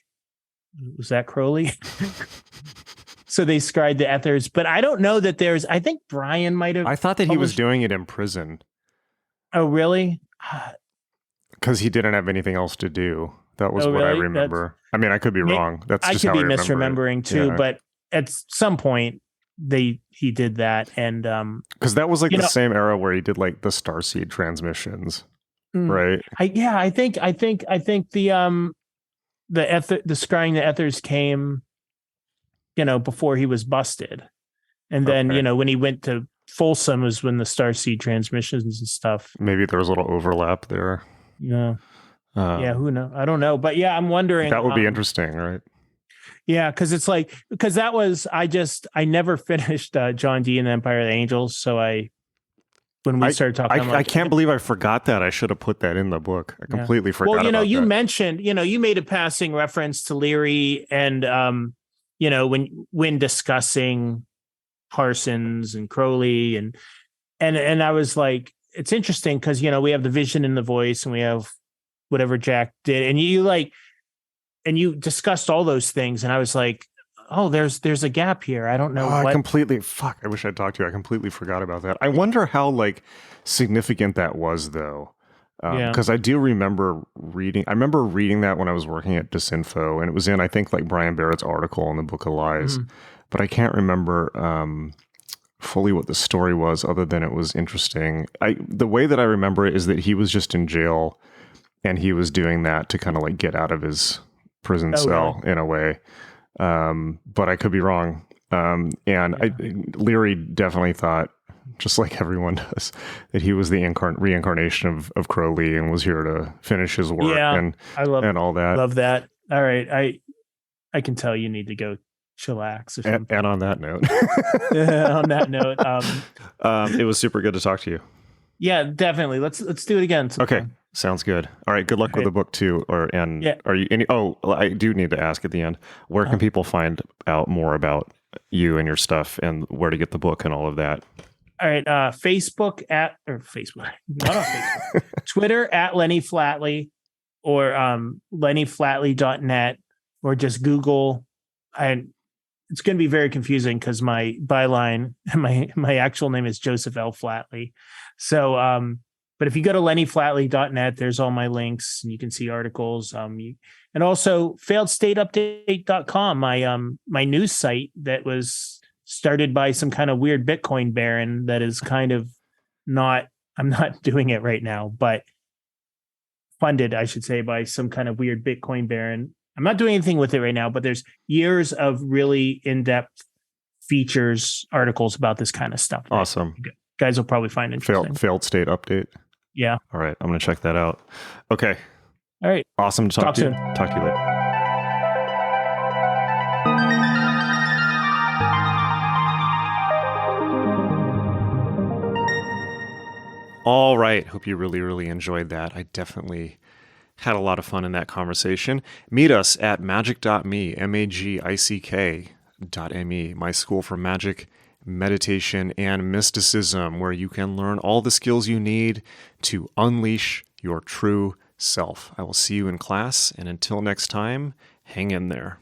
was that Crowley? So they scried the ethers, but I don't know that I think Brian might have. I thought that he was doing it in prison. Oh, really? Because he didn't have anything else to do. That was what I remember. I mean, I could be wrong. That's just how I remember. I could be misremembering too, but at some point he did that, and because that was like the same era where he did like the starseed transmissions, right? I think the scrying the ethers came, before he was busted, and then when he went to Folsom was when the starseed transmissions and stuff. Maybe there was a little overlap there. Yeah. Who knows? I don't know. But I'm wondering. That would be interesting, right? Yeah, because that was, I never finished John Dee and the Empire of the Angels. So when we started talking, I can't believe I forgot that. I should have put that in the book. I completely forgot about that. You mentioned, you made a passing reference to Leary, and, when discussing Parsons and Crowley, and I was like, it's interesting because, we have the vision in the voice, and we have whatever Jack did. And you discussed all those things. And I was like, oh, there's a gap here. I don't know. I wish I'd talked to you. I completely forgot about that. I wonder how like significant that was though. Because I do remember reading that when I was working at Disinfo, and it was in, I think, like Brian Barrett's article in the Book of Lies, but I can't remember fully what the story was, other than it was interesting. The way that I remember it is that he was just in jail, and he was doing that to kind of like get out of his prison cell in a way. But I could be wrong. Leary definitely thought, just like everyone does, that he was the reincarnation of Crowley and was here to finish his work and all that. Love that. All right. I can tell you need to go chillax. And on that note, it was super good to talk to you. Yeah, definitely. Let's do it again sometime. Okay, sounds good. All right, good luck with the book too. Yeah. Are you any? Oh, I do need to ask at the end. Where can people find out more about you and your stuff, and where to get the book and all of that? All right, Facebook, not on Facebook. Twitter at Lenny Flatley, or lennyflatley.net, or just Google. And it's going to be very confusing because my byline, my actual name is Joseph L. Flatley. So, but if you go to lennyflatley.net, there's all my links, and you can see articles. And also failedstateupdate.com, my news site that was started by some kind of weird Bitcoin baron that is kind of I'm not doing it right now, but funded, I should say, by some kind of weird Bitcoin baron. I'm not doing anything with it right now, but there's years of really in-depth features, articles about this kind of stuff. Awesome. You guys will probably find interesting. Failed state update. Yeah. All right. I'm going to check that out. Okay. All right. Awesome to talk to you. Talk to you later. All right. Hope you really, really enjoyed that. I definitely had a lot of fun in that conversation. Meet us at magick.me, magick.me, my school for magic, meditation, and mysticism, where you can learn all the skills you need to unleash your true self. I will see you in class, and until next time, hang in there.